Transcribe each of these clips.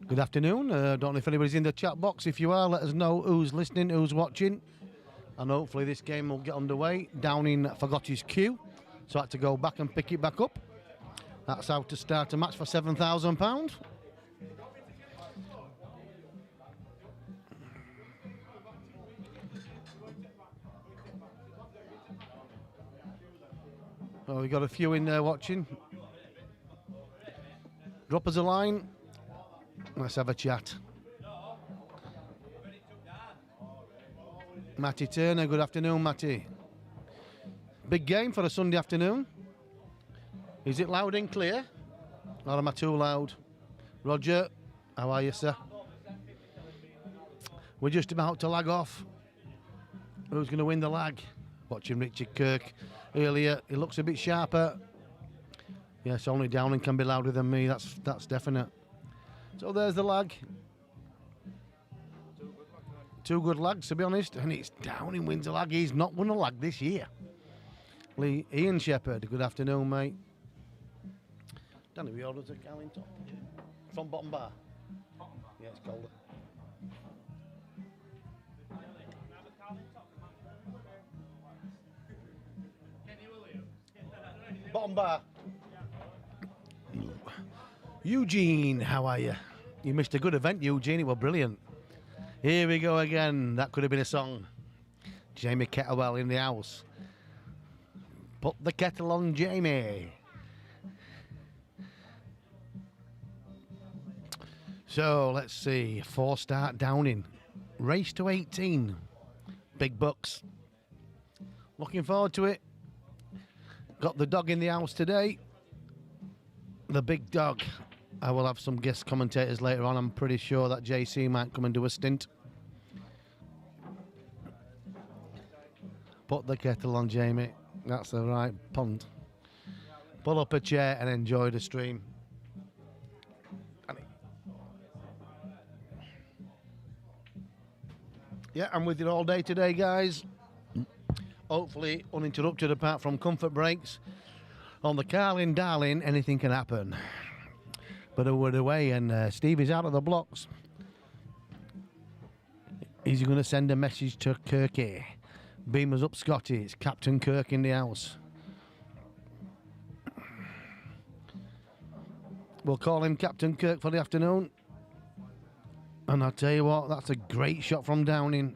Good afternoon. Don't know if anybody's in the chat box. If you are, let us know who's listening, who's watching. And hopefully this game will get underway. Downing forgot his cue, so I had to go back and pick it back up. That's how to start a match for £7,000. Oh, we got a few in there watching. Drop us a line. Let's have a chat. Matty Turner, good afternoon, Matty. Big game for a Sunday afternoon. Is it loud and clear? Or am I too loud? Roger, how are you, sir? We're just about to lag off. Who's going to win the lag? Watching Richard Kirk earlier, he looks a bit sharper. Yes, only Downing can be louder than me, that's definite. So there's the lag. Two good lags, to be honest, and it's Downing wins the lag. He's not won a lag this year. Ian Shepherd, good afternoon, mate. Danny, we ordered a Carling top from bottom bar. Yeah, it's colder. Bottom bar. Eugene, how are you? You missed a good event, Eugene. It was brilliant. Here we go again. That could have been a song. Jamie Kettlewell in the house. Put the kettle on, Jamie. So let's see. 4-start Downing. Race to 18. Big bucks. Looking forward to it. Got the dog in the house today. The big dog. I will have some guest commentators later on. I'm pretty sure that JC might come and do a stint. Put the kettle on, Jamie. That's the right pond. Pull up a chair and enjoy the stream. Yeah, I'm with you all day today, guys. Hopefully uninterrupted apart from comfort breaks. On the Carling Darling, anything can happen. But we're away and Steve is out of the blocks. He's going to send a message to Kirky. Beamers up, Scotty. It's Captain Kirk in the house. We'll call him Captain Kirk for the afternoon. And I'll tell you what, that's a great shot from Downing.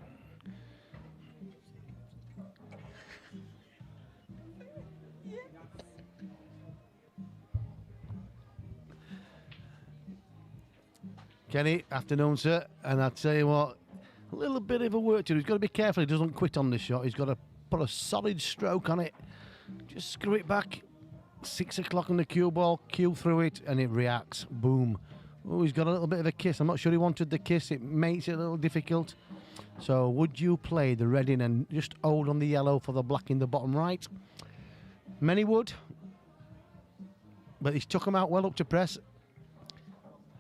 Kenny, afternoon, sir. And I'll tell you what, a little bit of a work to do. He's got to be careful he doesn't quit on this shot. He's got to put a solid stroke on it. Just screw it back. 6 o'clock on the cue ball, cue through it, and it reacts. Boom. Oh, he's got a little bit of a kiss. I'm not sure he wanted the kiss. It makes it a little difficult. So would you play the red in and just hold on the yellow for the black in the bottom right? Many would. But he's took him out well up to press.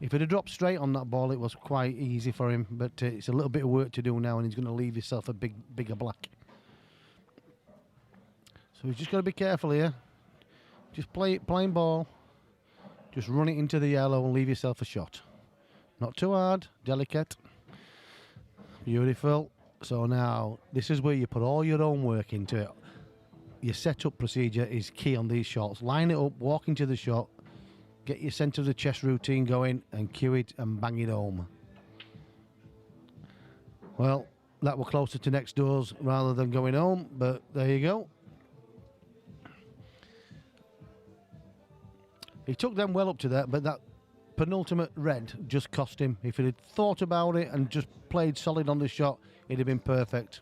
If it had dropped straight on that ball, it was quite easy for him. But it's a little bit of work to do now, and he's going to leave himself a bigger black. So he's just got to be careful here. Just play it plain ball. Just run it into the yellow and leave yourself a shot. Not too hard, delicate. Beautiful. So now, this is where you put all your own work into it. Your setup procedure is key on these shots. Line it up, walk into the shot, get your centre of the chest routine going, and cue it and bang it home. Well, that were closer to next doors rather than going home, but there you go. He took them well up to that, but that penultimate red just cost him. If he had thought about it and just played solid on the shot, it'd have been perfect.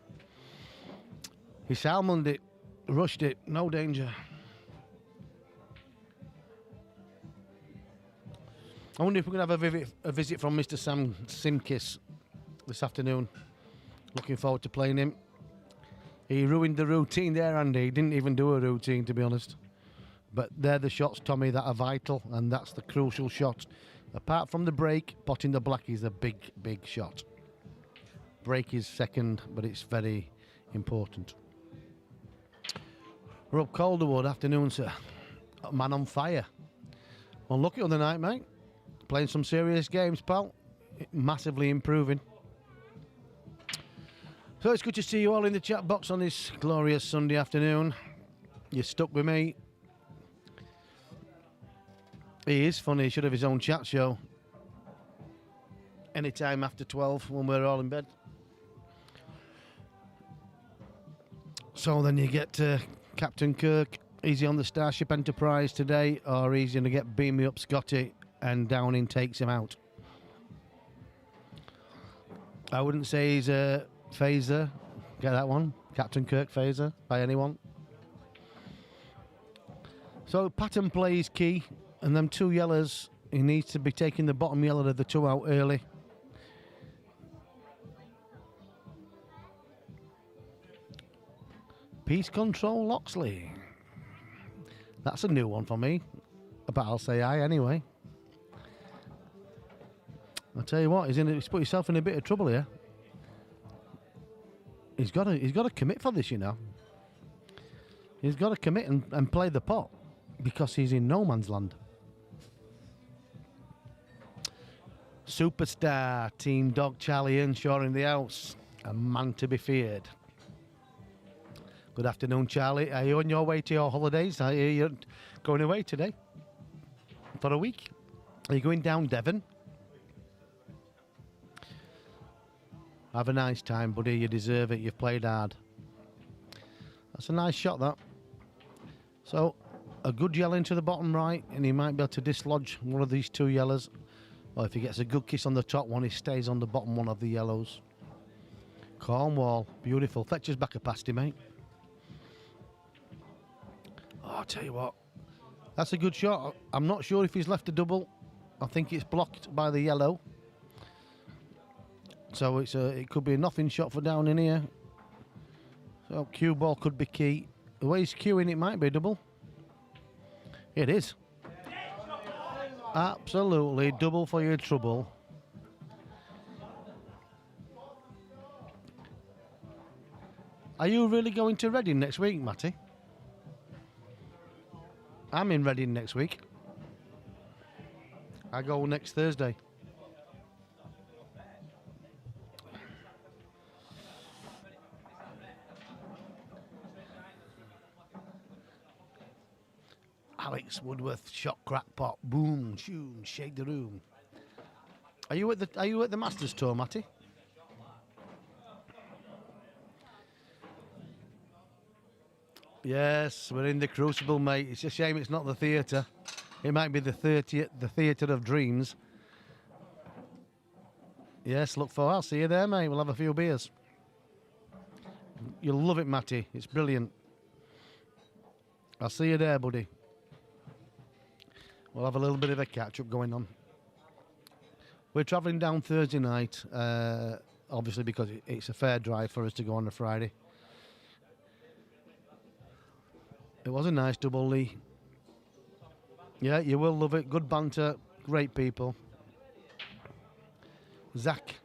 He salmoned it, rushed it, no danger. I wonder if we're going to have a visit from Mr. Sam Simkis this afternoon. Looking forward to playing him. He ruined the routine there, Andy. He didn't even do a routine, to be honest. But they're the shots, Tommy, that are vital, and that's the crucial shot. Apart from the break, potting the black is a big, big shot. Break is second, but it's very important. Rob Calderwood, afternoon, sir. Man on fire. Unlucky on the night, mate. Playing some serious games, pal. Massively improving. So it's good to see you all in the chat box on this glorious Sunday afternoon. You're stuck with me. He is funny. He should have his own chat show. Anytime after 12 when we're all in bed. So then you get Captain Kirk. Is he on the Starship Enterprise today, or he's going to get Beam Me Up Scotty and Downing takes him out? I wouldn't say he's a phaser. Get that one? Captain Kirk phaser by anyone. So pattern play is key. And them two yellows, he needs to be taking the bottom yellow of the two out early. Peace Control Loxley. That's a new one for me. But I'll say aye anyway. I'll tell you what, he's put himself in a bit of trouble here. He's got to commit for this, you know. He's got to commit and play the pot because he's in no man's land. Superstar Team Dog Charlie Earnshaw in the house. A man to be feared. Good afternoon, Charlie. Are you on your way to your holidays? I hear you're going away today for a week. Are you going down Devon? Have a nice time, buddy. You deserve it. You've played hard. That's a nice shot, that. So, a good yellow into the bottom right, and he might be able to dislodge one of these two yellows. Or if he gets a good kiss on the top one, he stays on the bottom one of the yellows. Cornwall, beautiful. Fletcher's back a past him, mate. Oh, I'll tell you what. That's a good shot. I'm not sure if he's left a double. I think it's blocked by the yellow. So it could be a nothing shot for down in here. So cue ball could be key. The way he's cueing, it might be a double. It is. Absolutely double for your trouble. Are you really going to Reading next week, Matty? I'm in Reading next week. I go next Thursday. Alex Woodworth shot crackpot. Boom, shoom, shake the room. Are you at the Masters Tour, Matty? Yes, we're in the Crucible, mate. It's a shame it's not the theatre. It might be the Theatre of Dreams. Yes, look for. I'll see you there, mate. We'll have a few beers. You'll love it, Matty. It's brilliant. I'll see you there, buddy. We'll have a little bit of a catch-up going on. We're travelling down Thursday night, obviously because it's a fair drive for us to go on a Friday. It was a nice double, Lee. Yeah, you will love it. Good banter, great people. Zach.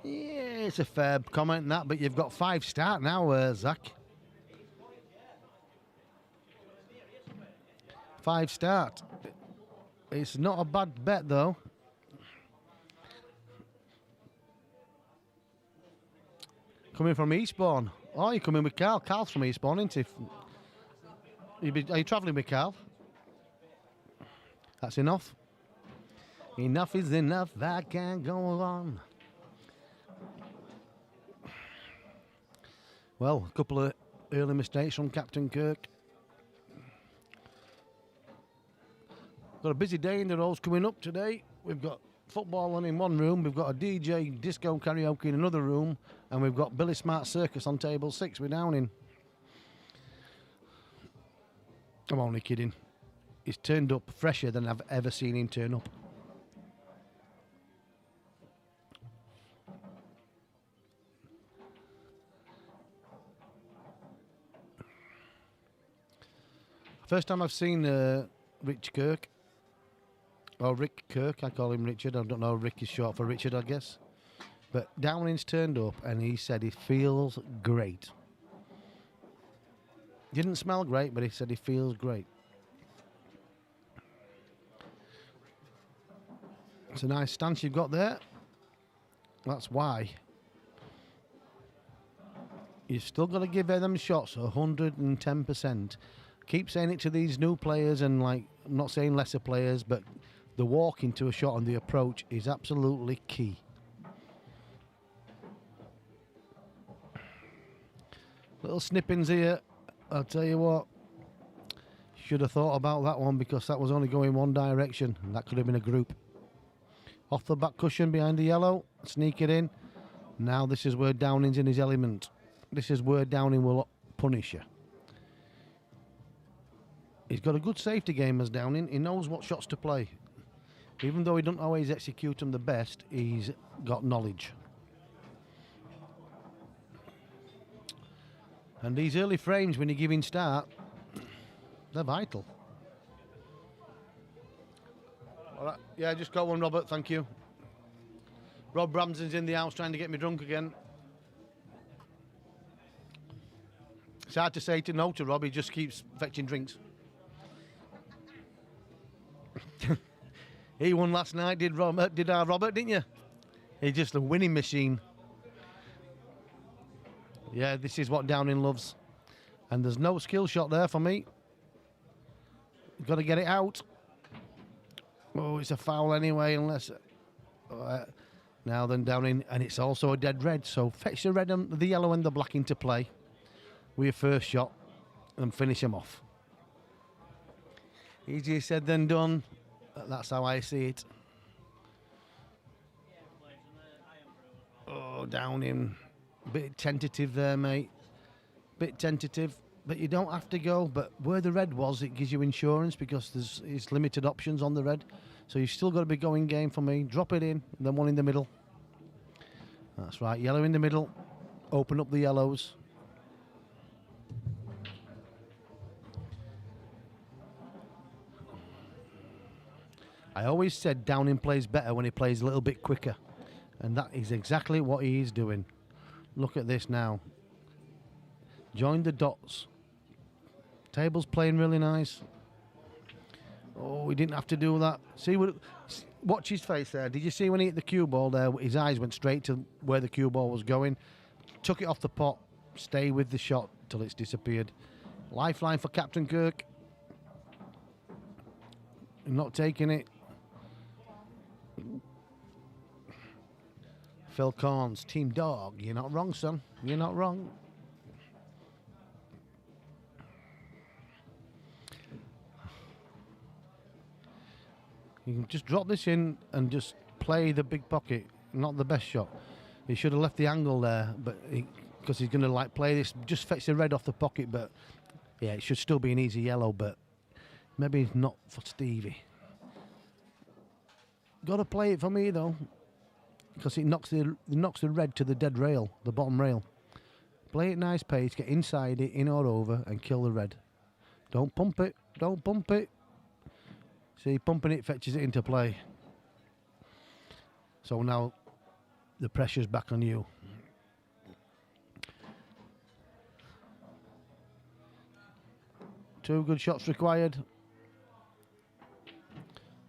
Yeah, it's a fair comment, that, but you've got 5 start now, Zach. 5 start. It's not a bad bet, though. Coming from Eastbourne. Oh, you're coming with Carl. Carl's from Eastbourne, isn't he? Are you travelling with Carl? That's enough. Enough is enough. I can't go on. Well, a couple of early mistakes from Captain Kirk. Got a busy day in the rows coming up today. We've got football on in one room, we've got a DJ disco karaoke in another room, and we've got Billy Smart Circus on table 6. We're down in. I'm only kidding. He's turned up fresher than I've ever seen him turn up. First time I've seen Rich Kirk. Or Rick Kirk, I call him Richard. I don't know, Rick is short for Richard, I guess. But Downing's turned up and he said he feels great. Didn't smell great, but he said he feels great. It's a nice stance you've got there. That's why. You've still got to give them shots 110%. Keep saying it to these new players, and like, I'm not saying lesser players, but the walk into a shot and the approach is absolutely key. Little snippings here. I'll tell you what, should have thought about that one, because that was only going one direction and that could have been a group. Off the back cushion behind the yellow, sneak it in. Now this is where Downing's in his element. This is where Downing will punish you. He's got a good safety game as Downing. He knows what shots to play. Even though he doesn't always execute them the best, he's got knowledge. And these early frames, when you're giving start, they're vital. All right. Yeah, just got one, Robert, thank you. Rob Bramson's in the house trying to get me drunk again. It's hard to say no to Rob, he just keeps fetching drinks. He won last night, did our Robert, didn't you? He's just a winning machine. Yeah, this is what Downing loves. And there's no skill shot there for me. You've got to get it out. Oh, it's a foul anyway, unless... now then Downing, and it's also a dead red, so fetch the red and the yellow and the black into play with your first shot and finish him off. Easier said than done. That's how I see it. Oh, Downing. Bit tentative there, mate. Bit tentative, but you don't have to go. But where the red was, it gives you insurance because there's limited options on the red. So you've still got to be going game for me. Drop it in, then one in the middle. That's right, yellow in the middle. Open up the yellows. I always said Downing plays better when he plays a little bit quicker. And that is exactly what he is doing. Look at this now. Join the dots. Table's playing really nice. Oh, he didn't have to do that. See, watch his face there. Did you see when he hit the cue ball there? His eyes went straight to where the cue ball was going. Took it off the pot. Stay with the shot till it's disappeared. Lifeline for Captain Kirk. Not taking it. Phil Corns, Team Dog. You're not wrong, son. You're not wrong. You can just drop this in and just play the big pocket. Not the best shot. He should have left the angle there, but because he's going to like play this, just fetch the red off the pocket. But yeah, it should still be an easy yellow. But Maybe not for Stevie. Got to play it for me though, because it knocks the red to the dead rail, the bottom rail. Play it nice pace, get inside it, in or over, and kill the red. Don't pump it, don't pump it. See, pumping it fetches it into play. So now the pressure's back on you. Two good shots required.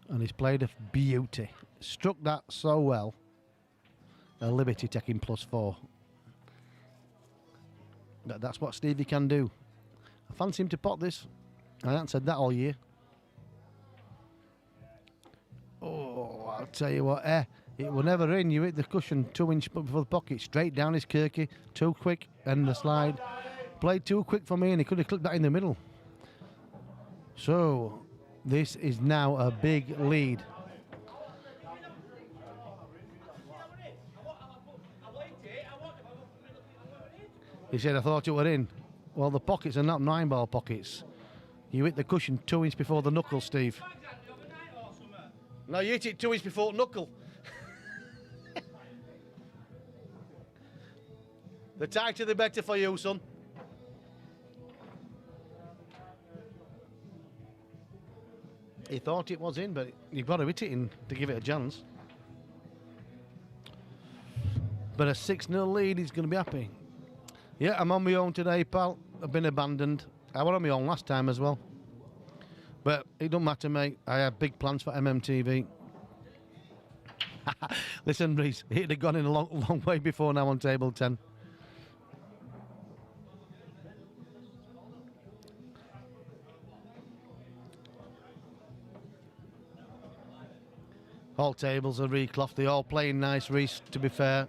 And he's played a beauty. Struck that so well. A Liberty taking +4. That's what Stevie can do. I fancy him to pot this. I haven't said that all year. Oh, I'll tell you what, it will never in. You hit the cushion 2 inch before the pocket. Straight down his Kirky. Too quick. And the slide. Played too quick for me and he could have clipped that in the middle. So, this is now a big lead. He said, I thought it were in. Well, the pockets are not 9-ball pockets. You hit the cushion 2 inches before the knuckle, Steve. No, you hit it 2 inches before knuckle. The tighter the better for you, son. He thought it was in, but you've got to hit it in to give it a chance. But a 6-0 lead, he's going to be happy. Yeah, I'm on my own today, pal. I've been abandoned. I was on my own last time as well. But it don't matter, mate. I have big plans for MMTV. Listen, Reese, he'd have gone in a long way before now on table 10. All tables are recloth. They all playing nice, Reese, to be fair.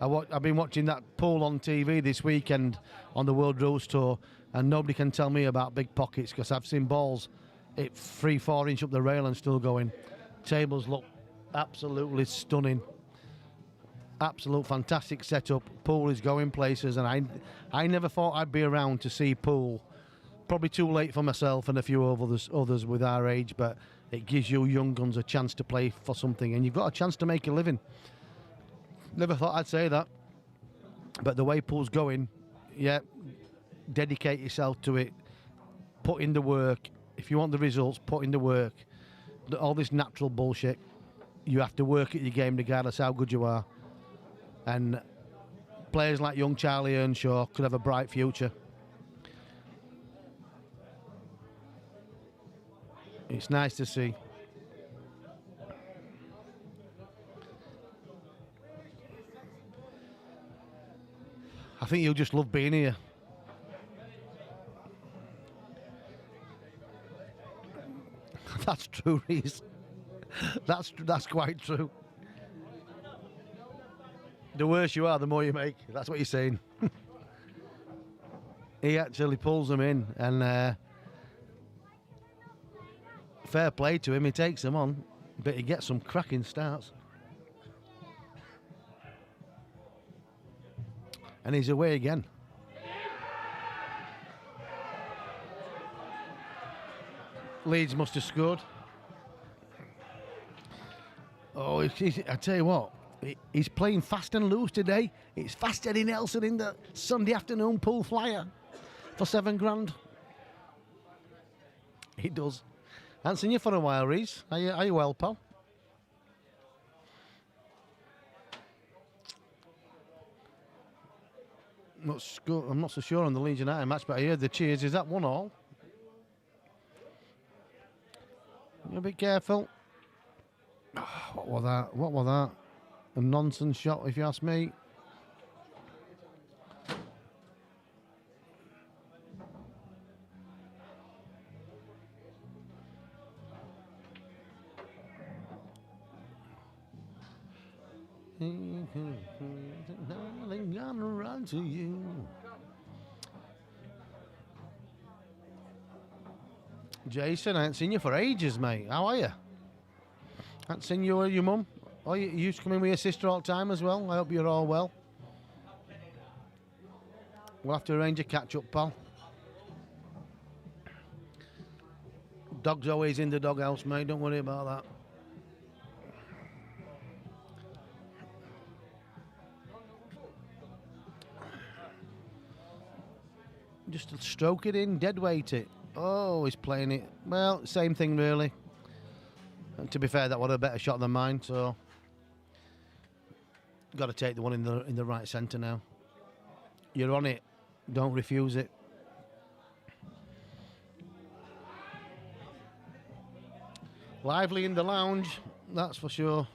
I've been watching that pool on TV this weekend on the World Rose Tour, and nobody can tell me about big pockets because I've seen balls 3-4 inch up the rail and still going. Tables look absolutely stunning. Absolute fantastic setup. Pool is going places, and I never thought I'd be around to see pool. Probably too late for myself and a few others with our age, but it gives you young guns a chance to play for something, and you've got a chance to make a living. Never thought I'd say that, but the way pool's going, yeah, dedicate yourself to it. Put in the work. If you want the results, put in the work. All this natural bullshit, you have to work at your game regardless how good you are. And players like young Charlie Earnshaw could have a bright future. It's nice to see. I think you'll just love being here. That's true, Reese. That's quite true. The worse you are, the more you make. That's what you're saying. He actually pulls them in, and fair play to him. He takes them on, but he gets some cracking starts. And he's away again. Leeds must have scored. Oh, I tell you what, he's playing fast and loose today. It's Fast Eddie Nelson in the Sunday afternoon pool flyer for £7 grand. He does. Haven't seen you for a while, Reese. Are you well, pal? I'm not so sure on the Leeds United match, but I heard the cheers. Is that 1-1? You be careful. Oh, what was that? What was that? A nonsense shot, if you ask me. Gonna run to you. Jason, I haven't seen you for ages, mate. How are you? I haven't seen you or your mum. Oh, you used to come in with your sister all the time as well. I hope you're all well. We'll have to arrange a catch-up, pal. Dog's always in the doghouse, mate. Don't worry about that. Just stroke it in, dead weight it. Oh, he's playing it. Well, same thing really. And to be fair, that was a better shot than mine, so got to take the one in the right centre now. You're on it. Don't refuse it. Lively in the lounge, that's for sure.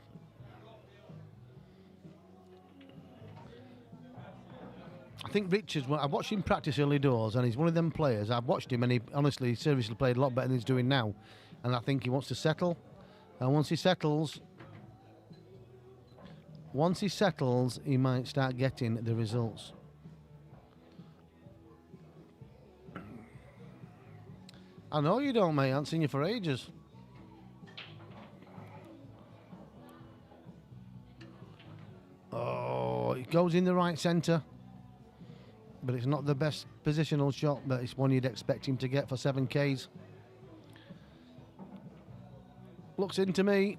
I think Richards, I watched him practice early doors, and he's one of them players. I've watched him, and he honestly, seriously played a lot better than he's doing now. And I think he wants to settle. And once he settles, he might start getting the results. I know you don't, mate. I haven't seen you for ages. Oh, it goes in the right centre. But it's not the best positional shot, but it's one you'd expect him to get for 7Ks. Looks into me,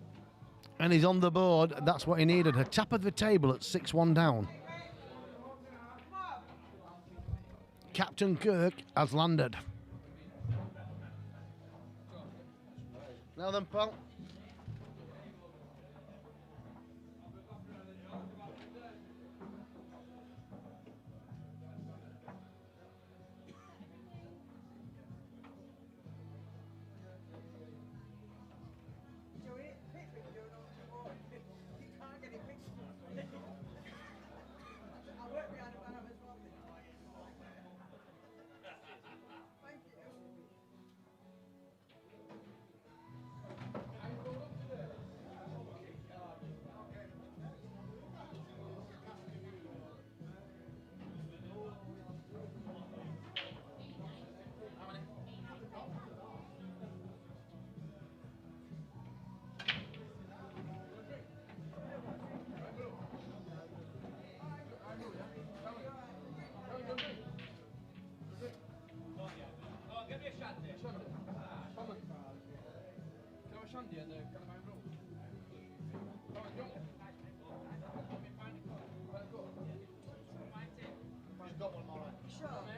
and he's on the board. That's what he needed. A tap of the table at 6-1 down. Captain Kirk has landed. Now then, pal.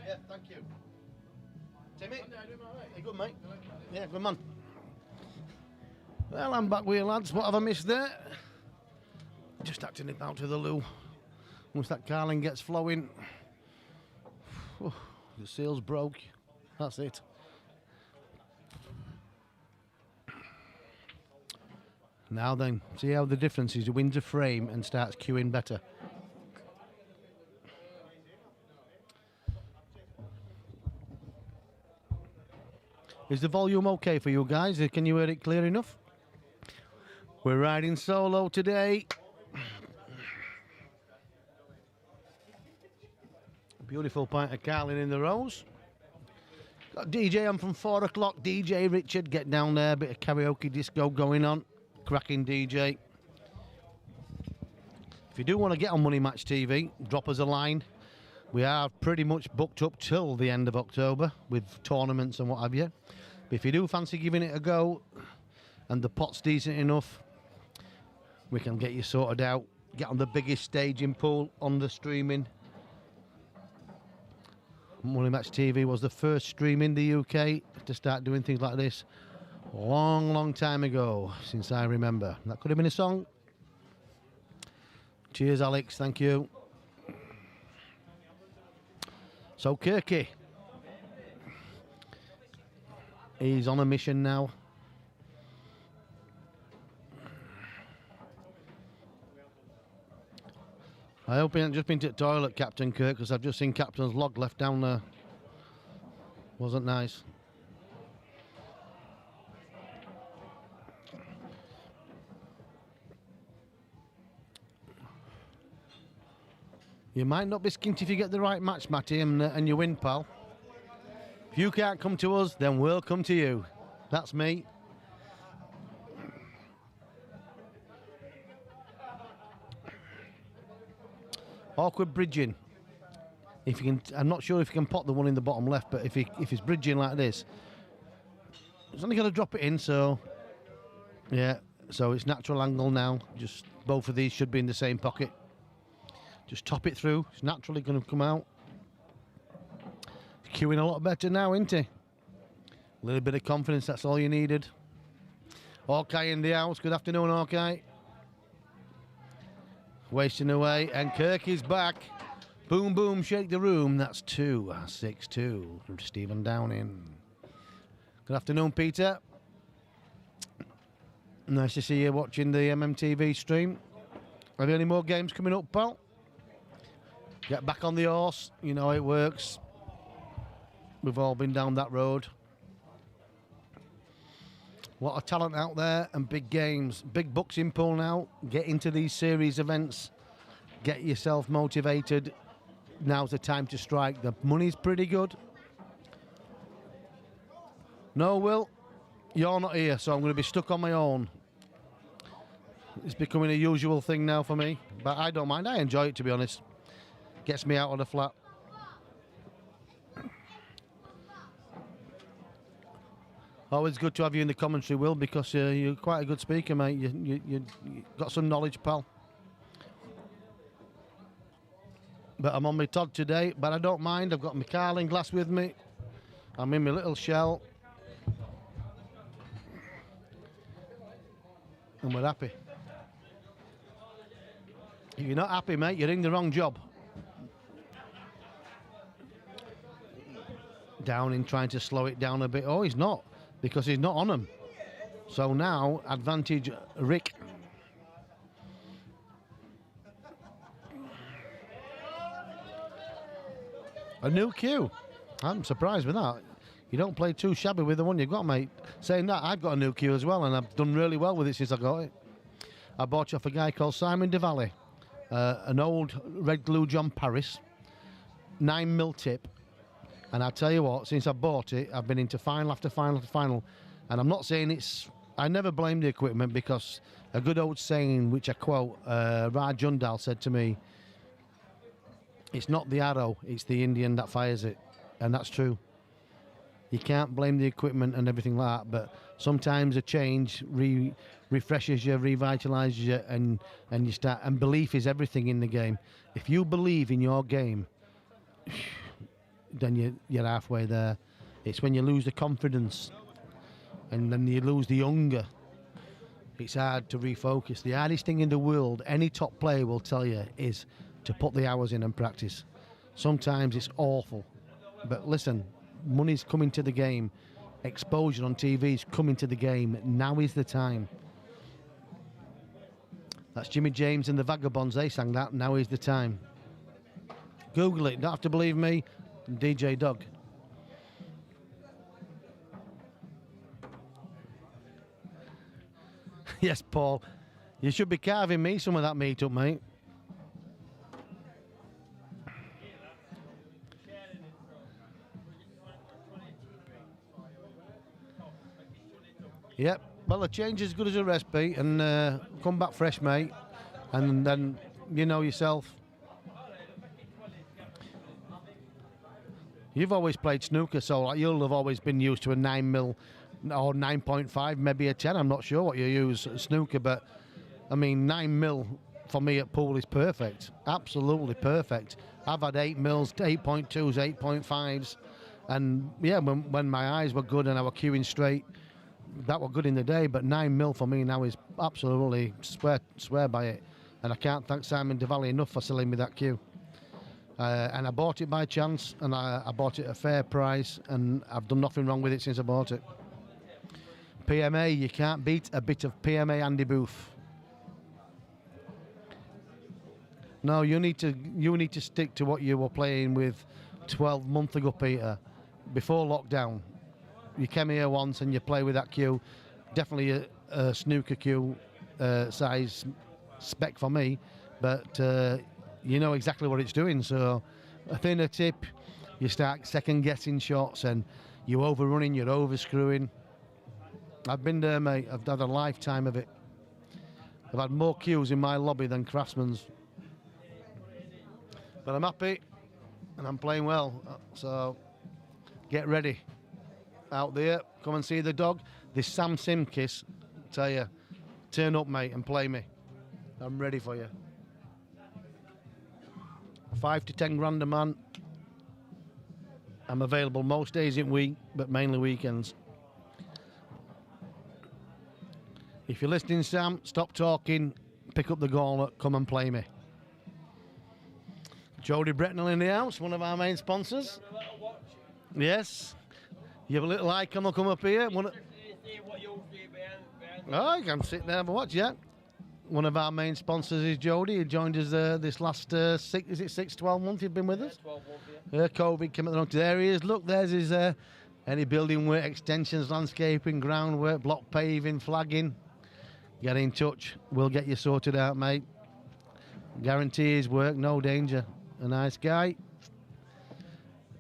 Yeah, thank you. Timmy? You good, mate? Yeah, good man. Well, I'm back with you, lads. What have I missed there? Just acting it out to the loo. Once that carling gets flowing. The seal's broke. That's it. Now then, see how the difference is. He wins a frame and starts queuing better. Is the volume okay for you guys? Can you hear it clear enough? We're riding solo today. Beautiful pint of Carling in the Rose. Got DJ on from 4 o'clock. DJ Richard, get down there. Bit of karaoke disco going on. Cracking DJ. If you do want to get on Money Match TV, drop us a line. We are pretty much booked up till the end of October with tournaments and what have you. But if you do fancy giving it a go and the pot's decent enough, we can get you sorted out. Get on the biggest stage in pool on the streaming. Money Match TV was the first stream in the UK to start doing things like this. Long time ago, since I remember. That could have been a song. Cheers, Alex. Thank you. So, Kirky. He's on a mission now. I hope he hasn't just been to the toilet, Captain Kirk, because I've just seen Captain's log left down there. Wasn't nice. You might not be skint if you get the right match, Matty, and you win, pal. If you can't come to us, then we'll come to you. That's me. Awkward bridging. If you can, I'm not sure if you can pot the one in the bottom left, but if he's bridging like this, he's only going to drop it in. So yeah, so it's natural angle now. Just both of these should be in the same pocket. Just top it through. It's naturally going to come out. He's cueing a lot better now, isn't he? A little bit of confidence. That's all you needed. Hawkeye in the house. Good afternoon, Hawkeye. Wasting away, and Kirk is back. Boom, boom, shake the room. That's 2-6-2 from Stephen Downing. Good afternoon, Peter. Nice to see you watching the MMTV stream. Have you any more games coming up, pal? Get back on the horse. You know how it works. We've all been down that road. A lot of talent out there and big games. Big bucks in pool now. Get into these series events. Get yourself motivated. Now's the time to strike. The money's pretty good. No, Will, you're not here, so I'm going to be stuck on my own. It's becoming a usual thing now for me, but I don't mind. I enjoy it, to be honest. Gets me out of the flat. Always good to have you in the commentary, Will, because you're quite a good speaker, mate. You got some knowledge, pal. But I'm on my Todd today, but I don't mind. I've got my Carling glass with me. I'm in my little shell. And we're happy. If you're not happy, mate, you're in the wrong job. Downing trying to slow it down a bit. Oh, he's not, because he's not on them. So now, advantage Rick. A new cue. I'm surprised with that. You don't play too shabby with the one you've got, mate. Saying that, I've got a new cue as well, and I've done really well with it since I got it. I bought it off a guy called Simon DeValley. An old red glue John Paris. 9mm tip. And I tell you what, since I bought it, I've been into final after final after final. And I'm not saying it's... I never blame the equipment, because a good old saying, which I quote, Raj Jundal said to me, it's not the arrow, it's the Indian that fires it. And that's true. You can't blame the equipment and everything like that, but sometimes a change refreshes you, revitalizes you, and you start. And belief is everything in the game. If you believe in your game, then you're halfway there. It's when you lose the confidence and then you lose the hunger, it's hard to refocus. The hardest thing in the world, any top player will tell you, is to put the hours in and practice. Sometimes it's awful, but listen, money's coming to the game. Exposure on TV is coming to the game. Now is the time. That's Jimmy James and the Vagabonds. They sang that. Now is the time. Google it. Don't have to believe me. DJ Doug. Yes, Paul. You should be carving me some of that meat up, mate. Yep, well, a change is as good as a recipe, and come back fresh, mate, and then you know yourself. You've always played snooker, so like, you'll have always been used to a 9mm or 9.5, maybe a 10. I'm not sure what you use at snooker, but I mean 9mm for me at pool is perfect, absolutely perfect. I've had 8mm, 8.2s, 8.5s, and yeah, when my eyes were good and I were cueing straight, that were good in the day, but 9mm for me now is absolutely swear by it. And I can't thank Simon DeValley enough for selling me that cue. And I bought it by chance, and I bought it at a fair price, and I've done nothing wrong with it since I bought it. PMA, you can't beat a bit of PMA Andy Booth. No, you need to stick to what you were playing with 12 months ago, Peter, before lockdown. You came here once and you play with that cue. Definitely a snooker cue size spec for me, but you know exactly what it's doing. So a thinner tip, you start second guessing shots and you're overrunning, you're overscrewing. I've been there, mate. I've had a lifetime of it. I've had more cues in my lobby than Craftsman's. But I'm happy. and I'm playing well. So get ready out there. Come and see the dog. This Sam Simkis, tell you, turn up, mate, and play me. I'm ready for you. 5 to 10 grand a man. I'm available most days in week, but mainly weekends. If you're listening, Sam, stop talking, pick up the gauntlet, come and play me. Jody Bretnell in the house, one of our main sponsors. Yes. You have a little icon will come up here. Oh, you can sit there and watch, yeah. One of our main sponsors is Jody. He joined us this last 12 months you've been with us? 12 months, yeah. COVID came along to there he is. Look, there's his any building work, extensions, landscaping, groundwork, block paving, flagging. Get in touch. We'll get you sorted out, mate. Guarantee his work, no danger. A nice guy.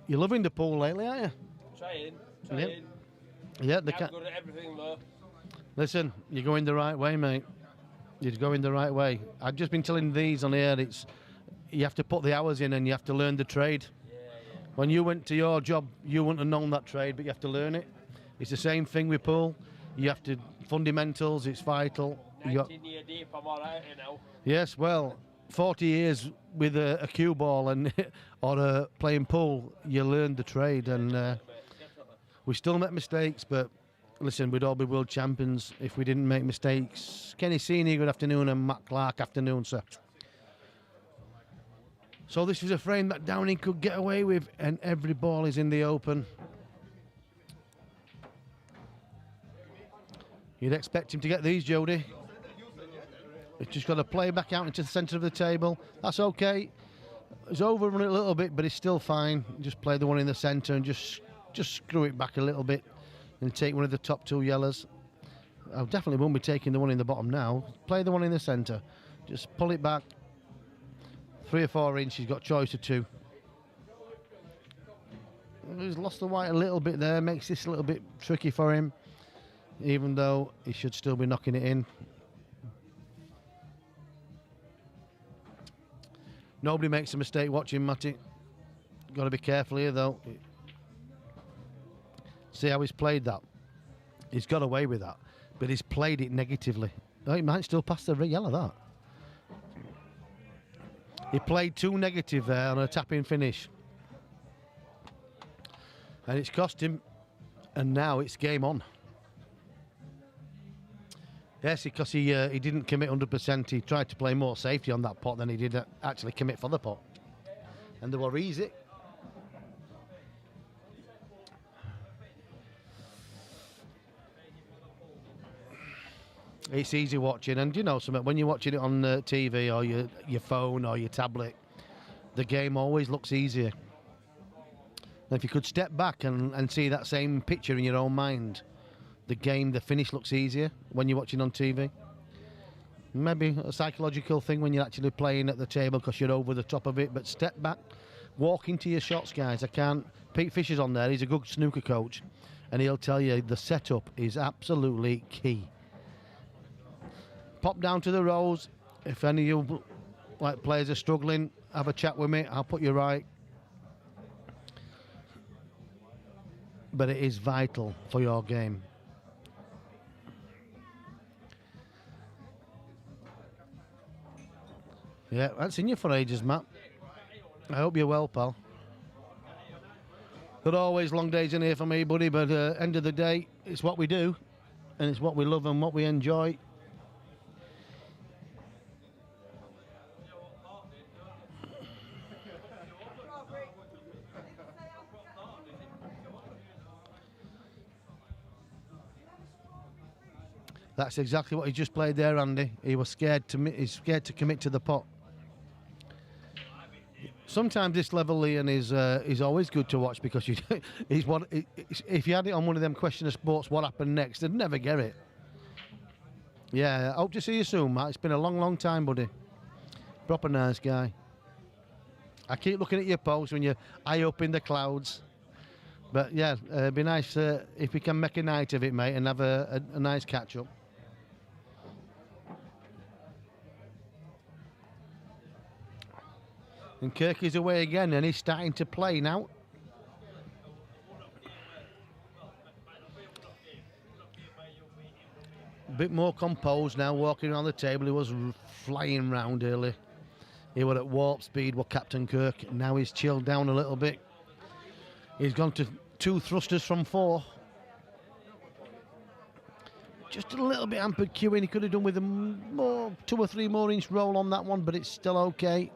You're loving the pool lately, aren't you? Trying. Yeah, I'm good at everything though. Listen, you're going the right way, mate. You're going the right way. I've just been telling these on air, you have to put the hours in and you have to learn the trade. Yeah. When you went to your job, you wouldn't have known that trade, but you have to learn it. It's the same thing with pool. You have to, fundamentals, it's vital. 19 year deep, I'm alright now. Yes, well, 40 years with a cue ball and or playing pool, you learn the trade. And we still make mistakes, but listen, we'd all be world champions if we didn't make mistakes. Kenny Senior, good afternoon, and Matt Clark, afternoon, sir. So this is a frame that Downing could get away with, and every ball is in the open. You'd expect him to get these, Jody. He's just got to play back out into the centre of the table. That's okay. He's overrun it a little bit, but he's still fine. Just play the one in the centre and just screw it back a little bit and take one of the top two yellows. I definitely won't be taking the one in the bottom now. Play the one in the centre. Just pull it back. 3 or 4 inches. He's got choice of 2. He's lost the white a little bit there. Makes this a little bit tricky for him, even though he should still be knocking it in. Nobody makes a mistake watching Matty. Got to be careful here, though. See how he's played that? He's got away with that, but he's played it negatively. Oh, he might still pass the yellow, that. He played too negative there on a tap-in finish. And it's cost him, and now it's game on. Yes, because he didn't commit 100%. He tried to play more safety on that pot than he did actually commit for the pot. And they were easy. It's easy watching, and you know something, when you're watching it on TV or your phone or your tablet, the game always looks easier. And if you could step back and see that same picture in your own mind, the finish looks easier when you're watching on TV. Maybe a psychological thing when you're actually playing at the table because you're over the top of it, but step back, walk into your shots, guys. Pete Fisher's on there, he's a good snooker coach, and he'll tell you the setup is absolutely key. Pop down to the rows. If any of you players are struggling, have a chat with me. I'll put you right. But it is vital for your game. Yeah, I haven't seen you for ages, Matt. I hope you're well, pal. There are always long days in here for me, buddy, but end of the day, it's what we do, and it's what we love and what we enjoy. That's exactly what he just played there, Andy. He was scared he's scared to commit to the pot. Sometimes this level, Leon, is always good to watch because if you had it on one of them question of sports, what happened next, they'd never get it. Yeah, I hope to see you soon, Matt. It's been a long, long time, buddy. Proper nice guy. I keep looking at your posts when you're high up in the clouds. But yeah, it'd be nice if we can make a night of it, mate, and have a nice catch-up. And Kirk is away again, and he's starting to play now. A bit more composed now, walking around the table. He was flying round early. He was at warp speed with Captain Kirk. Now he's chilled down a little bit. He's gone to 2 thrusters from 4. Just a little bit hampered queuing. He could have done with a more 2 or 3 more inch roll on that one, but it's still okay.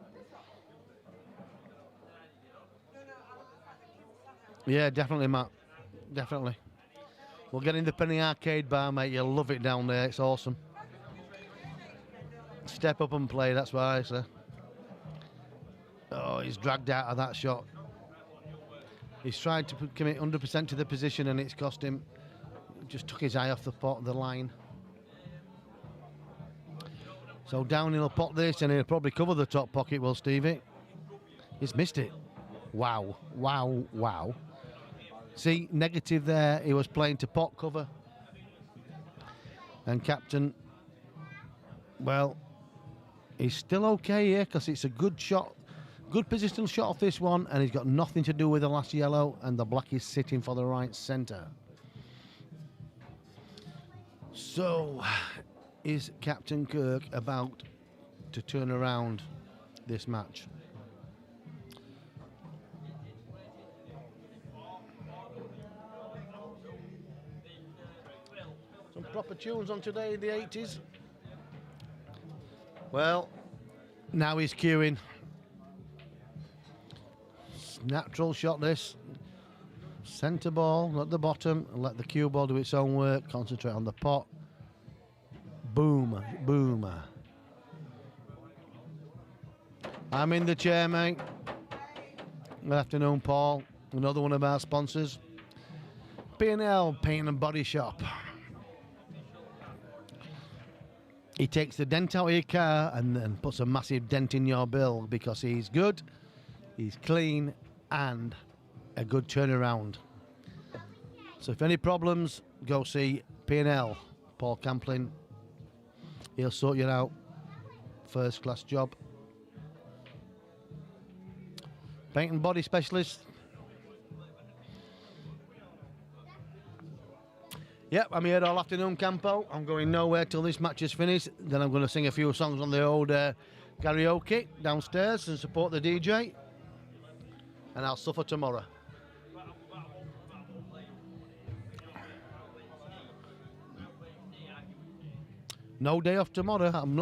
Yeah, definitely, Matt. Definitely. We'll get in the penny arcade bar, mate. You'll love it down there. It's awesome. Step up and play, that's what I say. Oh, he's dragged out of that shot. He's tried to commit 100% to the position, and it's cost him. Just took his eye off the pot, the line. So down he'll pot this, and he'll probably cover the top pocket, will Stevie? He's missed it. Wow, wow, wow. See, negative there. He was playing to pot cover. And Captain, well, he's still okay here because it's a good shot. Good positional shot off this one, and he's got nothing to do with the last yellow, and the black is sitting for the right centre. So, is Captain Kirk about to turn around this match? Some proper tunes on today in the 80s. Well, now he's queuing. Natural shot this. Centre ball at the bottom and let the cue ball do its own work. Concentrate on the pot. Boom, boom. I'm in the chair, mate. Good afternoon, Paul. Another one of our sponsors. P&L Paint and Body Shop. He takes the dent out of your car and then puts a massive dent in your bill because he's good, he's clean, and a good turnaround. So if any problems, go see P&L, Paul Camplin. He'll sort you out. First class job. Paint and body specialist. Yep, I'm here all afternoon, Campo. I'm going nowhere till this match is finished. Then I'm going to sing a few songs on the old karaoke downstairs and support the DJ. And I'll suffer tomorrow. No day off tomorrow. I'm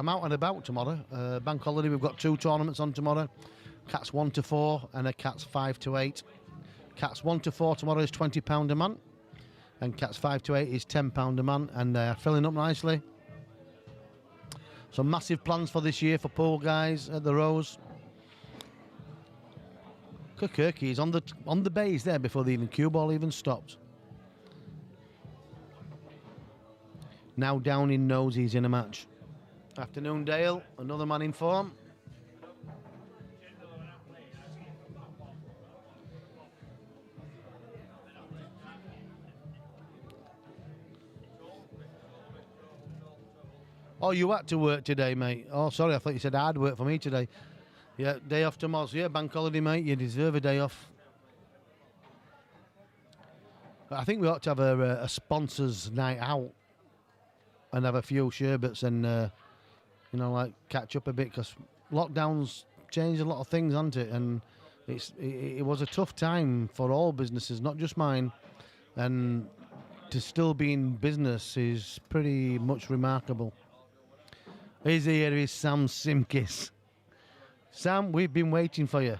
out and about tomorrow. Bank holiday. We've got 2 tournaments on tomorrow. Cats 1 to 4 and a Cats 5 to 8. Cats 1 to 4 tomorrow is £20 a man. And Cats 5 to 8 is £10 a man, and they're filling up nicely. Some massive plans for this year for pool guys at the Rose. Kirk is on the bays there before the even cue ball even stopped. Now Downing knows he's in a match. Afternoon, Dale, another man in form. Oh, you had to work today, mate. Oh, sorry, I thought you said hard work for me today. Yeah, day off tomorrow. So yeah, bank holiday, mate. You deserve a day off. I think we ought to have a sponsors night out and have a few sherbets and, you know, like catch up a bit because lockdowns changed a lot of things, hasn't it? And it was a tough time for all businesses, not just mine. And to still be in business is pretty much remarkable. Here is Sam Simkis. Sam, we've been waiting for you.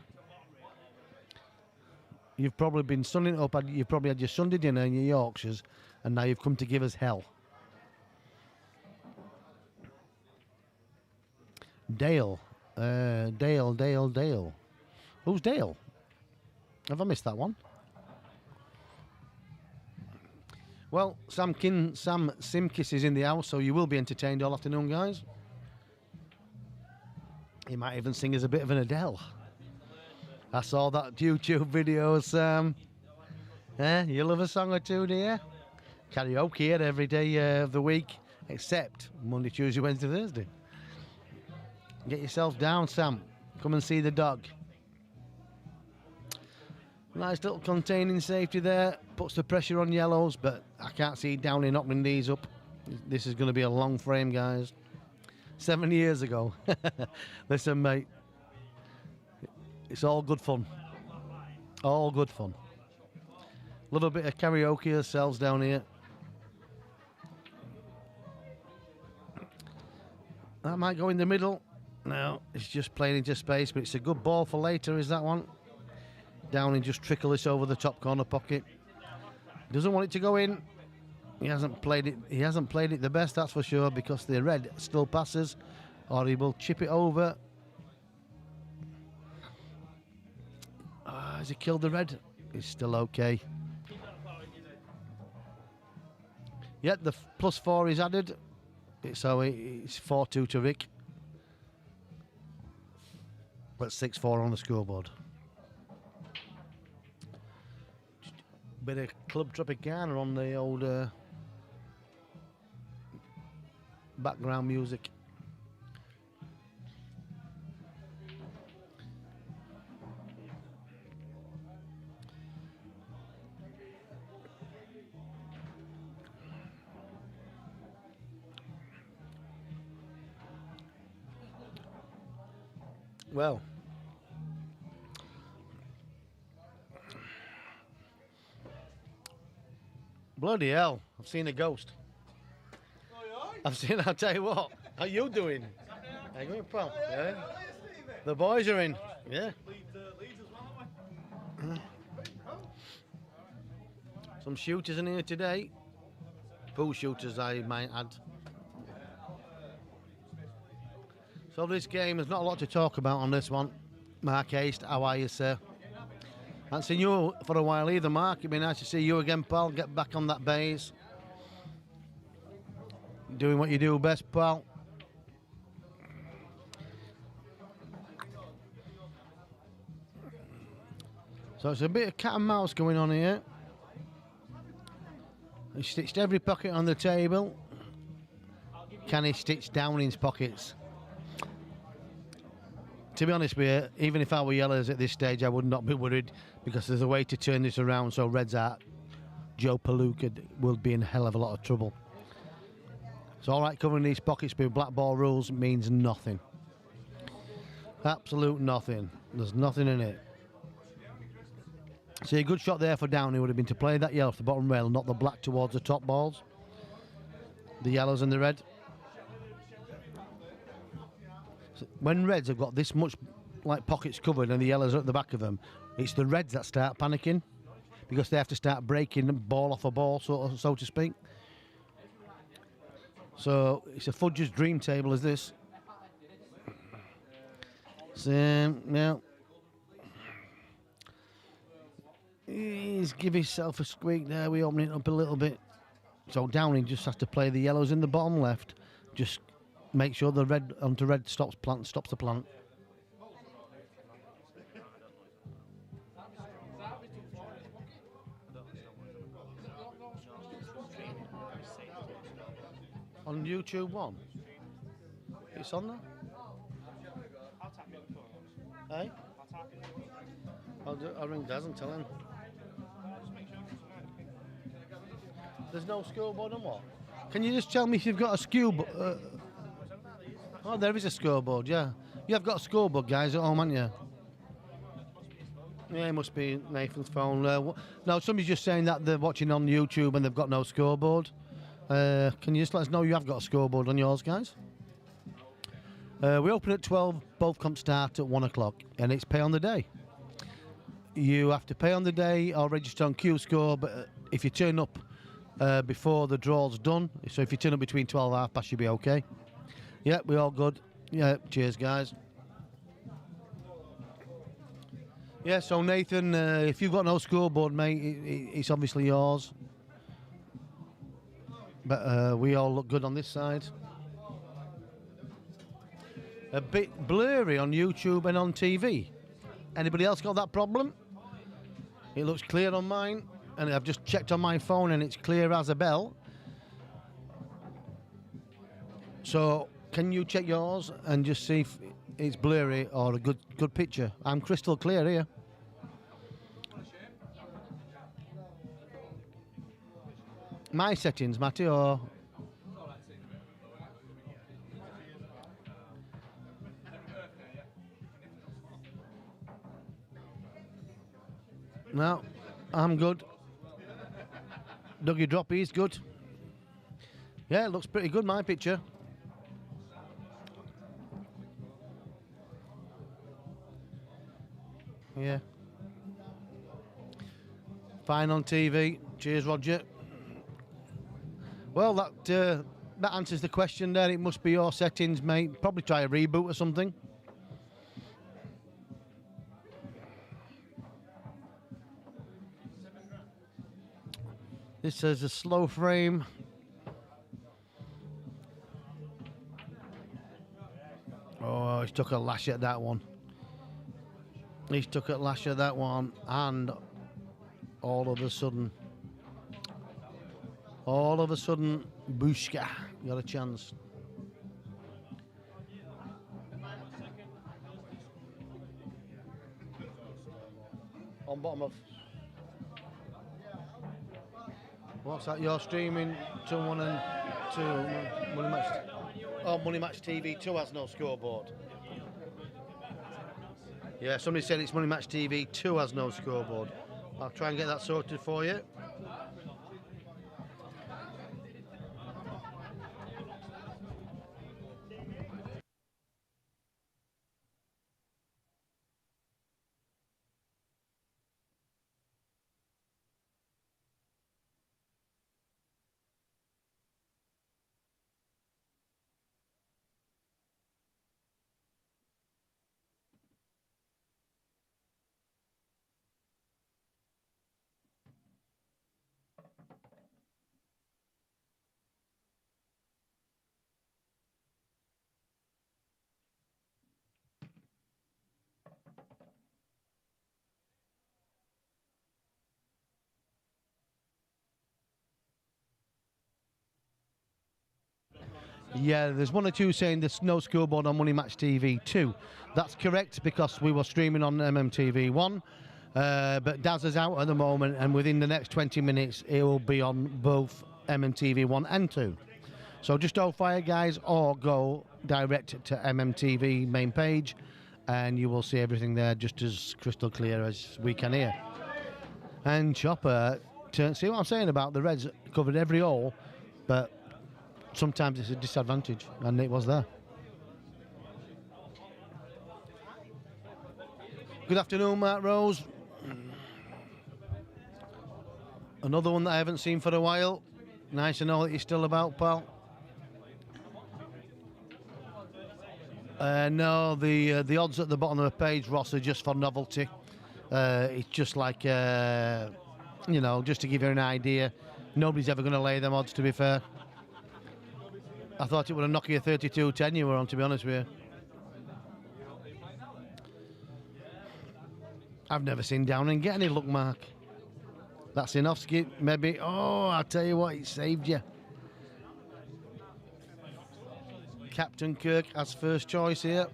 You've probably been sunning up. You've probably had your Sunday dinner and your Yorkshires, and now you've come to give us hell. Dale. Dale. Who's Dale? Have I missed that one? Well, Sam Simkis is in the house, so you will be entertained all afternoon, guys. He might even sing as a bit of an Adele. I saw that YouTube video, Sam. You love a song or two, do you? Karaoke here every day of the week, except Monday, Tuesday, Wednesday, Thursday. Get yourself down, Sam. Come and see the dog. Nice little containing safety there. Puts the pressure on yellows, but I can't see Downey knocking these up. This is going to be a long frame, guys. 7 years ago. Listen, mate. It's all good fun. All good fun. Love a bit of karaoke ourselves down here. That might go in the middle. No, it's just playing into space, but it's a good ball for later, is that one? Down and just trickle this over the top corner pocket. Doesn't want it to go in. He hasn't played it. He hasn't played it the best, that's for sure, because the red still passes, or he will chip it over. Has he killed the red? He's still okay. Yet the +4 is added, so it's 4-2 to Rick. But 6-4 on the scoreboard. Bit of Club Tropicana on the old background music. Well, bloody hell, I've seen a ghost. I'll tell you what, how you doing? How you going, pal? Yeah. The boys are in, yeah. Some shooters in here today. Pool shooters, I might add. So this game, there's not a lot to talk about on this one. Mark Haste, how are you, sir? I haven't seen you for a while either, Mark. It'd be nice to see you again, pal. Get back on that base. Doing what you do best, pal. So it's a bit of cat and mouse going on here. He stitched every pocket on the table. Can he stitch down in his pockets? To be honest with you, even if I were yellows at this stage, I would not be worried, because there's a way to turn this around. So reds are, Joe Palooka will be in a hell of a lot of trouble. So all right, covering these pockets with Blackball rules means nothing. Absolute nothing. There's nothing in it. See, a good shot there for Downey would have been to play that yellow off the bottom rail, not the black towards the top balls. The yellows and the red. So when reds have got this much like pockets covered and the yellows are at the back of them, it's the reds that start panicking, because they have to start breaking ball off a ball, so to speak. So it's a fudger's dream table, is this? So now he's give himself a squeak there. We open it up a little bit. So Downey just has to play the yellows in the bottom left. Just make sure the red onto red stops the plant. On YouTube 1? It's on there? Hey? I'll ring Daz and tell him. There's no scoreboard on what? Can you just tell me if you've got a scoreboard? Oh, there is a scoreboard, yeah. You have got a scoreboard, guys, at home, haven't you? Yeah, it must be Nathan's phone. No, somebody's just saying that they're watching on YouTube and they've got no scoreboard. Can you just let us know you have got a scoreboard on yours, guys? We open at 12, both comps start at 1 o'clock, and it's pay on the day. You have to pay on the day or register on Q Score, but if you turn up before the draw's done, so if you turn up between 12 and half past, you'll be okay. Yeah, we're all good. Yeah, cheers, guys. Yeah, so Nathan, if you've got no scoreboard, mate, it's obviously yours. But we all look good on this side. A bit blurry on YouTube and on TV. Anybody else got that problem? It looks clear on mine, and I've just checked on my phone and it's clear as a bell. So can you check yours and just see if it's blurry or a good picture. I'm crystal clear here. My settings, Matty, or no, I'm good. Dougie Droppy's good. Yeah, it looks pretty good, my picture. Yeah. Fine on TV. Cheers, Roger. Well, that answers the question there. It must be your settings, mate. Probably try a reboot or something. This is a slow frame. Oh, he's took a lash at that one. He's took a lash at that one, and all of a sudden, Bushka got a chance. On bottom of. What's that? You're streaming to 1 and 2 Money Match. Oh, Money Match TV 2 has no scoreboard. Yeah, somebody said it's Money Match TV 2 has no scoreboard. I'll try and get that sorted for you. Yeah, there's one or two saying there's no scoreboard on Money Match TV 2. That's correct because we were streaming on MMTV 1. But Daz is out at the moment, and within the next 20 minutes, it will be on both MMTV 1 and 2. So just hold fire, guys, or go direct to MMTV main page, and you will see everything there just as crystal clear as we can here. And Chopper, see what I'm saying about the Reds covered every hole, but sometimes it's a disadvantage, and it was there. Good afternoon, Mark Rose. Another one that I haven't seen for a while. Nice to know that you're still about, pal. No, the odds at the bottom of the page, Ross, are just for novelty. It's just like, you know, just to give you an idea. Nobody's ever going to lay them odds, to be fair. I thought it would have knocked you 32-10 you were on, to be honest with you. I've never seen Downing get any luck, Mark. That's enough, maybe. Oh, I'll tell you what, it saved you. Captain Kirk has first choice here.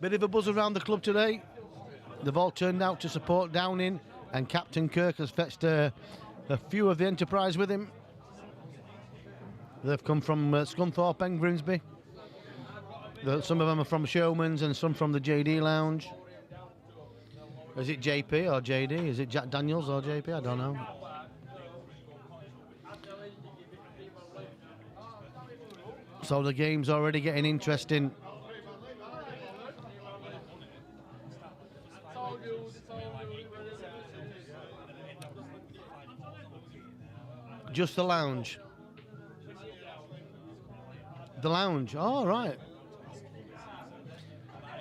Bit of a buzz around the club today. They've all turned out to support Downing, and Captain Kirk has fetched a few of the Enterprise with him. They've come from Scunthorpe and Grimsby. Some of them are from Showman's and some from the JD Lounge. Is it JP or JD? Is it Jack Daniels or JP? I don't know. So the game's already getting interesting. Just the lounge. The lounge. Oh, right.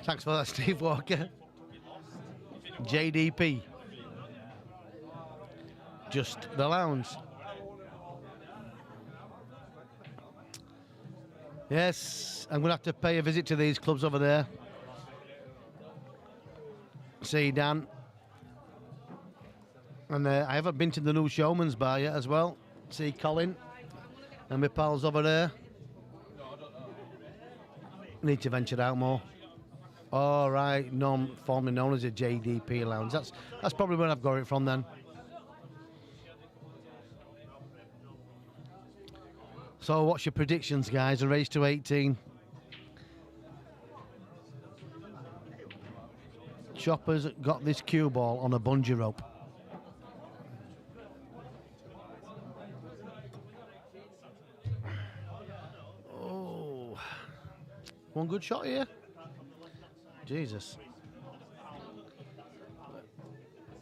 Thanks for that, Steve Walker. JDP. Just the lounge. Yes, I'm going to have to pay a visit to these clubs over there. See Dan. And I haven't been to the new Showman's Bar yet as well. See Colin. And my pals over there need to venture out more. All right, formerly known as a JDP lounge. That's probably where I've got it from then. So what's your predictions, guys? A race to 18. Chopper's got this cue ball on a bungee rope. Oh, one good shot here. Jesus.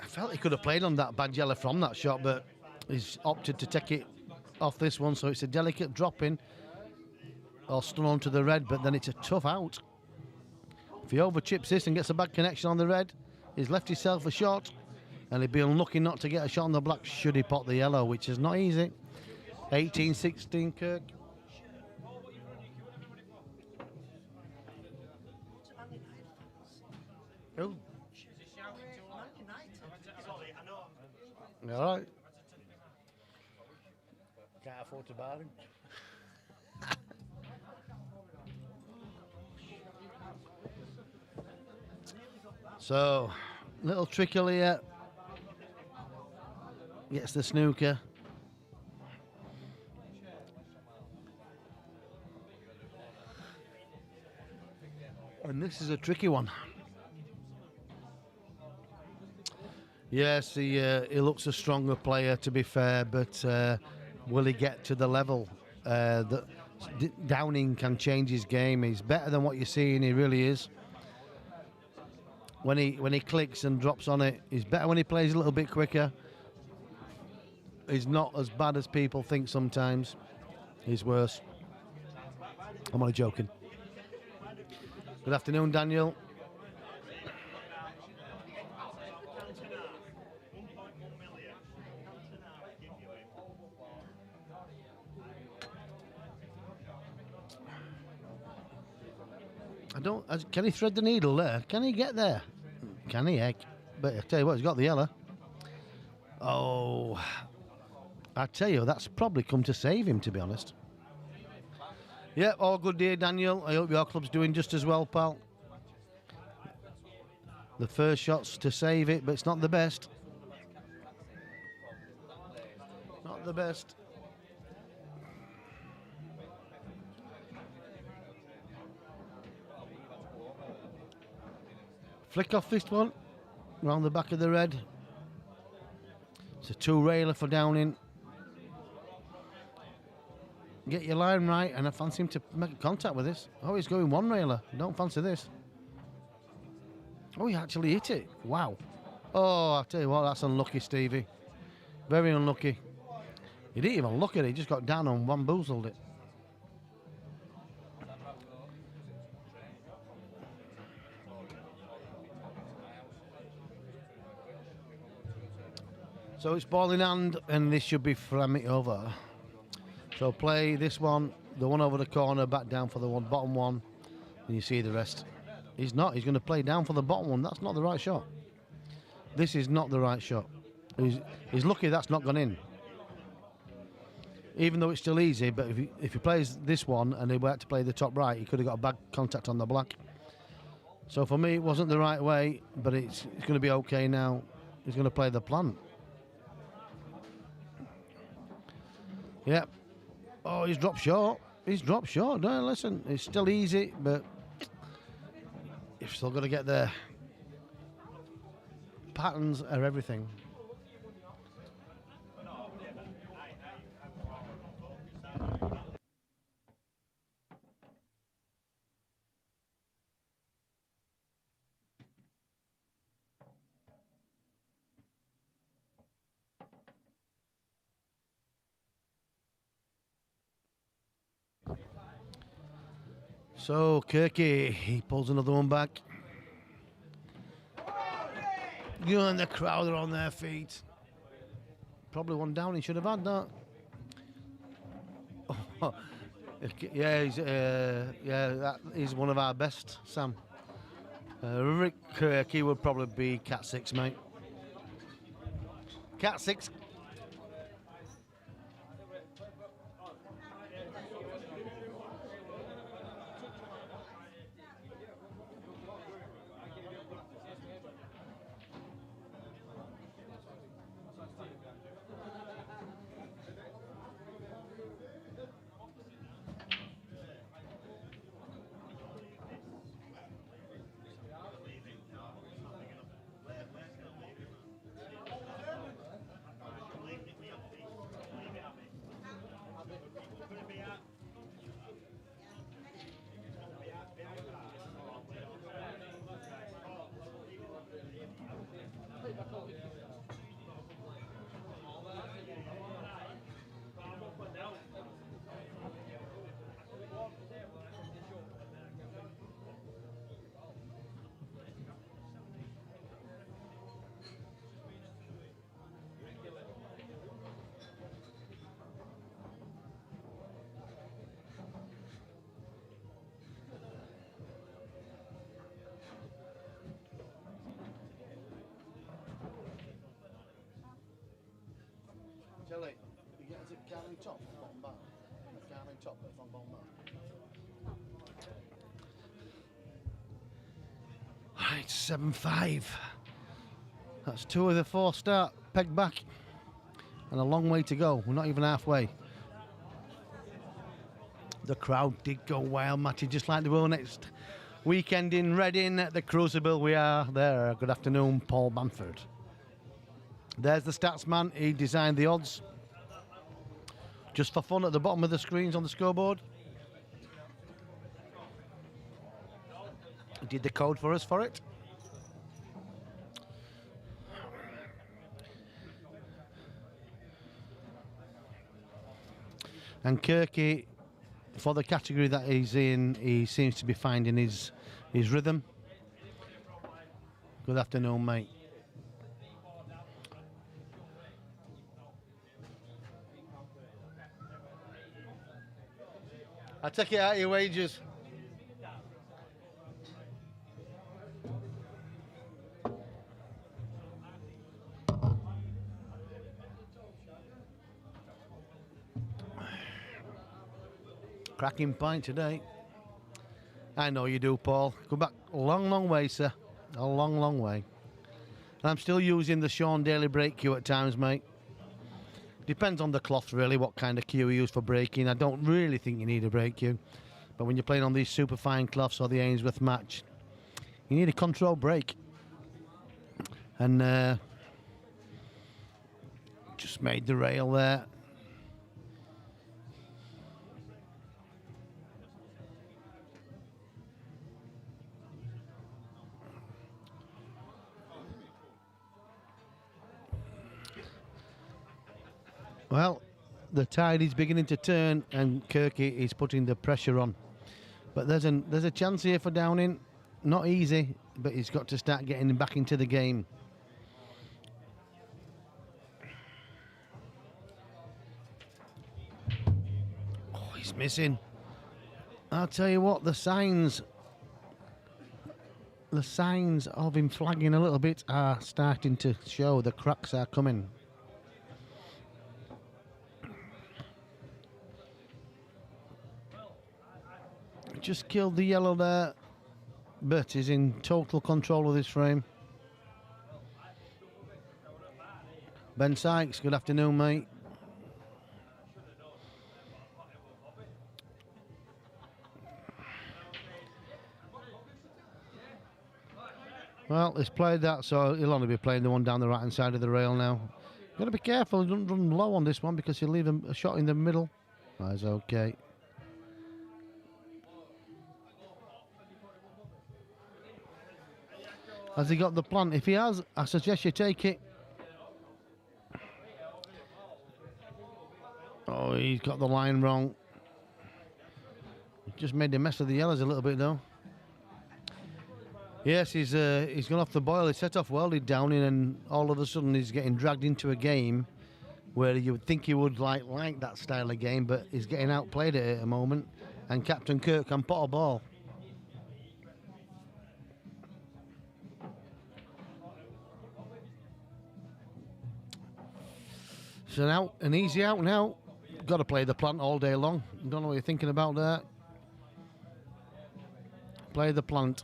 I felt he could have played on that bad yellow from that shot, but he's opted to take it off this one, so it's a delicate drop in or stun onto the red, but then it's a tough out. If he over chips this and gets a bad connection on the red, he's left himself a shot, and he'd be unlucky not to get a shot on the black should he pot the yellow, which is not easy. 18-16 Kirk. Oh. All right. Can't afford to bargain. So, little trickle here. Gets the snooker. And this is a tricky one. Yes, he looks a stronger player, to be fair, but will he get to the level that Downing can change his game? He's better than what you're seeing, he really is. When he clicks and drops on it, he's better when he plays a little bit quicker. He's not as bad as people think sometimes. He's worse. I'm only joking. Good afternoon, Daniel. Can he thread the needle there? Can he get there? Can he, heck? But I tell you what, he's got the yellow. Oh, I tell you, that's probably come to save him, to be honest. Yeah, all good day, Daniel. I hope your club's doing just as well, pal. The first shot's to save it, but it's not the best. Not the best. Flick off this one, round the back of the red. It's a two-railer for Downing. Get your line right, and I fancy him to make contact with this. Oh, he's going one-railer. Don't fancy this. Oh, he actually hit it. Wow. Oh, I'll tell you what, that's unlucky, Stevie. Very unlucky. He didn't even look at it, he just got down and bamboozled it. So it's ball in hand, and this should be from it over. So play this one, the one over the corner, back down for the bottom one, and you see the rest. He's not. He's going to play down for the bottom one. That's not the right shot. This is not the right shot. He's lucky that's not gone in. Even though it's still easy, but if he plays this one and he were to play the top right, he could have got a bad contact on the black. So for me, it wasn't the right way, but it's going to be okay now. He's going to play the plant. Yeah. Oh, he's dropped short. He's dropped short. No, listen, it's still easy, but you've still got to get there. Patterns are everything. So, Kirky, he pulls another one back. You and the crowd are on their feet. Probably one down, he should have had that. Oh, yeah, that is one of our best, Sam. Rick Kirky would probably be Cat 6, mate. Cat 6. Right, 7-5. That's 2 of the 4 start. Peg back. And a long way to go. We're not even halfway. The crowd did go wild, Matty, just like they will next weekend in Reading at the Crucible. We are there. Good afternoon, Paul Bamford. There's the stats man. He designed the odds. Just for fun at the bottom of the screens on the scoreboard. He did the code for us for it. And Kirky, for the category that he's in, he seems to be finding his rhythm. Good afternoon, mate. I take it out of your wages. Cracking pint today. I know you do, Paul. Go back a long, long way, sir. A long, long way. And I'm still using the Sean Daly break cue at times, mate. Depends on the cloth, really, what kind of cue you use for breaking. I don't really think you need a break cue. But when you're playing on these super fine cloths or the Hainsworth match, you need a control break. And just made the rail there. Well, the tide is beginning to turn and Kirky is putting the pressure on. But there's a chance here for Downing. Not easy, but he's got to start getting back into the game. Oh, he's missing. I'll tell you what, the signs of him flagging a little bit are starting to show. The cracks are coming. Just killed the yellow there, but is in total control of this frame. Ben Sykes, good afternoon, mate. Well, he's played that, so he'll only be playing the one down the right-hand side of the rail now. Got to be careful, don't run low on this one because he'll leave a shot in the middle. That's okay. Has he got the plant? If he has, I suggest you take it. Oh, he's got the line wrong. Just made a mess of the yellows a little bit, though. Yes, he's gone off the boil. He set off well, he's Downing, and all of a sudden he's getting dragged into a game where you would think he would like that style of game, but he's getting outplayed at a moment. And Captain Kirk can pot a ball. So now, an easy out now. Got to play the plant all day long. Don't know what you're thinking about that. Play the plant.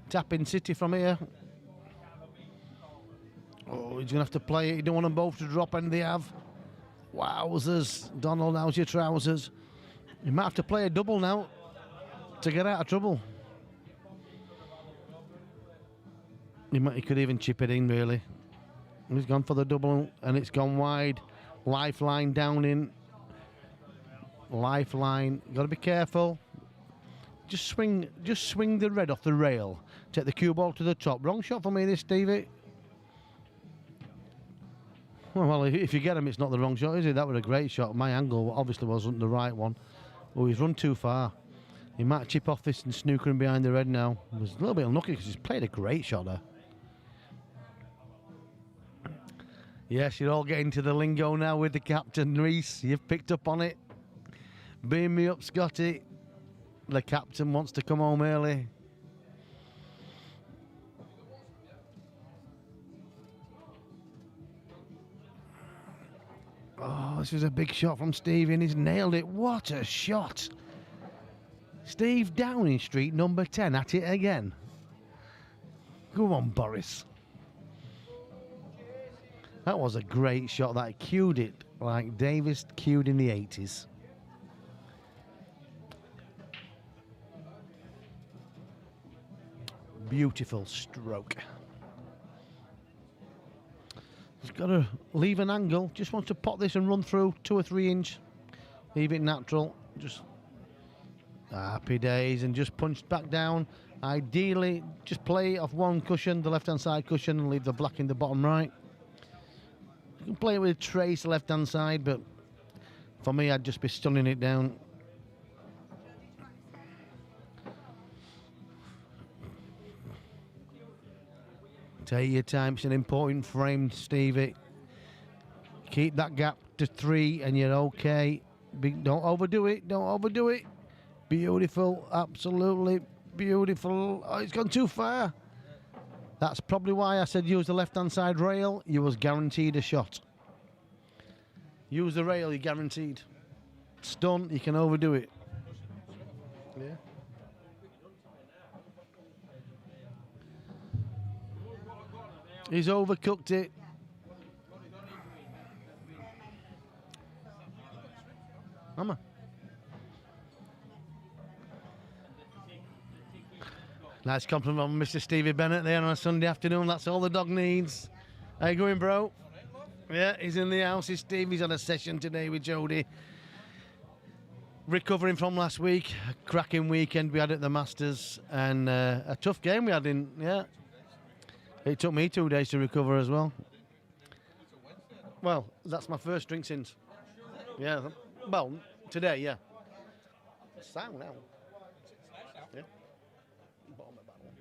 Tap in City from here. Oh, he's going to have to play it. You don't want them both to drop, and they have. Wowzers. Donald, how's your trousers? You might have to play a double now to get out of trouble. He could even chip it in, really. He's gone for the double, and it's gone wide. Lifeline down in. Lifeline. Got to be careful. Just swing the red off the rail. Take the cue ball to the top. Wrong shot for me, this, Stevie. Well, if you get him, it's not the wrong shot, is it? That was a great shot. My angle obviously wasn't the right one. Oh, he's run too far. He might chip off this and snooker him behind the red now. It was a little bit unlucky because he's played a great shot there. Yes, you're all getting to the lingo now with the captain, Reese. You've picked up on it. Beam me up, Scotty. The captain wants to come home early. Oh, this was a big shot from Steve, and he's nailed it. What a shot! Steve Downing Street, number 10, at it again. Go on, Boris. That was a great shot. That cued it like Davis cued in the 80s. Beautiful stroke. He's got to leave an angle. Just wants to pop this and run through 2 or 3 inch. Leave it natural. Just happy days, and just punched back down. Ideally, just play off one cushion, the left-hand side cushion, and leave the black in the bottom right. You can play it with a trace left-hand side, but for me, I'd just be stunning it down. Take your time. It's an important frame, Stevie. Keep that gap to 3 and you're okay. Don't overdo it. Don't overdo it. Beautiful. Absolutely beautiful. Oh, it's gone too far. That's probably why I said use the left-hand side rail. You was guaranteed a shot. Use the rail, you're guaranteed. Stunt, you can overdo it. Yeah. He's overcooked it. Mama. Nice compliment from Mr. Stevie Bennett there on a Sunday afternoon. That's all the dog needs. How you going, bro? Yeah, he's in the house. He's Stevie's on a session today with Jody. Recovering from last week. A cracking weekend we had at the Masters. And a tough game we had in, yeah. It took me 2 days to recover as well. Well, that's my first drink since. Yeah, well, today, yeah. Sound now. Yeah. Bottom of barrel.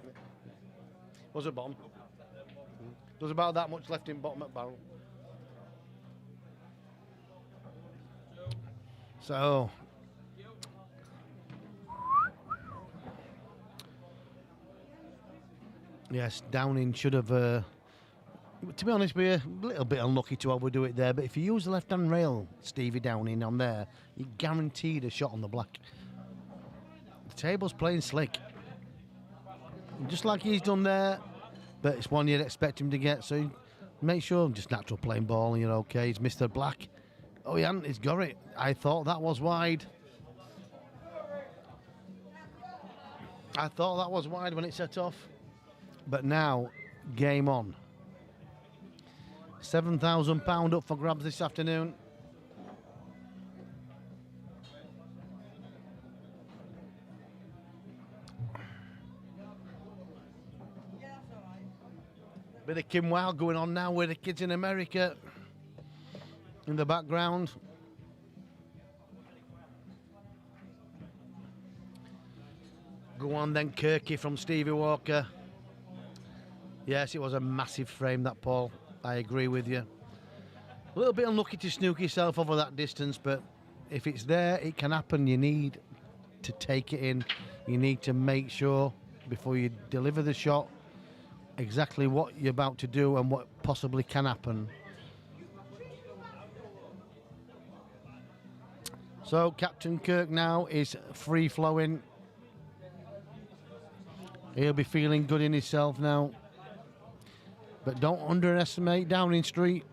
Yeah. Was a bomb. There's about that much left in bottom of barrel. So. Yes, Downing should have, to be honest with you, a little bit unlucky to overdo it there, but if you use the left-hand rail, Stevie Downing, on there, you're guaranteed a shot on the black. The table's playing slick. Just like he's done there, but it's one you'd expect him to get, so make sure, just natural playing ball and you're okay. He's Mr. Black. Oh, he hasn't, he's got it. I thought that was wide. I thought that was wide when it set off. But now, game on. £7,000 up for grabs this afternoon. Bit of Kim Wilde going on now with the kids in America in the background. Go on then, Kirky from Stevie Walker. Yes, it was a massive frame, that, Paul. I agree with you. A little bit unlucky to snook yourself over that distance, but if it's there, it can happen. You need to take it in. You need to make sure, before you deliver the shot, exactly what you're about to do and what possibly can happen. So, Captain Kirk now is free-flowing. He'll be feeling good in himself now. But don't underestimate Downing Street.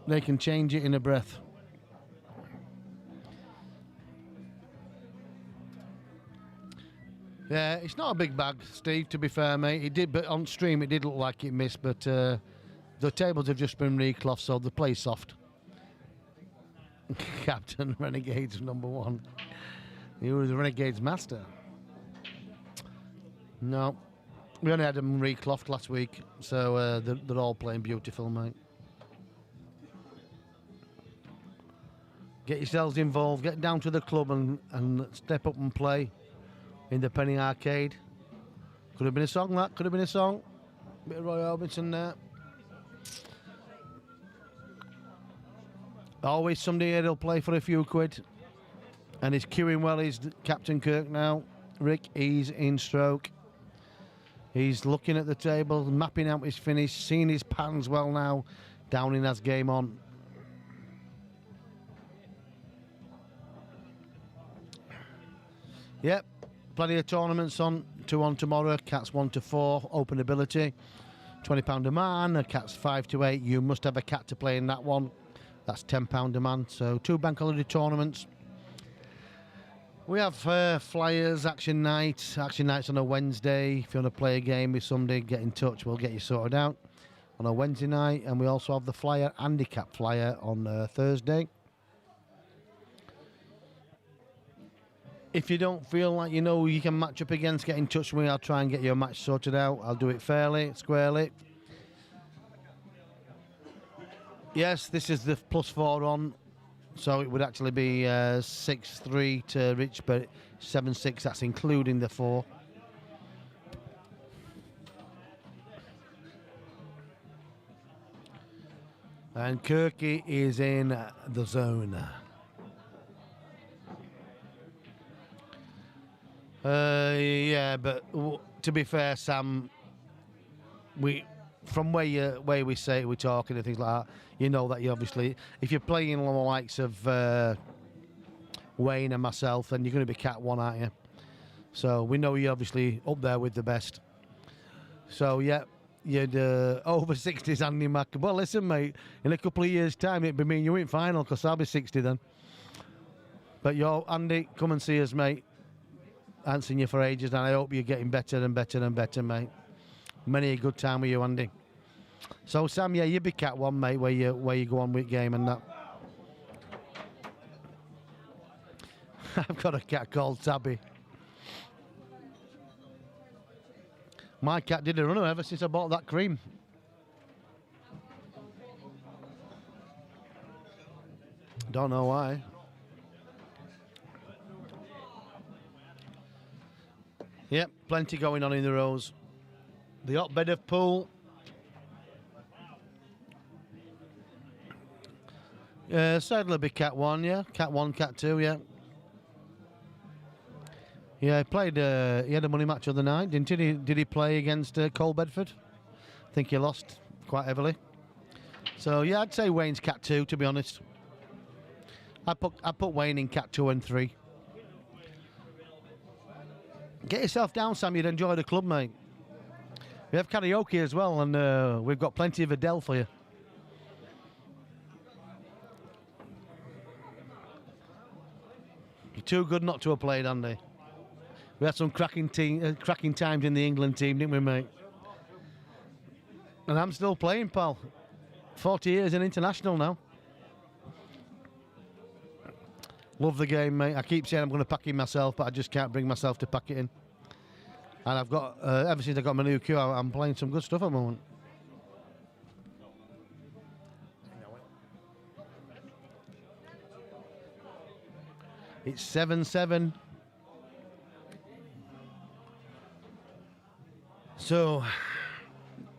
They can change it in a breath. Yeah, it's not a big bag, Steve, to be fair, mate. It did, but on stream it did look like it missed, but the tables have just been recloth, so the play's soft. Captain Renegades #1. He was the Renegades master. No. We only had them reclothed last week, so they're all playing beautiful, mate. Get yourselves involved, get down to the club and step up and play in the Penny Arcade. Could have been a song, that. Could have been a song. Bit of Roy Orbison there. Always somebody here that'll play for a few quid. And he's queuing well, he's Captain Kirk now. Rick, he's in stroke. He's looking at the table, mapping out his finish, seeing his patterns well now. Downing has game on. Yep, plenty of tournaments on. 2 on tomorrow. Cats 1 to 4. Open ability. £20 a man. A cat's 5 to 8. You must have a cat to play in that one. That's £10 a man. So 2 bank holiday tournaments. We have flyers, action nights. Action nights on a Wednesday. If you want to play a game with somebody, get in touch. We'll get you sorted out on a Wednesday night. And we also have the flyer, handicap flyer, on Thursday. If you don't feel like you know you can match up against, get in touch with me. I'll try and get you a match sorted out. I'll do it fairly, squarely. Yes, this is the +4 on. So it would actually be 6-3 to Rich, but 7-6, that's including the 4. And Kirk is in the zone. Yeah, but to be fair, Sam, from where we say we're talking and things like that, you know that you obviously, if you're playing along the likes of Wayne and myself, then you're going to be cat 1, aren't you? So we know you're obviously up there with the best. So yeah, you'd over 60s, Andy Mack. Well, listen, mate, in a couple of years' time, it'd be me and you in final, because I'll be 60 then. But Andy, come and see us, mate. I haven't seen you for ages, and I hope you're getting better and better and better, mate. Many a good time with you, Andy. So, Sam, yeah, you'd be cat 1, mate, where you go on with game and that. I've got a cat called Tabby. My cat did a runner ever since I bought that cream. Don't know why. Yep, plenty going on in the rows. The hotbed of pool. Sadly, be cat 1, yeah. Cat 1, cat 2, yeah. Yeah, he played. He had a money match the other night, didn't he? Did he play against Cole Bedford? I think he lost quite heavily. So yeah, I'd say Wayne's cat 2, to be honest. I put Wayne in cat 2 and 3. Get yourself down, Sam. You'd enjoy the club, mate. We have karaoke as well, and we've got plenty of Adele for you. You're too good not to have played, Andy. We had some cracking times in the England team, didn't we, mate? And I'm still playing, pal. 40 years in international now. Love the game, mate. I keep saying I'm going to pack in myself, but I just can't bring myself to pack it in. And I've got, ever since I got my new cue, I'm playing some good stuff at the moment. It's 7-7. So,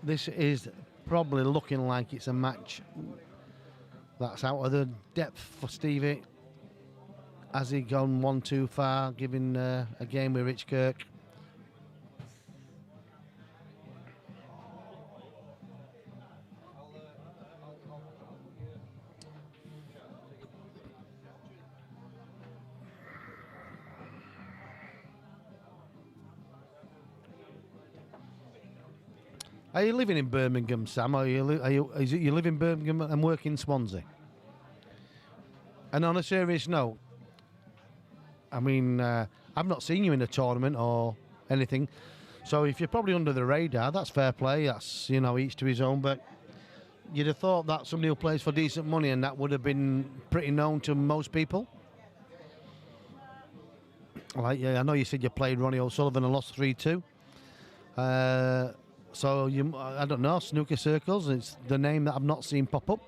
this is probably looking like it's a match that's out of the depth for Stevie. Has he gone one too far, giving a game with Rich Kirk? Are you living in Birmingham, Sam? You live in Birmingham and work in Swansea? And on a serious note, I mean, I've not seen you in a tournament or anything, so if you're probably under the radar, that's fair play. That's, you know, each to his own. But you'd have thought that somebody who plays for decent money, and that would have been pretty known to most people. Like, yeah, I know you said you played Ronnie O'Sullivan and lost 3-2. So I don't know, snooker circles. It's the name that I've not seen pop up.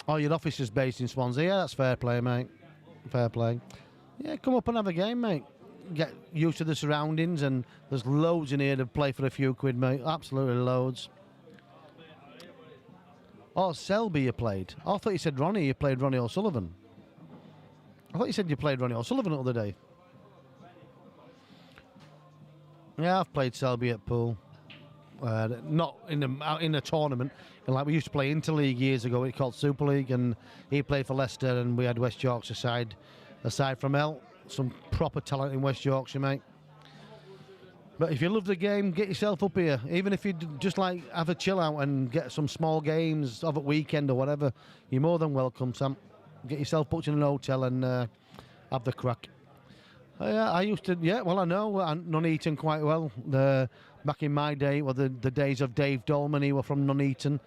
Oh, your office is based in Swansea. Yeah, that's fair play, mate. Fair play. Yeah, come up and have a game, mate. Get used to the surroundings, and there's loads in here to play for a few quid, mate. Absolutely loads. Oh, Selby you played. Oh, I thought you said Ronnie. You played Ronnie O'Sullivan. I thought you said you played Ronnie O'Sullivan the other day. Yeah, I've played Selby at pool. not in a tournament. And like we used to play Interleague years ago, it's called Super League, and he played for Leicester, and we had West Yorkshire side. Aside from El, some proper talent in West Yorkshire, mate. But if you love the game, get yourself up here. Even if you just like have a chill out and get some small games of a weekend or whatever, you're more than welcome, Sam. Get yourself booked in an hotel and have the crack. Yeah, I used to. Yeah, well, I know Nuneaton quite well. Back in my day, well, the days of Dave Dolman, he was from Nuneaton,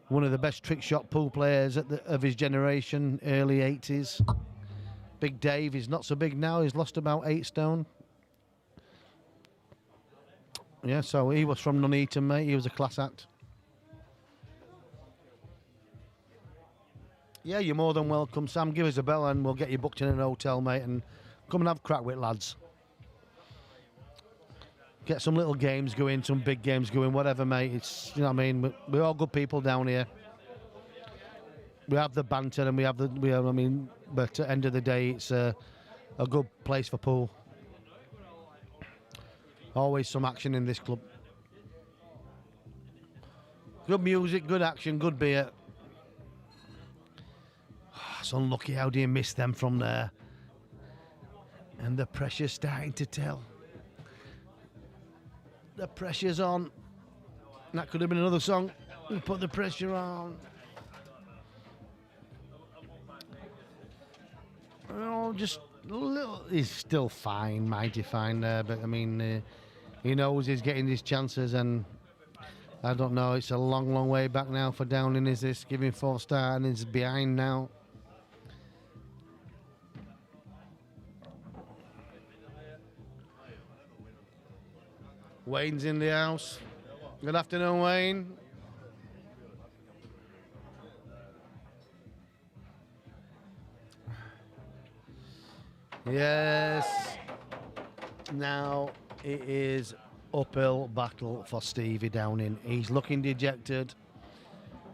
one of the best trick shot pool players of his generation, early 80s. Big Dave, he's not so big now. He's lost about 8 stone. Yeah, so he was from Nuneaton, mate. He was a class act. Yeah, you're more than welcome, Sam. Give us a bell and we'll get you booked in an hotel, mate, and come and have crack with lads. Get some little games going, some big games going, whatever, mate. It's, you know what I mean? We're all good people down here. We have the banter and but at the end of the day, it's a good place for pool. Always some action in this club. Good music, good action, good beer. It's unlucky how do you miss them from there. And the pressure's starting to tell. The pressure's on. That could have been another song. We put the pressure on. Oh, just a little. He's still fine, mighty fine there, but I mean, he knows he's getting his chances, and I don't know. It's a long, long way back now for Downing. Is this giving 4-star and he's behind now? Wayne's in the house. Good afternoon, Wayne. Yes. Now it is uphill battle for Stevie Downing. He's looking dejected.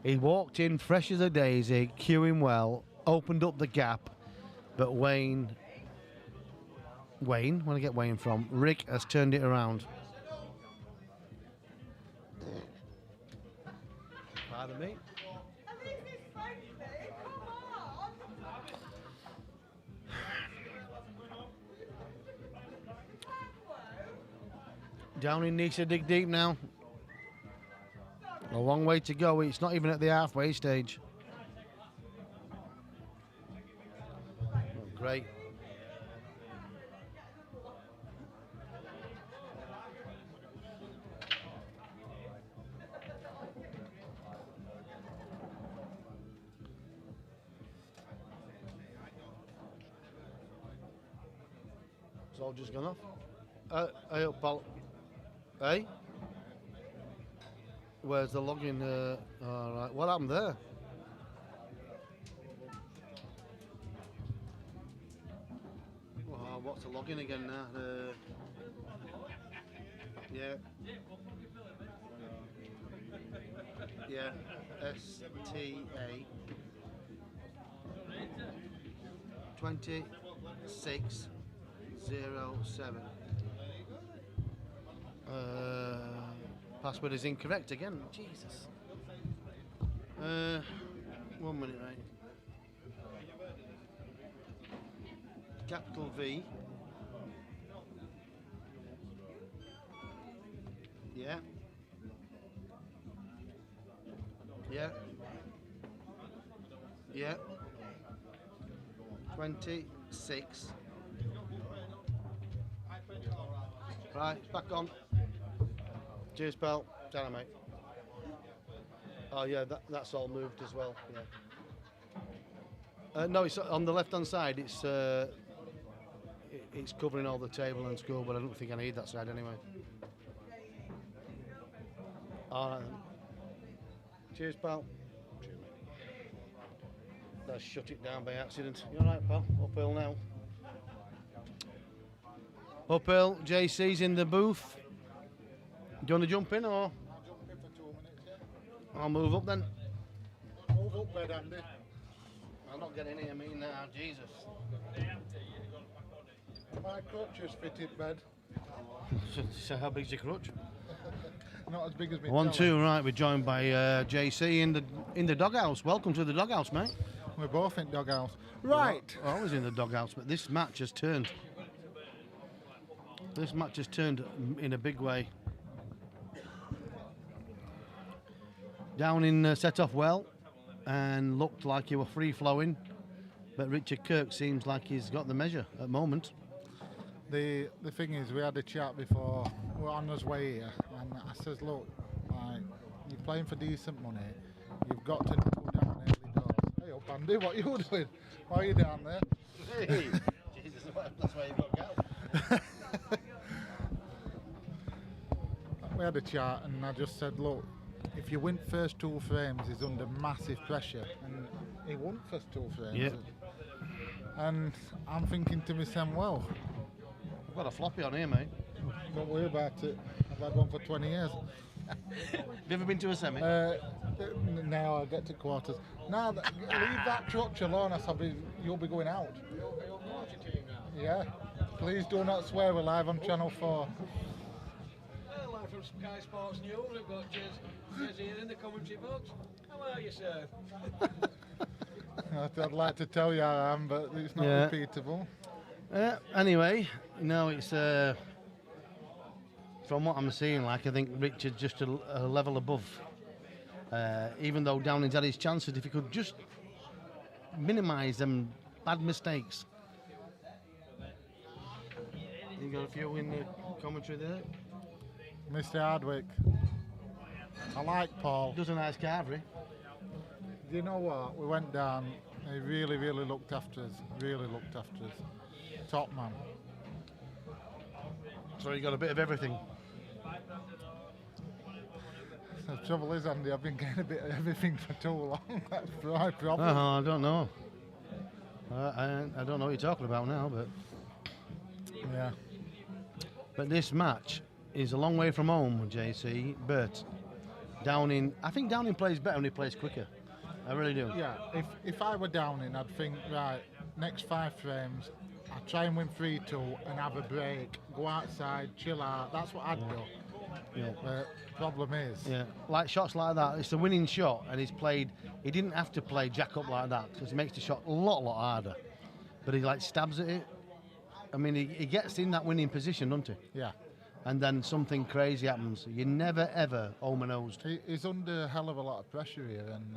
He walked in fresh as a daisy, queuing well, opened up the gap, but Wayne, where do I get Wayne from? Rick has turned it around. Pardon me. Downing needs to dig deep now. A long way to go. It's not even at the halfway stage. Oh, great. It's all just gone off. I hope Paul. Hey? Where's the login? All right. What happened there? Oh, what's the login again now? Yeah. Yeah. STA 2607. Password is incorrect again. Jesus. 1 minute, mate. Capital V. Yeah. Yeah. Yeah. 26. Right, it's back on. Cheers, pal. Darren, mate. Oh yeah, that's all moved as well. Yeah. No, it's on the left-hand side. It's covering all the table and school, but I don't think I need that side anyway. All right then. Cheers, pal. Cheers, mate. Let's shut it down by accident. You all right, pal? Uphill now. Uphill. JC's in the booth. Do you want to jump in or? I'll jump in for 2 minutes, yeah. I'll move up then. Move up bed, Andy. I'm not getting here, me now, Jesus. My crutch is fitted bed. So how big's your crutch? not as big as me. 1-2, right. We're joined by JC in the doghouse. Welcome to the doghouse, mate. We're both in doghouse. Right. We're always in the doghouse, but this match has turned. This match has turned in a big way. Downing set off well and looked like he were free-flowing, but Richard Kirk seems like he's got the measure at the moment. The thing is, we had a chat before we were on his way here, and I says, look, like, you're playing for decent money, you've got to go down early doors. Hey up Andy, what are you doing? Why are you down there? Hey, Jesus, that's why you've got gal. We had a chat and I just said, look, if you win first 2 frames, he's under massive pressure, and he won first 2 frames. Yep. And I'm thinking to myself, well, I've got a floppy on here, mate. don't worry about it. I've had one for 20 years. Have you ever been to a semi? Now I'll get to quarters. Now, leave that touch alone. I said, you'll be going out. Yeah. Please do not swear. We're live on Channel 4. Live from Sky Sports News. We've got Jez here in the commentary box. How are you, sir? I'd like to tell you I am, but it's not repeatable. Anyway, no, it's from what I'm seeing, like I think Richard's just a level above. Even though Downing's had his chances, if he could just minimise them bad mistakes. You got a few in the commentary there. Mr. Hardwick. I like Paul. Does a nice carvery. Do you know what? We went down. He really, really looked after us. Really looked after us. Top man. So you got a bit of everything. The trouble is, Andy, I've been getting a bit of everything for too long. That's my problem. I don't know. I don't know what you're talking about now, but Yeah. But this match is a long way from home, JC. But Downing, I think Downing plays better when he plays quicker. I really do. Yeah. If I were Downing, I'd think, right, next 5 frames, I'd try and win 3-2 and have a break, go outside, chill out. That's what I'd do. Yeah. Problem is, Yeah, like shots like that, it's a winning shot, and he didn't have to play jack up like that because it makes the shot a lot harder. But he like stabs at it. I mean, he gets in that winning position, doesn't he? yeah. And then something crazy happens. You're never ever home-and-nosed. He's under a hell of a lot of pressure here, and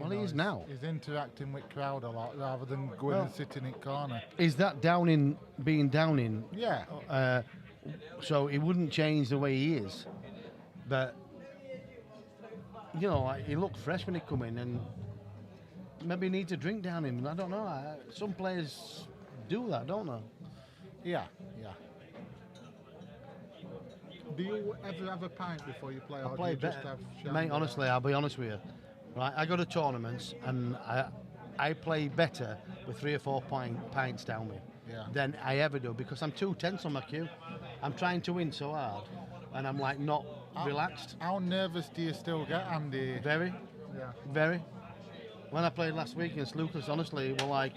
Well, he is now. He's interacting with crowd a lot rather than going and sitting in corner. Is that Downing being Downing? Yeah. So he wouldn't change the way he is, but you know, like, he looked fresh when he come in, and maybe he needs a drink down him. I don't know. Some players do that, don't they? Yeah. Do you ever have a pint before you play, or do Play you just better, have mate. champagne? Honestly, I'll be honest with you. Right, I go to tournaments and I play better with 3 or 4 pints down me than I ever do, because I'm too tense on my cue. I'm trying to win so hard, and I'm like not relaxed. How nervous do you still get, Andy? Very, Yeah. very. When I played last week against Lucas, honestly, it was like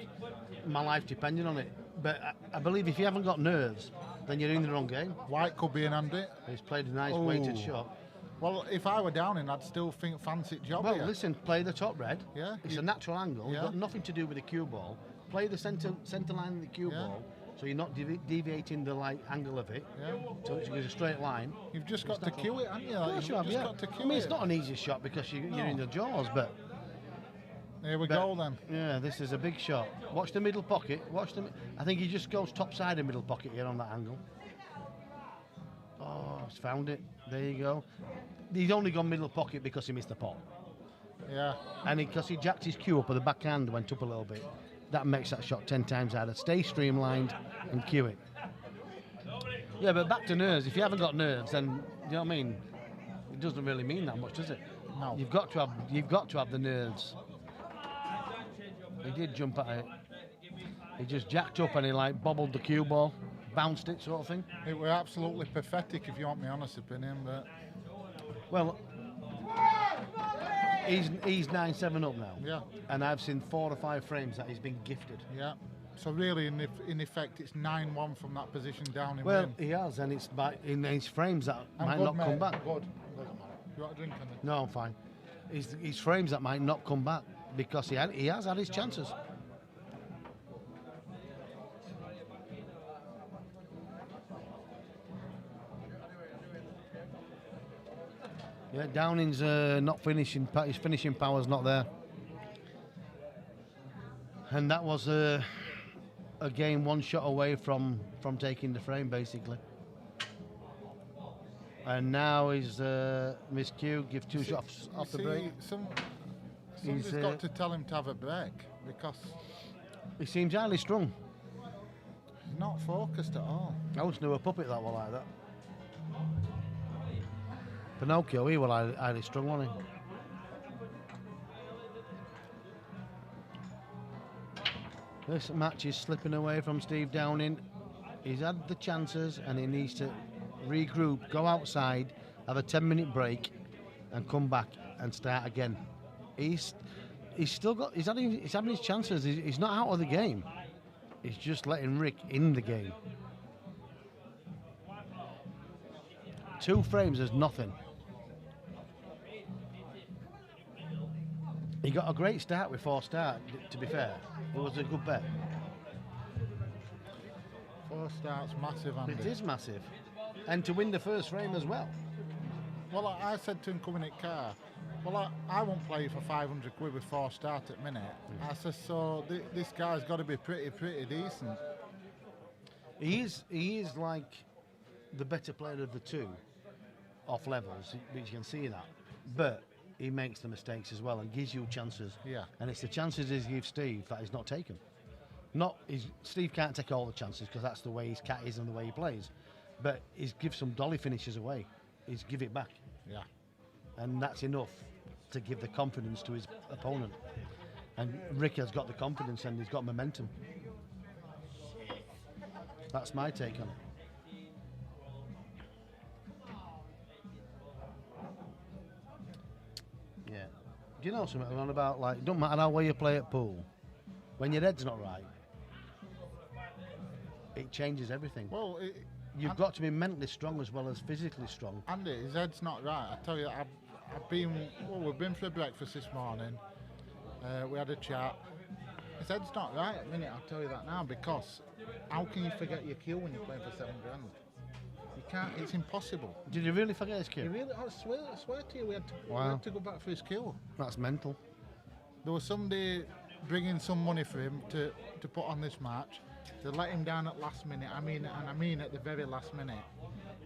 my life depending on it. But I believe if you haven't got nerves, then you're in the wrong game. White could be an Andy. He's played a nice weighted shot. Well, if I were Downing, I'd still think fancy job Well, here. listen, play the top red. Yeah. It's a natural angle. Yeah. Got nothing to do with the cue ball. Play the centre line of the cue ball, so you're not deviating the angle of it. Yeah. So it's a straight line. You've just got to cue it, haven't you? Of course you have, just yeah. got to cue I mean, it. it's not an easy shot because you're in the jaws, but Here we go then. yeah, this is a big shot. Watch the middle pocket. I think he just goes top side of middle pocket here on that angle. Oh, he's found it. There you go. He's only gone middle pocket because he missed the pot. Yeah. And because he jacked his cue up, or the backhand went up a little bit. That makes that shot 10 times harder. Stay streamlined and cue it. Yeah, but back to nerves. If you haven't got nerves, then you know what I mean. It doesn't really mean that much, does it? No. You've got to have the nerves. He did jump at it. He just jacked up and he like bobbled the cue ball, bounced it, sort of thing. It were absolutely pathetic, if you want my honest opinion, but Well, he's 9-7 up now. yeah. And I've seen 4 or 5 frames that he's been gifted. Yeah. So really, in effect, it's 9-1 from that position down in Well, win. he has, and it's in his frames that I'm might good, not come mate. back. Good. You want a drink on it? No, I'm fine. His frames that might not come back because he has had his chances. Yeah, Downing's not finishing. His finishing power's not there, and that was a game one shot away from taking the frame basically. And now he's miscued, give two shots off the break. Somebody's got to tell him to have a break because He seems highly strung. he's not focused at all. I once knew a puppet that was like that. Pinocchio, he was highly strung, wasn't he? This match is slipping away from Steve Downing. He's had the chances and he needs to regroup, go outside, have a 10-minute break and come back and start again. He's having his chances. He's not out of the game. He's just letting Rick in the game. 2 frames is nothing. He got a great start with 4 start, to be fair. It was a good bet. 4 starts, massive, Andy. It is massive. And to win the first frame as well. Well, I said to him coming in car, well, I won't play for 500 quid with 4 start at minute. I said, so this guy's got to be pretty decent. He is like the better player of the 2 off levels, which you can see that. But he makes the mistakes as well and gives you chances. Yeah. And it's the chances he gives Steve that he's not taken. Steve can't take all the chances because that's the way his cat is and the way he plays. But he's give some dolly finishes away. He's give it back. Yeah. And that's enough to give the confidence to his opponent. And Rick has got the confidence and he's got momentum. That's my take on it. Yeah. Do you know something on about, like, it don't matter how well you play at pool, when your head's not right, it changes everything. Well, You've got to be mentally strong as well as physically strong. Andy, his head's not right. I tell you, we've been for breakfast this morning. We had a chat. His head's not right at the minute, I'll tell you that now, because how can you forget your cue when you're playing for 7 grand? You can't, it's impossible. Did you really forget his You cue? really, I swear to you, we had to go back for his cue. That's mental. There was somebody bringing some money for him to put on this match. They let him down at last minute. I mean at the very last minute.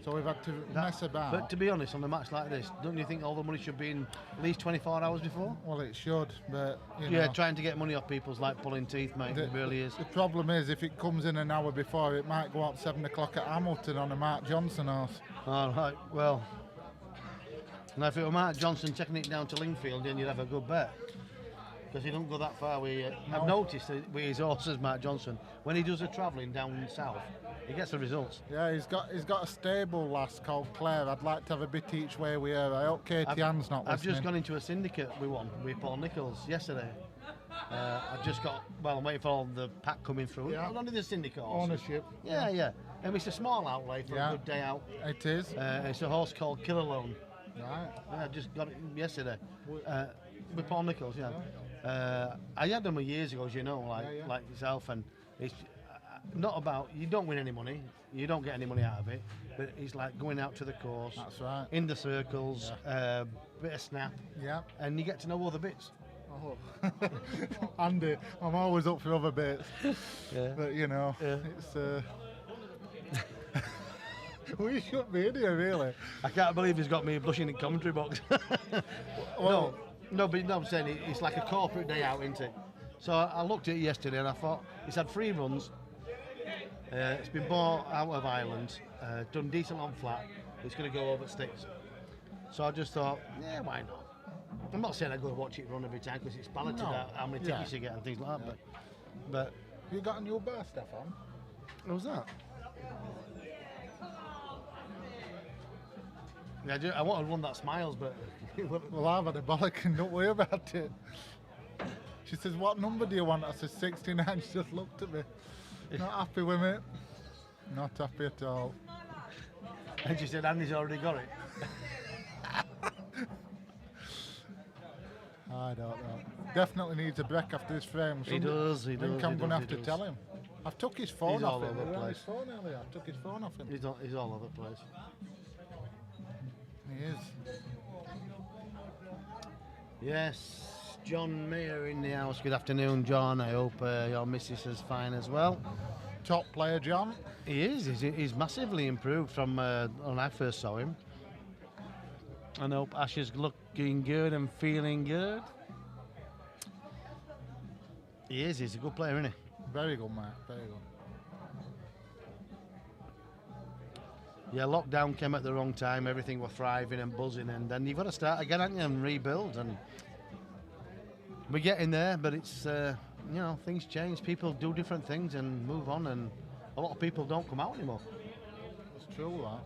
So we've had to mess about. But to be honest, on a match like this, don't you think all the money should be in at least 24 hours before? Well, it should, but Yeah, trying to get money off people's like pulling teeth, mate. It really is. The problem is, if it comes in an hour before, it might go out 7 o'clock at Hamilton on a Mark Johnson horse. All right, well. Now, if it were Mark Johnson taking it down to Lingfield, then you'd have a good bet. Because he don't go that far. I've noticed that with his horses, Mark Johnson, when he does the travelling down south, he gets the results. Yeah, he's got a stable lass called Claire. I'd like to have a bit each way with her. I hope Katie Ann's not listening. I've just gone into a syndicate with Paul Nichols yesterday. I've just got, I'm waiting for all the pack coming through. Yeah. Only the syndicate horses. Ownership. Yeah. And it's a small outlay for a good day out. It is. It's a horse called Killalone. Right. I just got it yesterday with Paul Nichols. Yeah. I had them years ago, as you know, like yourself, and it's not about, you don't win any money, you don't get any money out of it, but it's like going out to the course. That's right. In the circles, bit of snap, and you get to know other bits. Oh. Andy, I'm always up for other bits, but it's. We should be in here, really. I can't believe he's got me blushing in commentary box. No, but I'm saying it's like a corporate day out, isn't it? So I looked at it yesterday and I thought it's had 3 runs. It's been bought out of Ireland, done decent on flat. It's going to go over sticks. So I just thought, why not? I'm not saying I go watch it run every time because it's balloted out how many tickets you get and things like that. But you got a new bar, Stefan? What was that? Yeah, I wanted one that smiles, but well, I've had a bollock and don't worry about it. She says, what number do you want? I said 69. She just looked at me. Not happy with me. Not happy at all. And she said, Andy's already got it. I don't know. Definitely needs a break after this frame. He does, he I think does, I'm he going to does, have he to does. tell him. I've took his phone He's off all him. over the We were on place. his phone earlier. I took his phone off him. He's all over the place. He is. Yes, John Mayer in the house. Good afternoon, John. I hope your missus is fine as well. Top player, John. He is. He's massively improved from when I first saw him. And I hope Ash is looking good and feeling good. He is. He's a good player, isn't he? Very good, mate. Very good. Yeah, lockdown came at the wrong time. Everything was thriving and buzzing, and then you've got to start again, haven't you, and rebuild. And we're getting there, but it's things change. People do different things and move on, and a lot of people don't come out anymore. It's true, that.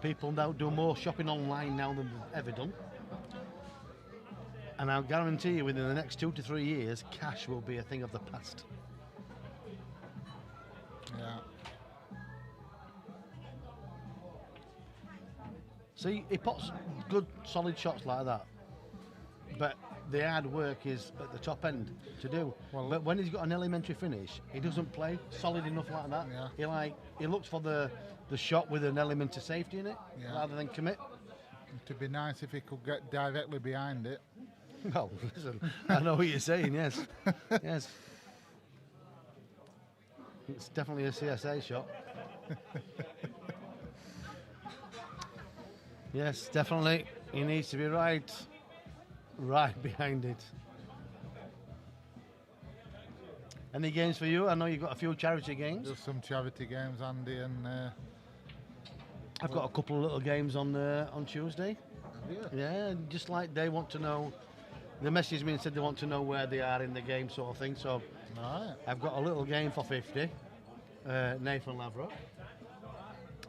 People now do more shopping online now than they've ever done. And I'll guarantee you within the next 2 to 3 years, cash will be a thing of the past. Yeah. See, he puts good, solid shots like that. But the hard work is at the top end to do. Well- But when he's got an elementary finish, he doesn't play solid enough like that. Yeah. He looks for the shot with an element of safety in it, Yeah. rather than commit. It'd be nice if he could get directly behind it. Well, listen, I know what you're saying, yes. Yes. It's definitely a CSA shot. Yes, definitely. He needs to be right behind it. Any games for you? I know you've got a few charity games. Just some charity games, Andy, and I've got a couple of little games on Tuesday. Yeah, just like they want to know. They messaged me and said they want to know where they are in the game, sort of thing. So right. I've got a little game for 50, Nathan Lavro,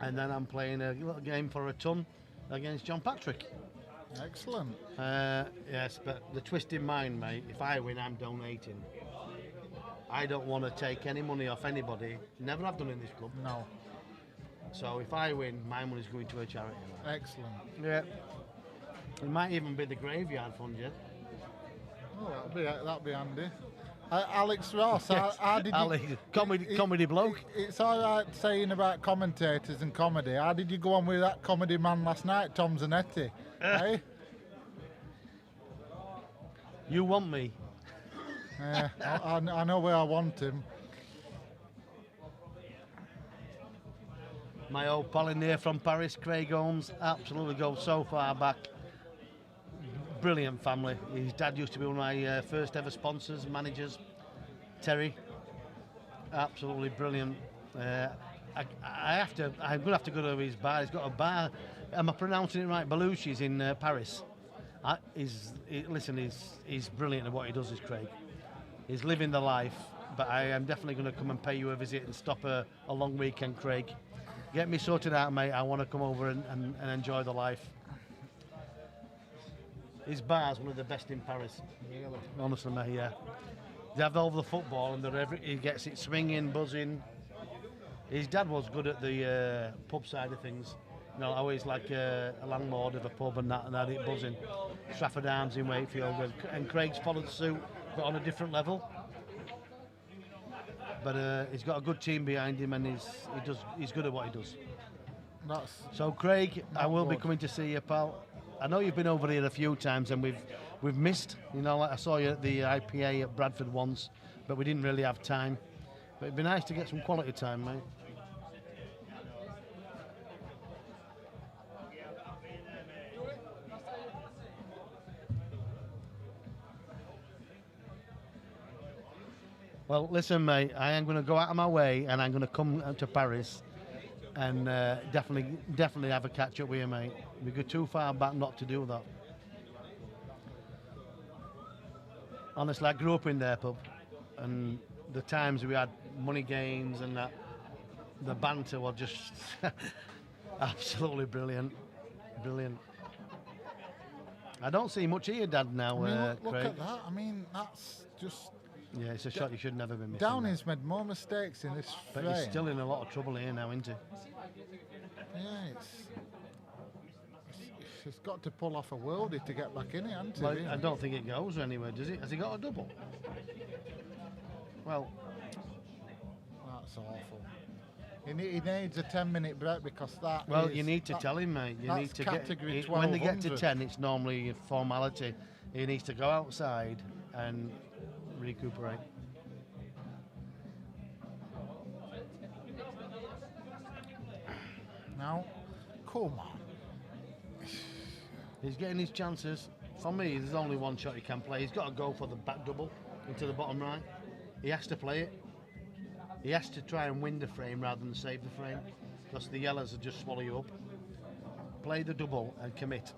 and then I'm playing a little game for a ton against John Patrick. Excellent. Yes, but the twist in mind, mate, if I win, I'm donating. I don't want to take any money off anybody. Never have done in this club. No. So if I win, my money's going to a charity. Excellent. Yeah. It might even be the graveyard fund, yeah. Oh, that'd be handy. Alex Ross, how did you... Ali, comedy bloke. It's all right saying about commentators and comedy. How did you go on with that comedy man last night, Tom Zanetti? Eh? You want me? I know where I want him. My old pal in there from Paris, Craig Holmes, absolutely goes so far back. Brilliant family. His dad used to be one of my first ever sponsors, managers, Terry. Absolutely brilliant. I'm gonna have to go to his bar. He's got a bar. Am I pronouncing it right? Belushi's in Paris. He's brilliant at what he does. Is Craig. He's living the life. But I am definitely going to come and pay you a visit and stop a long weekend, Craig. Get me sorted out, mate. I want to come over and enjoy the life. His bar's one of the best in Paris. Really? Honestly, mate, yeah. They have all the football and he gets it swinging, buzzing. His dad was good at the pub side of things. You know, always like a landlord of a pub and had it buzzing. Trafford Arms in Wakefield. And Craig's followed suit, but on a different level. But he's got a good team behind him and he's good at what he does. So Craig, I will be coming to see you, pal. I know you've been over here a few times and we've missed. You know, like I saw you at the IPA at Bradford once, but we didn't really have time. But it'd be nice to get some quality time, mate. Well, listen, mate, I am going to go out of my way and I'm going to come to Paris and definitely have a catch up with you, mate. We go too far back not to do that. Honestly, I grew up in their pub, and the times we had money games and that, the banter was just absolutely brilliant. Brilliant. I don't see much of your dad now, Look Craig. at that. I mean, that's just... Yeah, it's a shot you should never be missing. Downey's made more mistakes in this But frame. he's still in a lot of trouble here now, isn't he? Yeah, He's got to pull off a worldie to get back in it, hasn't he? Well, really? I don't think it goes anywhere, does it? Has he got a double? Well, That's awful. He needs a 10-minute break because that. well, is- you need to that- tell him, mate. You that's need to category get when they get to 1200. 10. It's normally a formality. He needs to go outside and recuperate. Now, come on. He's getting his chances. For me, there's only one shot he can play. He's got to go for the back double into the bottom right. He has to play it. He has to try and win the frame rather than save the frame, because the yellows will just swallow you up. Play the double and commit.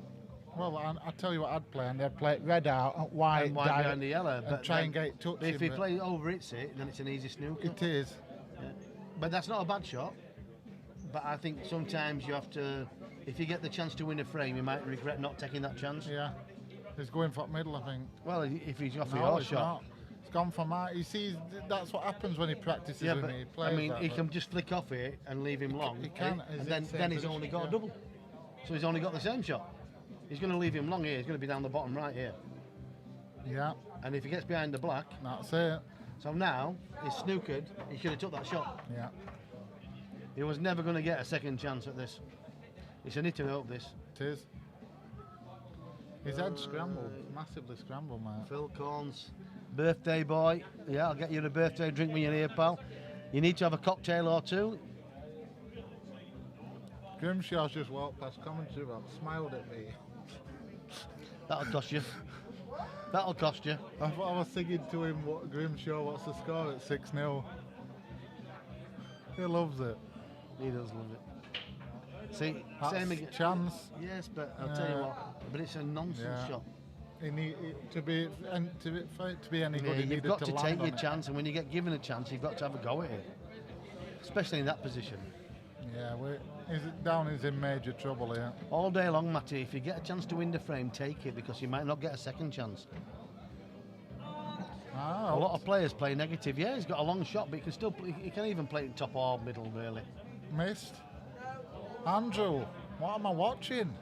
Well, I tell you what I'd play, and I'd play it red out, white, And white direct, behind the yellow. and But try then- and get it touching. But if he but plays over hits it, then it's an easy snooker. it is. Yeah. But that's not a bad shot. But I think sometimes you have to, if you get the chance to win a frame, you might regret not taking that chance. Yeah. He's going for middle, I think. Well, if he's off No, your he's shot. not. It's gone for my. You see, that's what happens when he practices Yeah, with but me. He plays I mean, that, he but can just flick off it and leave him long. he can, and is then, it same then he's position? only got Yeah. a double. So he's only got the same shot. He's going to leave him long here. He's going to be down the bottom right here. Yeah, And if he gets behind the black, that's it. so now he's snookered. He should have took that shot. Yeah, He was never going to get a second chance at this. It's a need to hope this. it is. His head scrambled, massively scrambled, mate. Phil Corns, birthday boy. Yeah, I'll get you a birthday drink when you're here, pal. You need to have a cocktail or two. Grimshaw's just walked past commentary, well, smiled at me. That'll cost you. That'll cost you. I thought I was singing to him, "What Grimshaw? What's the score at 6-0?" He loves it. He does love it. See, That's same again. chance. Yes, but I'll tell you Yeah. what. But it's a nonsense Yeah. shot. He need to be and for it to be any Yeah, good. He you've needed got to to land take on your it. chance, and when you get given a chance, you've got to have a go at it. Especially in that position. Yeah, Down is in major trouble here. All day long, Matty, if you get a chance to win the frame, take it, because you might not get a second chance. Ah, A lot of players play negative. Yeah, he's got a long shot, but he can still he can even play it top or middle, really. missed. Andrew, what am I watching?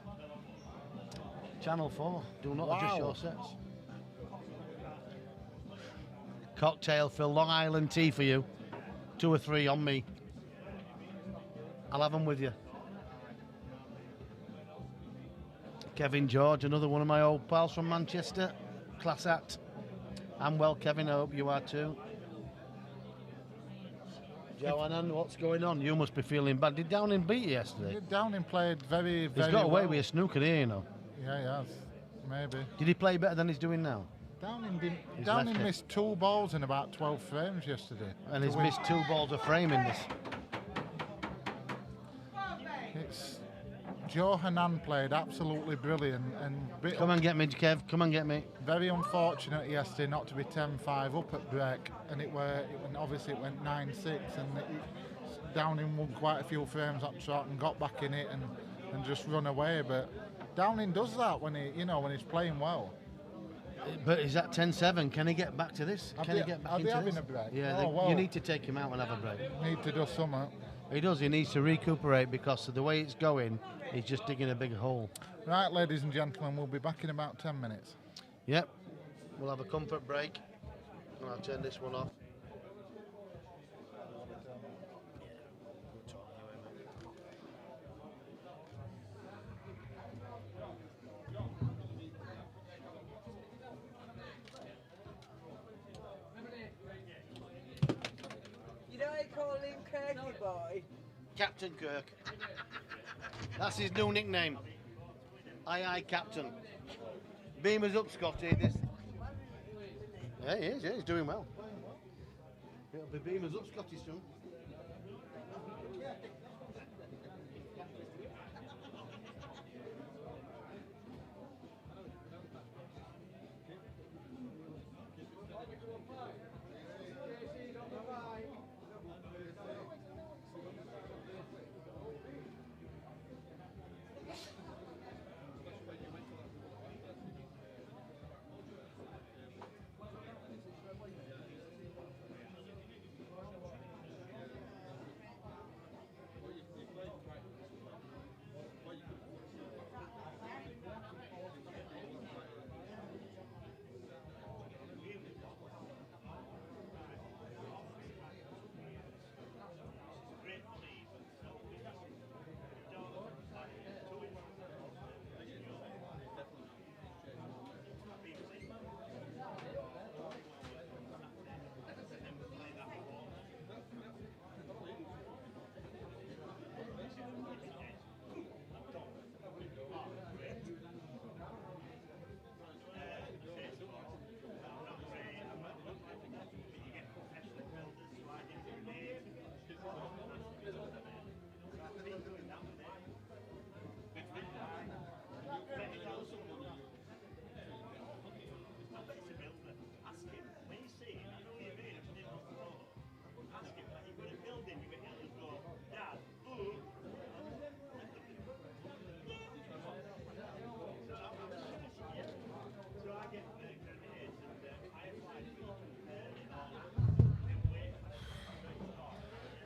Channel 4, do not Wow. adjust your sets. Cocktail Phil, Long Island tea for you. 2 or 3 on me. I'll have them with you. Kevin George, another one of my old pals from Manchester. Class act. I'm well, Kevin, I hope you are too. Joannan, what's going on? You must be feeling bad. Did Downing beat you yesterday? Downing played very, very He's got away well. with a snooker here, you know. Yeah, he has. Maybe. Did he play better than he's doing now? Downing He's Downing left it. missed 2 balls in about 12 frames yesterday. And to he's win. missed 2 balls a frame in this. It's Joe Hanan played absolutely brilliant and Come and get me, Kev. Come and get me. very unfortunate yesterday not to be 10-5 up at break, and obviously it went 9-6, and Downing won quite a few frames on trot and got back in it and just run away. But Downing does that when he's playing well. But is that 10-7? Can he get back to this? Are Can they- he get back are they into having this? a break? Yeah, Oh, wow. you need to take him out and have a break. Need to do something. He does. He needs to recuperate, because of the way it's going, he's just digging a big hole. Right, ladies and gentlemen, we'll be back in about 10 minutes. Yep. We'll have a comfort break. And I'll turn this one off. You know I call him Kirky Boy? Captain Kirk. That's his new nickname. Aye, Captain. Beamer's up, Scotty. This. Yeah, he is. Yeah, he's doing well. It'll be Beamer's up, Scotty, soon.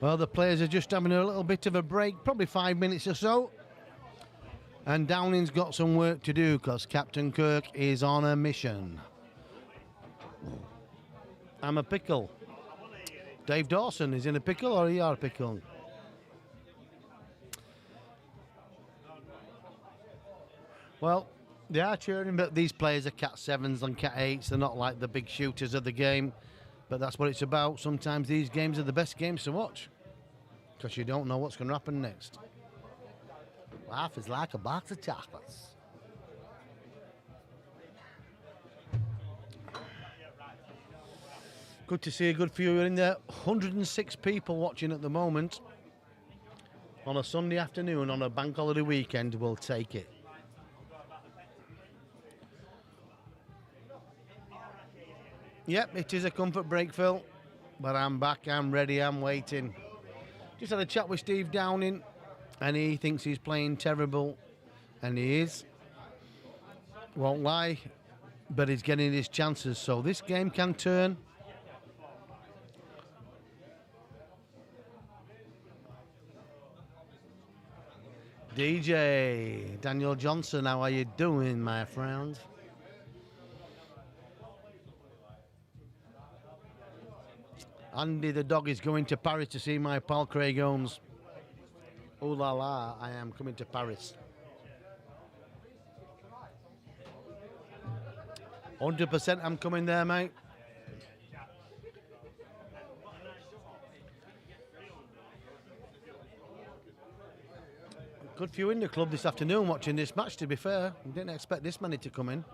Well, the players are just having a little bit of a break, probably 5 minutes or so. And Downing's got some work to do because Captain Kirk is on a mission. I'm a pickle. Dave Dawson is in a pickle, or you are a pickle? Well, they are cheering, but these players are Cat 7s and Cat 8s. They're not like the big shooters of the game, but that's what it's about. Sometimes these games are the best games to watch because you don't know what's going to happen next. Life is like a box of chocolates. Good to see a good few in there. 106 people watching at the moment. On a Sunday afternoon, on a bank holiday weekend, we'll take it. Yep, it is a comfort break, Phil. But I'm back, I'm ready, I'm waiting. Just had a chat with Steve Downing, and he thinks he's playing terrible. And he is. Won't lie, but he's getting his chances. So this game can turn. DJ Daniel Johnson, how are you doing, my friend? Andy the dog is going to Paris to see my pal Craig Holmes. Ooh la la, I am coming to Paris. 100% I'm coming there, mate. Good few in the club this afternoon watching this match, to be fair. I didn't expect this many to come in.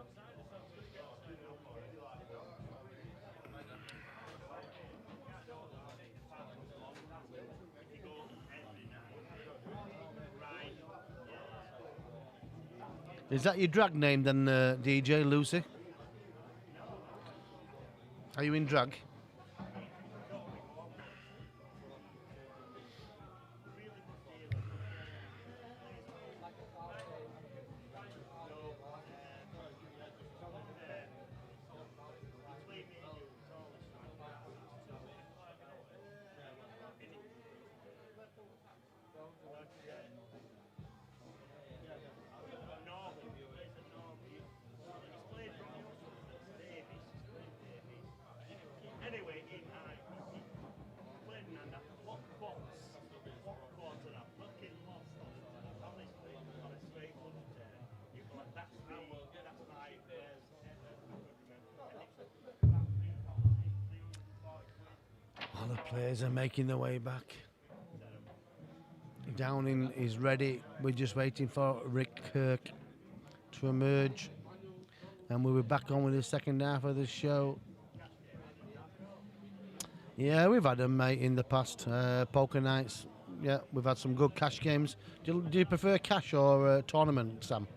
Is that your drag name then, DJ Lucy? Are you in drag? All the players are making their way back. Downing is ready. We're just waiting for Rick Kirk to emerge. And we'll be back on with the second half of the show. Yeah, we've had them, mate, in the past. Poker nights. Yeah, we've had some good cash games. Do you prefer cash or tournament, Sam?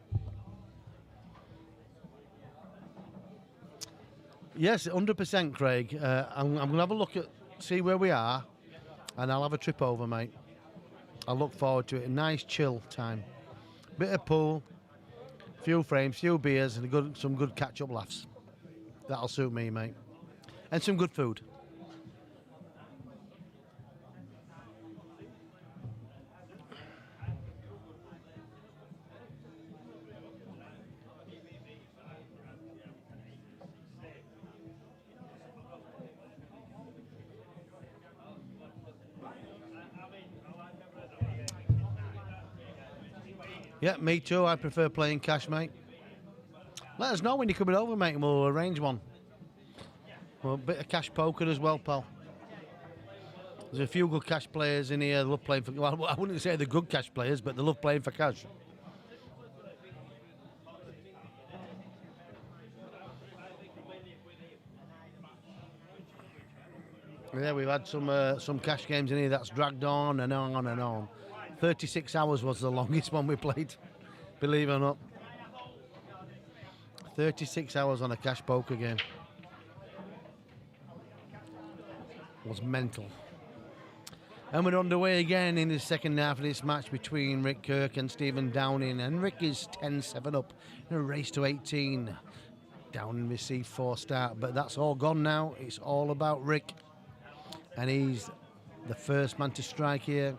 Yes, 100%, Craig. I'm going to have a look at, see where we are, and I'll have a trip over, mate. I look forward to it. A nice chill time. Bit of pool, few frames, few beers, and some good catch-up laughs. That'll suit me, mate. And some good food. Yeah, me too. I prefer playing cash, mate. Let us know when you're coming over, mate, and we'll arrange one. Well, a bit of cash poker as well, pal. There's a few good cash players in here. They love playing for. Well, I wouldn't say they're good cash players, but they love playing for cash. Yeah, we've had some cash games in here that's dragged on and on and on. 36 hours was the longest one we played, believe it or not. 36 hours on a cash poker game. Was mental. And we're underway again in the second half of this match between Rick Kirk and Stephen Downing. And Rick is 10-7 up in a race to 18. Downing received 4 start, but that's all gone now. It's all about Rick. And he's the first man to strike here.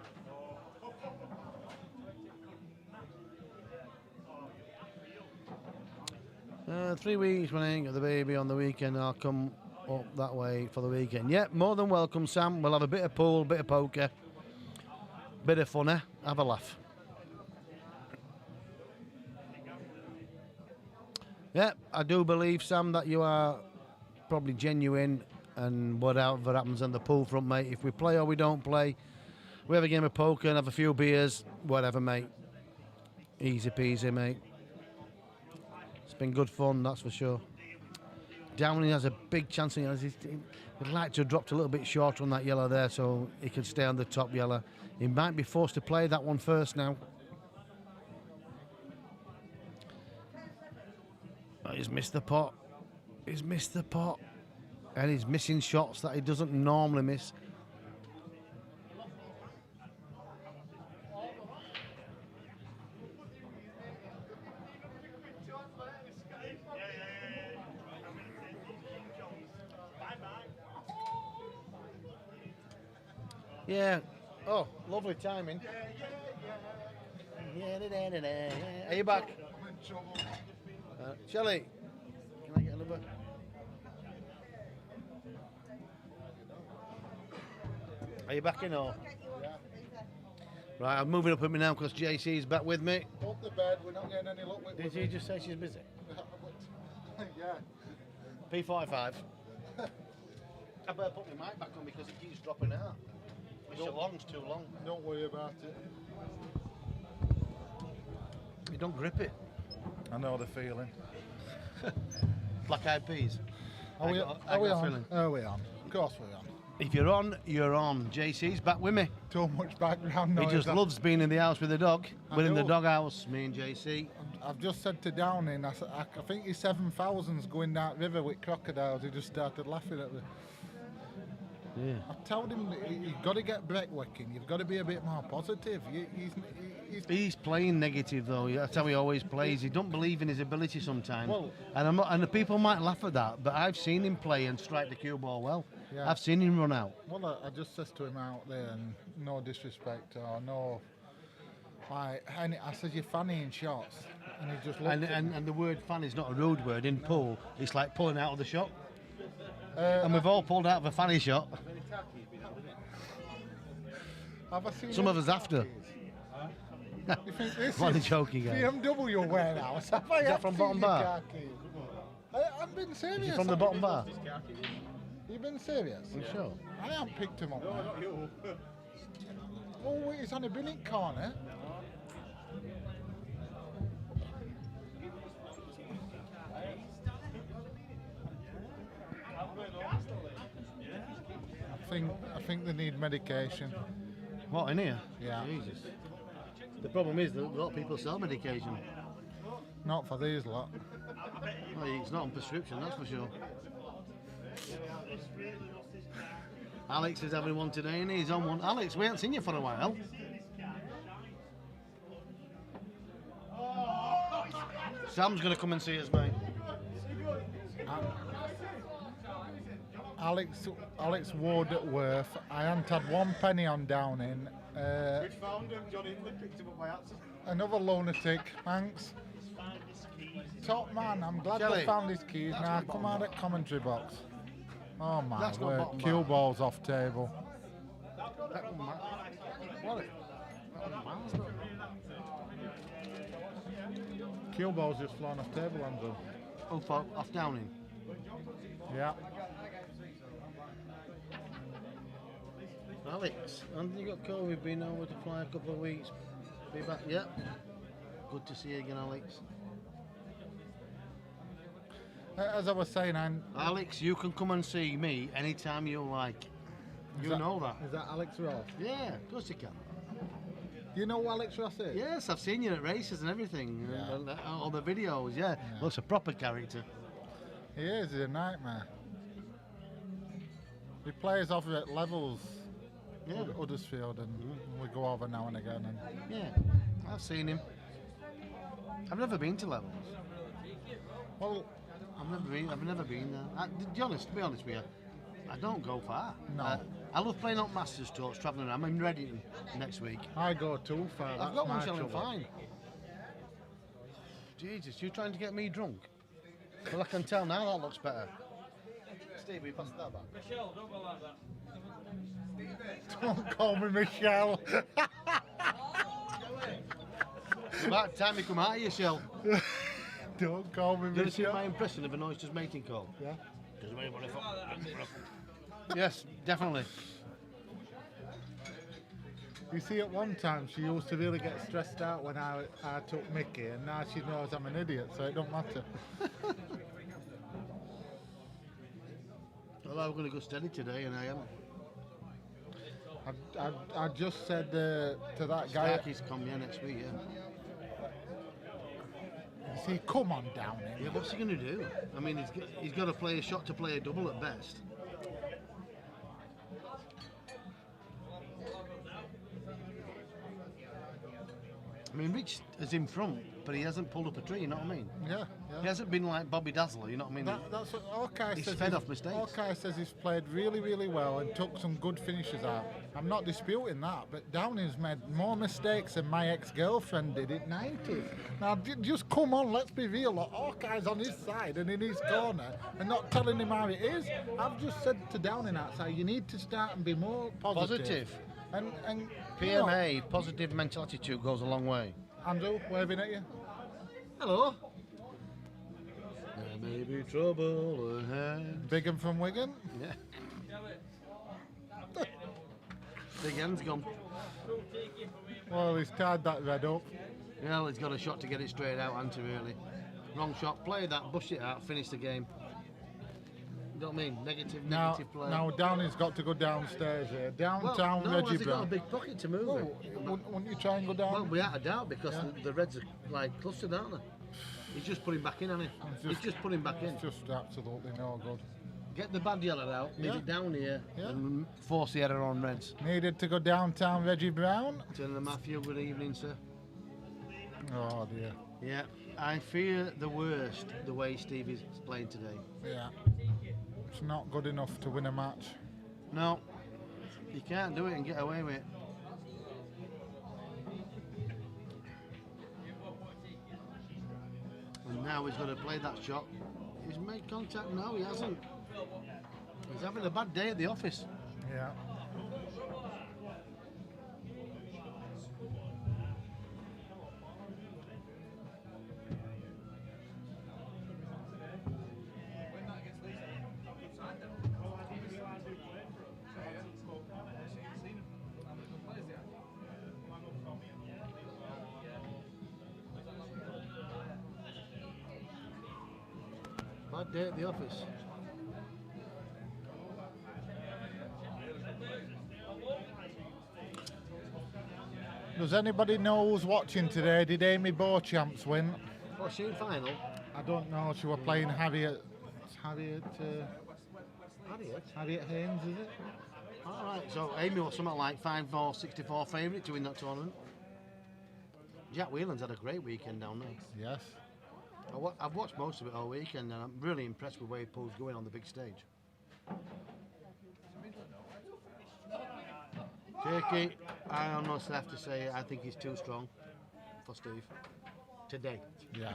"3 weeks when I ain't got the baby on the weekend, I'll come up that way for the weekend." Yeah, more than welcome, Sam. We'll have a bit of pool, bit of poker, bit of funner. Have a laugh. Yeah, I do believe, Sam, that you are probably genuine, and whatever happens on the pool front, mate, if we play or we don't play, we have a game of poker and have a few beers, whatever, mate. Easy peasy, mate. It's been good fun, that's for sure. Downing has a big chance. He'd like to have dropped a little bit short on that yellow there so he could stay on the top yellow. He might be forced to play that one first now. Oh, he's missed the pot. He's missed the pot. And he's missing shots that he doesn't normally miss. Yeah. Oh, lovely timing. Are you back? Shelley, can I get another? Are you back in or? Right, I'm moving up with me now because JC's back with me. Up the bed, we're not getting any luck with Did she just say she's busy? Yeah. P45. I better put my mic back on because it keeps dropping out. It's too long. Don't worry about it. You don't grip it. I know the feeling. Black Eyed Peas. Are we got on? feeling. Are we on? Of course we're on. If you're on, you're on. JC's back with me. Too much background noise. He just loves being in the house with the dog. I We're in the know. doghouse, me and JC. I've just said to Downing, I think his 7,000's going down river with crocodiles. He just started laughing at me. Yeah. I told him that you've got to get breakworking. You've got to be a bit more positive. He's playing negative though. That's how he always plays. He don't believe in his ability sometimes. Well- and the people might laugh at that, but I've seen him play and strike the cue ball well. Yeah. I've seen him run out. Well, I just says to him out there, and no disrespect or no. And I says you're fannying shots, and he just looked at me. And the word fan is not a rude word in pool. It's like pulling out of the shot. And we've all pulled out of a fanny shot. Have I seen Some of us after. You think this What a is joking guy. BMW warehouse? Have I Is that had from seen Bottom your Bar? car keys? I've been serious. Is it from the bottom bar? You've been serious? You sure? I haven't picked him up. Man. Oh, he's on a binning corner. I think they need medication. What, in here? Yeah. Jesus. The problem is that a lot of people sell medication. Not for these lot. Well, it's not on prescription, that's for sure. Alex is having one today and he's on one. Alex, we haven't seen you for a while. Sam's going to come and see us, mate. Alex Woodworth. I hadn't had one penny on Downing. We found him, Johnny picked him up by accident. Another lunatic. Thanks. Top man. I'm glad Shelley, they found his keys. that's Now not come bottom out at commentary box. Oh my That's not word. bottom Cue bar. balls off table. What? Cue balls just flown off table, Andrew. Off Downing. Yeah. Alex, and you got COVID, been over to fly a couple of weeks. Be back, yeah. Good to see you again, Alex. As I was saying, Alex, you can come and see me anytime you like. You know that. Is that Alex Ross? Yeah, of course you can. Do you know who Alex Ross is? Yes, I've seen you at races and everything. Yeah. And all the videos, yeah. Looks a proper character. He is. He's a nightmare. He plays over at levels. Yeah. Huddersfield, and we go over now and again. And Yeah, I've seen him. I've never been to Levels. well, I've never been there. To be honest with you, I don't go far. No. I love playing up Masters Tours, travelling around. I'm in Reading next week. I go too far. I've That's got one my shilling trouble. fine. Jesus, you trying to get me drunk? Well, I can tell now that looks better. Steve, you pass that back. Michelle, don't go like that. Don't call me Michelle. It's about time you come out of your shell. Don't call me Did you see my Michelle. impression of a noister's mating call? Yeah. Does anybody Yes, definitely. You see, at one time she used to really get stressed out when I took Mickey, and now she knows I'm an idiot, so it don't matter. Well, I'm going to go steady today, and I am. I just said to that guy, Starkey's come here next week, yeah. you see, come on down Yeah, here. what's he going to do? I mean, he's got to play a shot to play a double at best. I mean, Rich is in front, but he hasn't pulled up a tree, you know what I mean? Yeah, He yeah. hasn't been like Bobby Dazzler, you know what I mean? That's what Hawkeye He's says. fed off mistakes. Hawkeye says he's played really, really well and took some good finishes out. I'm not disputing that, but Downey's made more mistakes than my ex-girlfriend did in 90s. Now, just come on, let's be real. Look, Hawkeye's on his side and in his corner and not telling him how it is. I've just said to Downing outside, you need to start and be more positive. Positive. And you know, PMA, positive mental attitude goes a long way. Andrew, waving at you. Hello. There may be trouble ahead. Bigham from Wigan. Yeah. Big hand's gone. Well, he's tied that red up. Well, he's got a shot to get it straight out, hasn't he, really? Wrong shot, play that, bush it out, finish the game. You know what I mean? Negative play. Now Downey's got to go downstairs here. Downtown no, Reggie has he got a Brown. big pocket to move Well, in? wouldn't you try and go down? Well, without a doubt, because Yeah. the Reds are like clustered, aren't they? He's just put him back in, hasn't he? He's just put him back in. It's just absolutely no good. Get the bad yellow out, move Yeah. it down here, Yeah. and force the error on Reds. Needed to go downtown Reggie Brown. Turn the Matthew, good evening, sir. Oh dear. Yeah, I fear the worst the way Steve is playing today. Yeah. It's not good enough to win a match. No, you can't do it and get away with it. And now he's got to play that shot. He's made contact. No, he hasn't. He's having a bad day at the office. Yeah. Bad day at the office. Does anybody know who's watching today? Did Amy Beauchamps win? What's she in final? I don't know. She were playing Harriet Harriet? Haynes, is it? Alright, so Amy was something like 5-4, 64 favourite to win that tournament. Jack Whelan's had a great weekend down there. Yes. I've watched most of it all weekend and I'm really impressed with where Paul's going on the big stage. Turkey, I honestly have to say I think he's too strong for Steve today. Yeah.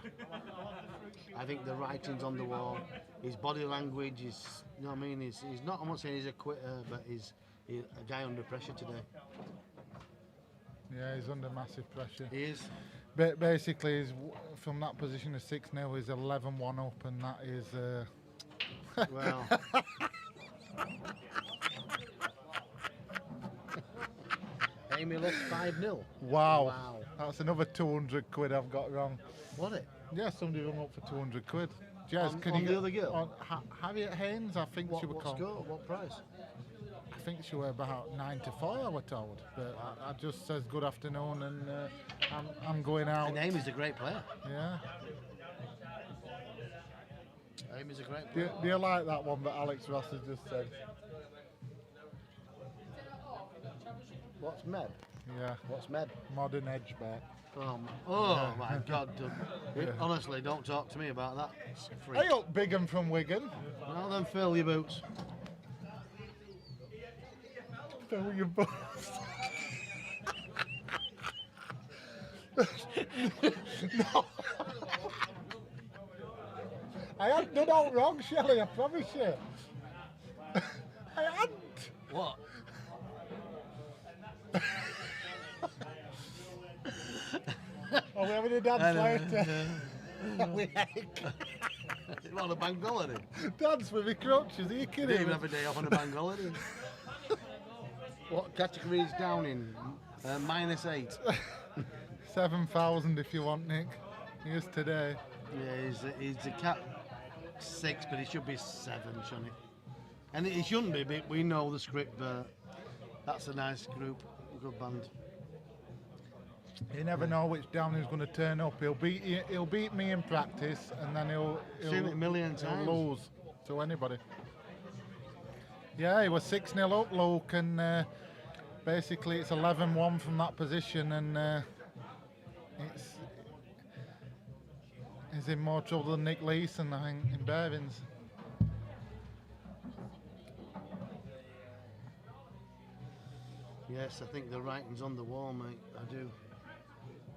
I think the writing's on the wall, his body language is, you know what I mean, he's not, I'm not saying he's a quitter, but he's a guy under pressure today. Yeah, he's under massive pressure. He is. Basically, he's from that position of 6-0, he's 11-1 up, and that is. Well. Amy lost 5-0. Wow. Wow. That's another 200 quid I've got wrong. Was it? Yeah, somebody rung up for 200 quid. Jez, can on you the other girl? On Harriet Haynes, I think she was What called. score? What price? I think she were about 9-4, I was told. But I just says good afternoon, and I'm going out. And Amy's a great player. Yeah. Amy's a great Do player. you like that one that Alex Ross has just said? What's Med? Yeah. What's Med? Modern edge bet. Oh my God! Honestly, don't talk to me about that. It's a freak. Hey up, Bigham from Wigan. Well then, fill your boots. So you both. No. I hadn't done all wrong, Shelley, I promise you. I hadn't. What? Are we having a dance later? On a bank holiday. Dance with my crutches, are you You kidding didn't even me? have a day off on a bank holiday. What category is down in? -8. 7,000 if you want, Nick. Here's today. Yeah, he's a cat 6, but he should be 7, shouldn't he? And he shouldn't be, but we know the script. That's a nice group, good band. You never know which Downey's going to turn up. He'll beat me in practice, and then he'll Seen it a million he'll times. lose to anybody. Yeah, he was 6-0 up, Luke, and basically it's 11-1 from that position, and he's in more trouble than Nick Leeson, I think, in bearings. Yes, I think the writing's on the wall, mate. I do.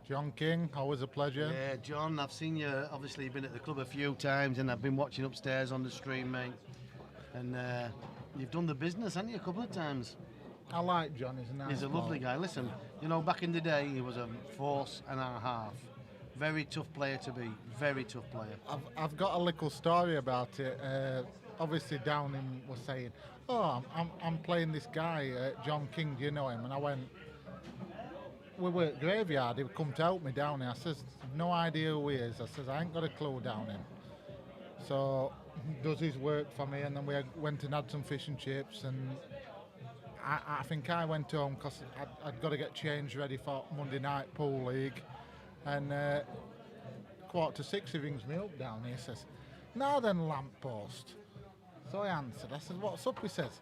John King, always a pleasure. Yeah, John, I've seen you. Obviously, you've been at the club a few times, and I've been watching upstairs on the stream, mate. And you've done the business, haven't you, a couple of times? I like John, he's a nice He's a lovely bloke. guy. Listen, you know, back in the day, he was a force and a half. Very tough player to be. Very tough player. I've got a little story about it. Obviously, Downing was saying, "Oh, I'm playing this guy, John King. Do you know him?" And I went, "We were at graveyard. He would come to help me down here." I says, "No idea who he is." I says, "I ain't got a clue down him." So does his work for me, and then we went and had some fish and chips, and I think I went home because I'd got to get changed ready for Monday night pool league, and 5:45 he rings me up down here. He says, "Now then, lamppost." So I answered. I said, "What's up?" He says,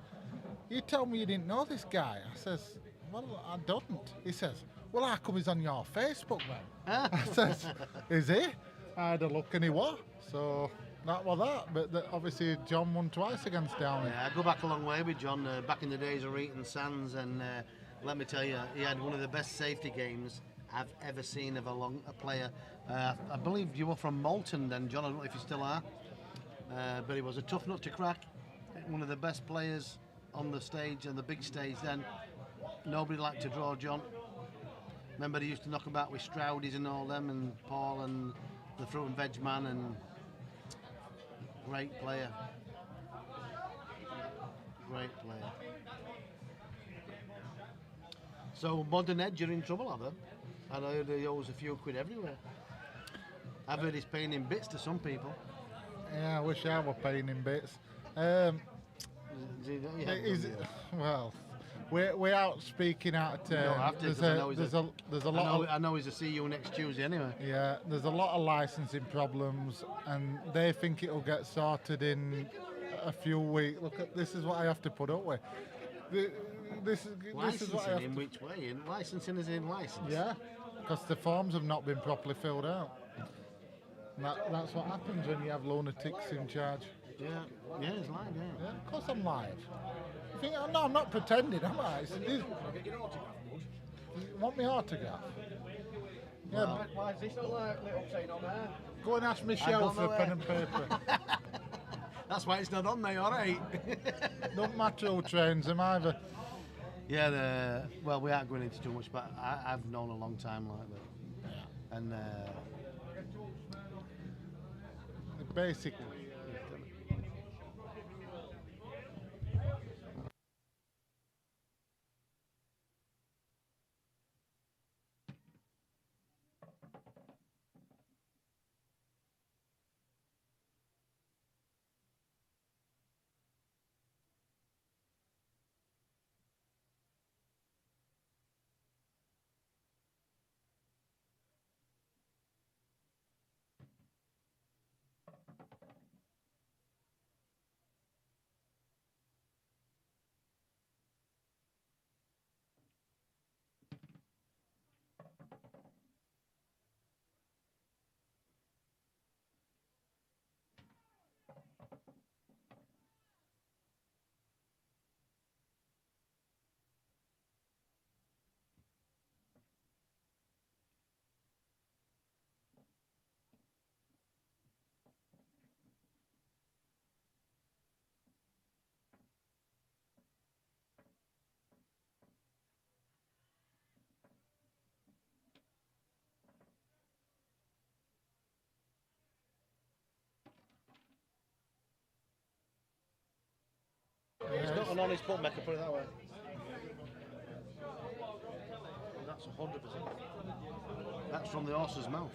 "You told me you didn't know this guy." I says, "Well, I don't." He says, "Well, how come he's on your Facebook then?" I says, "Is he?" I had a look and he was. So that was that. But obviously John won twice against Downey. Yeah, I go back a long way with John. Back in the days of Eaton Sands, and let me tell you, he had one of the best safety games I've ever seen of a player. I believe you were from Malton then, John. I don't know if you still are. But he was a tough nut to crack. One of the best players on the stage, and the big stage then. Nobody liked to draw John. Remember, he used to knock about with Stroudies and all them, and Paul and the fruit and veg man, and great player. Great player. So Modern Edge are in trouble, have they? And I heard he owes a few quid everywhere. I've heard he's paying in bits to some people. Yeah, I wish I were paying him bits. Well, we're out speaking out. You don't have to, 'cause I know he's There's a lot. I know he's a see you next Tuesday anyway. Yeah, there's a lot of licensing problems, and they think it'll get sorted in a few weeks. Look, this is what I have to put up with. This is what I Licensing have in to. which way? In licensing is in license. Yeah, because the forms have not been properly filled out. And that's what happens when you have lunatics in charge. Yeah, yeah, it's like Yeah, of course I'm live. You think, no, I'm not pretending, am I? You want my autograph? Yeah, Well, Why is this not like little saying on there? go and ask Michelle for a pen and paper. That's why it's not on there, all right. Don't matter who trains them either. Yeah, well, we aren't going into too much, but I've known a long time like that. And Basically. Not an honest bookmaker, put it that way. That's 100%. That's from the horse's mouth.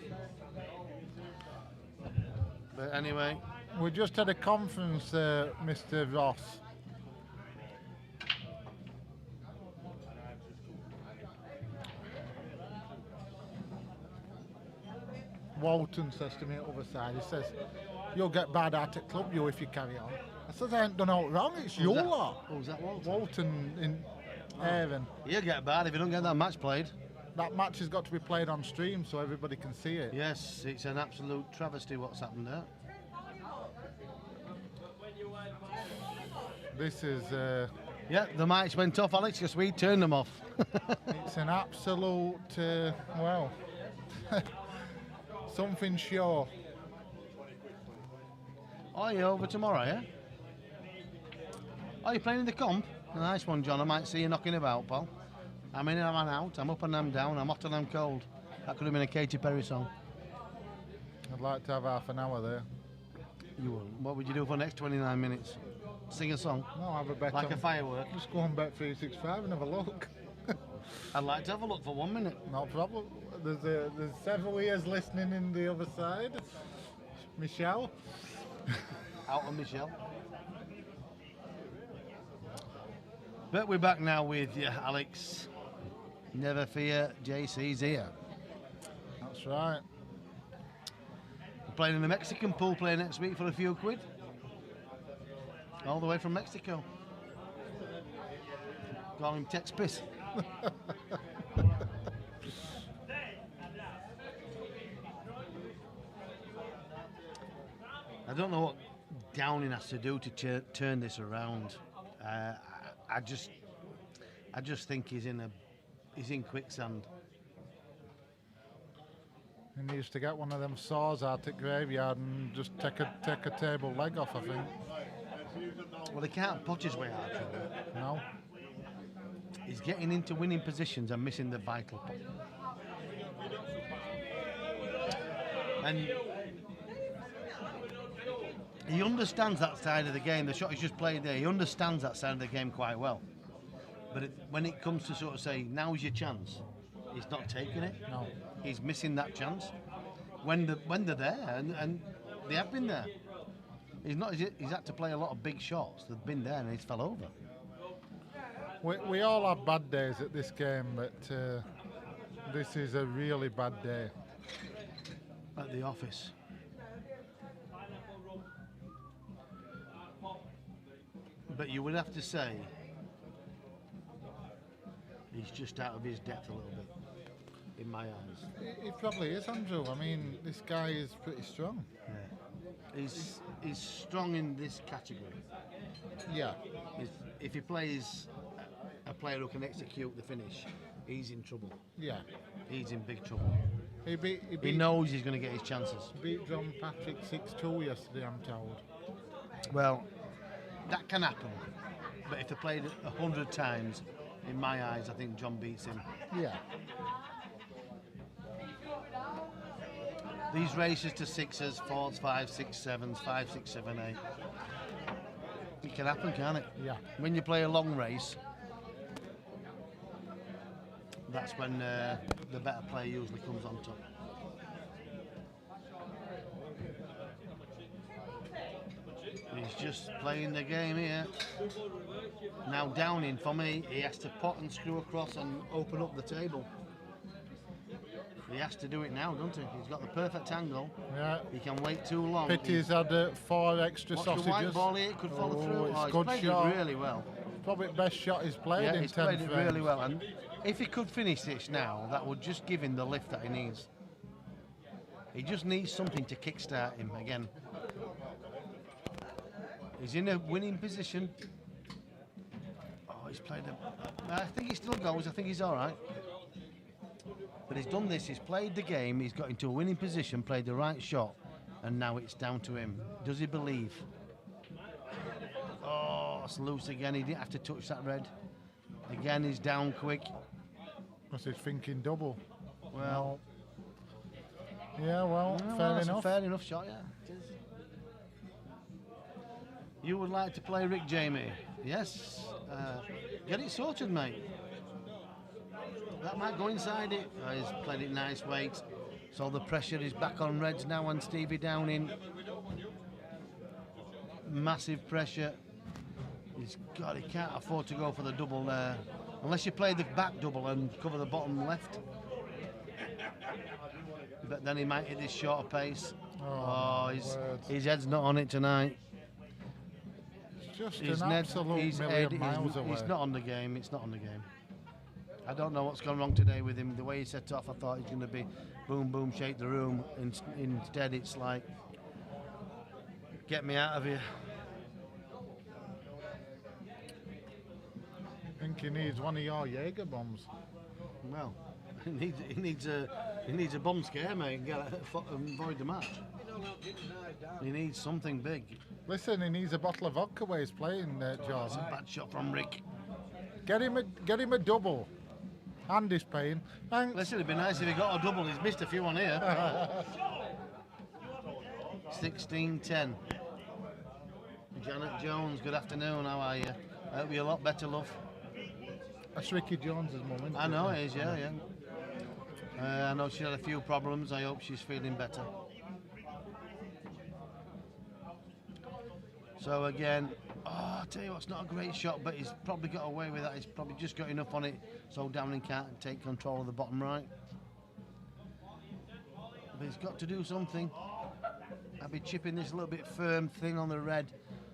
But anyway, We just had a conference, Mr. Ross. Walton says to me at the other side, he says, "You'll get bad at it club, you, if you carry on." I says, "I ain't done out wrong, it's your lot." Who's that, Walton? Walton in Avon. He'll get bad if you don't get that match played. That match has got to be played on stream so everybody can see it. Yes, it's an absolute travesty what's happened there. This is, Yeah, the mics went off, Alex, because we turned them off. it's an absolute, well, something sure. Oh, you over tomorrow, yeah? Oh, you're playing in the comp? Nice one, John. I might see you knocking about, pal. I'm in and I'm out. I'm up and I'm down. I'm hot and I'm cold. That could have been a Katy Perry song. I'd like to have half an hour there. You will. What would you do for the next 29 minutes? Sing a song? No, have a bet Like on, a firework? just go on Bet 365 and have a look. I'd like to have a look for 1 minute. No problem. There's several ears listening in the other side. Michelle. Out on Michelle. But we're back now with you, Alex. Never fear, JC's here. That's right. We're playing in the Mexican pool play next week for a few quid. All the way from Mexico. Call him Tex Piss. I don't know what Downing has to do to turn this around. I just think he's in quicksand. He needs to get one of them saws out at graveyard and just take a table leg off, I think. Well, he can't punch his way out of it. No. He's getting into winning positions and missing the vital point. And he understands that side of the game. The shot he's just played there, he understands that side of the game quite well. But when it comes to sort of say, now's your chance, he's not taking it. No. He's missing that chance. When they're there, and they have been there. He's had to play a lot of big shots. They've been there and he's fell over. We all have bad days at this game, but this is a really bad day. At the office. But you would have to say he's just out of his depth a little bit, in my eyes. He probably is, Andrew. I mean, this guy is pretty strong. Yeah. He's strong in this category. Yeah. If he plays a player who can execute the finish, he's in trouble. Yeah. He's in big trouble. He knows he's going to get his chances. beat John Patrick 6-2 yesterday, I'm told. Well, that can happen. But if they played 100 times, in my eyes, I think John beats him. Yeah. These races to sixes, fours, 5, 6, 7s, 5, 6, 7, 8. It can happen, can't it? Yeah. When you play a long race, that's when the better player usually comes on top. He's just playing the game here. Now Downing, for me, he has to pot and screw across and open up the table. He has to do it now, doesn't he? He's got the perfect angle. Yeah. He can wait too long. Pity he's had 4 extra Watch the sausages. white ball here, it could follow through. It's He's good played shot. it really well. Probably the best shot he's played Yeah, in he's 10 played it frames. really well. And if he could finish this now, that would just give him the lift that he needs. He just needs something to kickstart him again. He's in a winning position. Oh, he's played I think he still goes. I think he's all right. But he's done this. He's played the game. He's got into a winning position, played the right shot, and now it's down to him. Does he believe? Oh, it's loose again. He didn't have to touch that red. Again, he's down quick. Because he's thinking double. Well, Yeah, well, well, fair that's a enough. fair enough shot, yeah. It is. You would like to play Rick, Jamie? Yes. Get it sorted, mate. That might go inside it. He's played it nice weight. So the pressure is back on Reds now on Stevie Downing. Massive pressure. He can't afford to go for the double there. Unless you play the back double and cover the bottom left. But then he might hit this shorter pace. His head's not on it tonight. It's just an absolute million miles away. He's not on the game. It's not on the game. I don't know what's gone wrong today with him. The way he set off, I thought he's going to be boom, boom, shake the room. Instead, it's like, get me out of here. I think he needs one of your Jaeger bombs. Well, he needs a bomb scare, mate, and avoid the match. He needs something big. Listen, he needs a bottle of vodka where he's playing, That's Jordan. a bad shot from Rick. Get him a double. And he's paying. Thanks. Listen, it'd be nice if he got a double. He's missed a few on here. 16-10. Janet Jones, good afternoon. How are you? I hope you're a lot better, love. That's Ricky Jones's mum, isn't I know it? it is, yeah. I know she had a few problems. I hope she's feeling better. So again, I tell you what, it's not a great shot, but he's probably got away with that. He's probably just got enough on it so Downing can't take control of the bottom right. But he's got to do something. I'll be chipping this a little bit firm, thin on the red,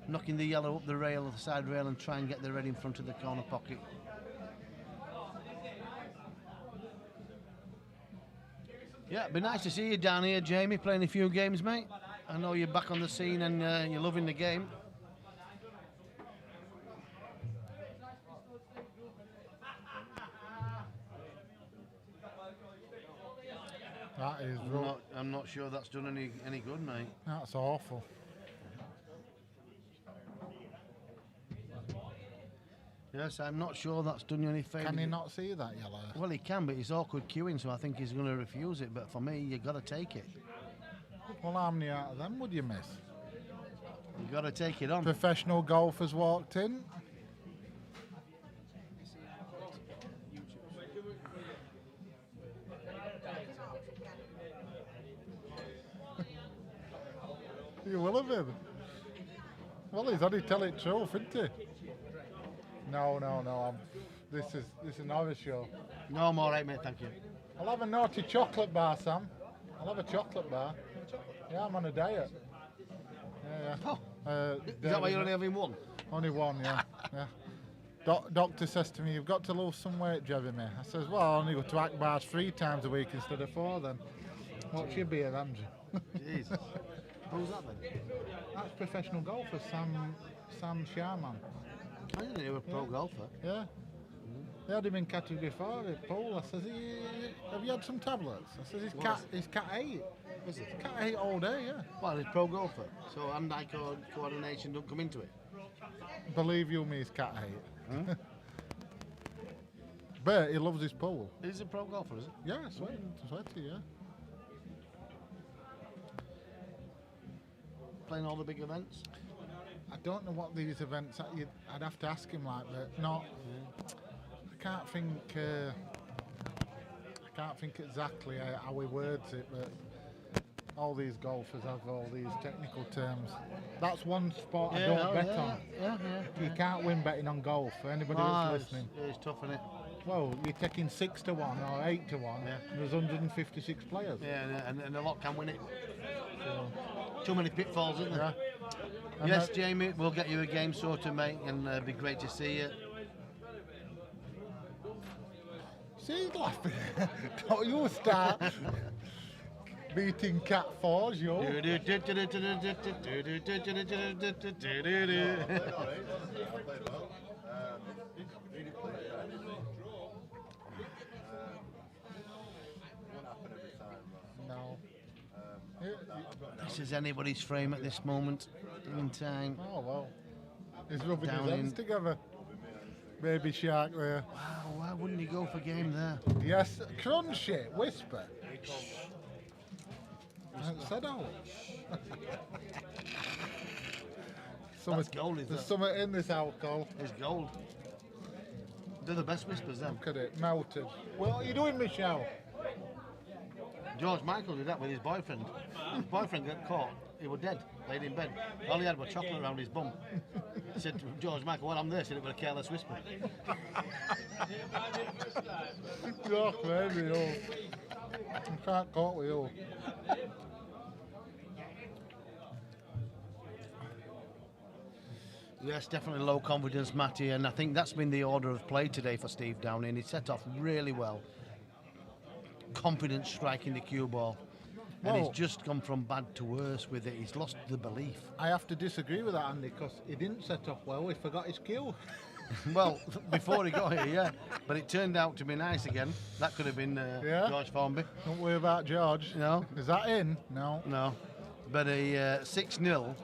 knocking the yellow up the rail, the side rail, and try and get the red in front of the corner pocket. Yeah, it'd be nice to see you down here, Jamie, playing a few games, mate. I know you're back on the scene and you're loving the game. That is I'm not sure that's done any good, mate. That's awful. Yes, I'm not sure that's done you any favour. Can he not see that yellow? Well, he can, but he's awkward queuing, so I think he's going to refuse it. But for me, you got to take it. Well, how many out of them would you miss? You got to take it on. Professional golfers walked in. You will have been. Well, he's only tell it truth, isn't he? No. This is Norris show. No, I'm all right, mate. Thank you. I'll have a naughty chocolate bar, Sam. I'll have a chocolate bar. Yeah, I'm on a diet. Yeah. Oh. Is that why you're only having one? Only one, yeah. Doctor says to me, "You've got to lose some weight, Jeremy." I says, "Well, I only go to Akbar's 3 times a week instead of 4 then." What's your beer, Andrew? Jesus. Who's that then? That's professional golfer, Sam Sharman. I didn't know he was a pro golfer. Yeah. They had him in category 4 at pool. I says, "Have you had some tablets?" I says, he's cat 8. Is it? Cat 8 all day, yeah. Well, he's pro golfer, so hand-eye coordination don't come into it. Believe you me, he's cat 8. But he loves his pool. He's a pro golfer, is it? Yeah, sweaty, yeah. Playing all the big events? I don't know what these events are. I'd have to ask him like that. Not. I can't think exactly how he words it, but all these golfers have all these technical terms. That's one sport I don't bet on. Yeah. You can't win betting on golf for anybody who's listening. It's tough, isn't it? Well, you're taking 6 to 1 or 8 to 1. Yeah. There's 156 players. Yeah, and a lot can win it. So, too many pitfalls, isn't there? Yeah. Yes, Jamie, we'll get you a game sorted, mate, and it'd be great to see you. See, he's laughing. Don't you start beating cat 4s, yo. No. This is anybody's frame at this moment in time. Oh, well. He's rubbing his Down hands in. together. Baby shark there. Wow, why wouldn't he go for game there? Yes, crunch it, whisper. I haven't said out. That's gold, is There's that? something in this alcohol. It's gold. They're the best whispers, them. Look at it, melted. What are you doing, Michelle? George Michael did that with his boyfriend. His boyfriend got caught. He was dead, laid in bed. All he had was chocolate around his bum. He said to George Michael, well, I'm there. He said it was a careless whisper. You're crazy, you. You can't cope with you. Yes, definitely low confidence, Matty, and I think that's been the order of play today for Steve Downing. He set off really well. Confidence striking the cue ball. And Well- he's just gone from bad to worse with it. He's lost the belief. I have to disagree with that, Andy, because he didn't set off well. He forgot his cue. Well, before he got here, yeah. But it turned out to be nice again. That could have been Yeah. George Formby. Don't worry about George. No. Is that in? No. No. But a 6-0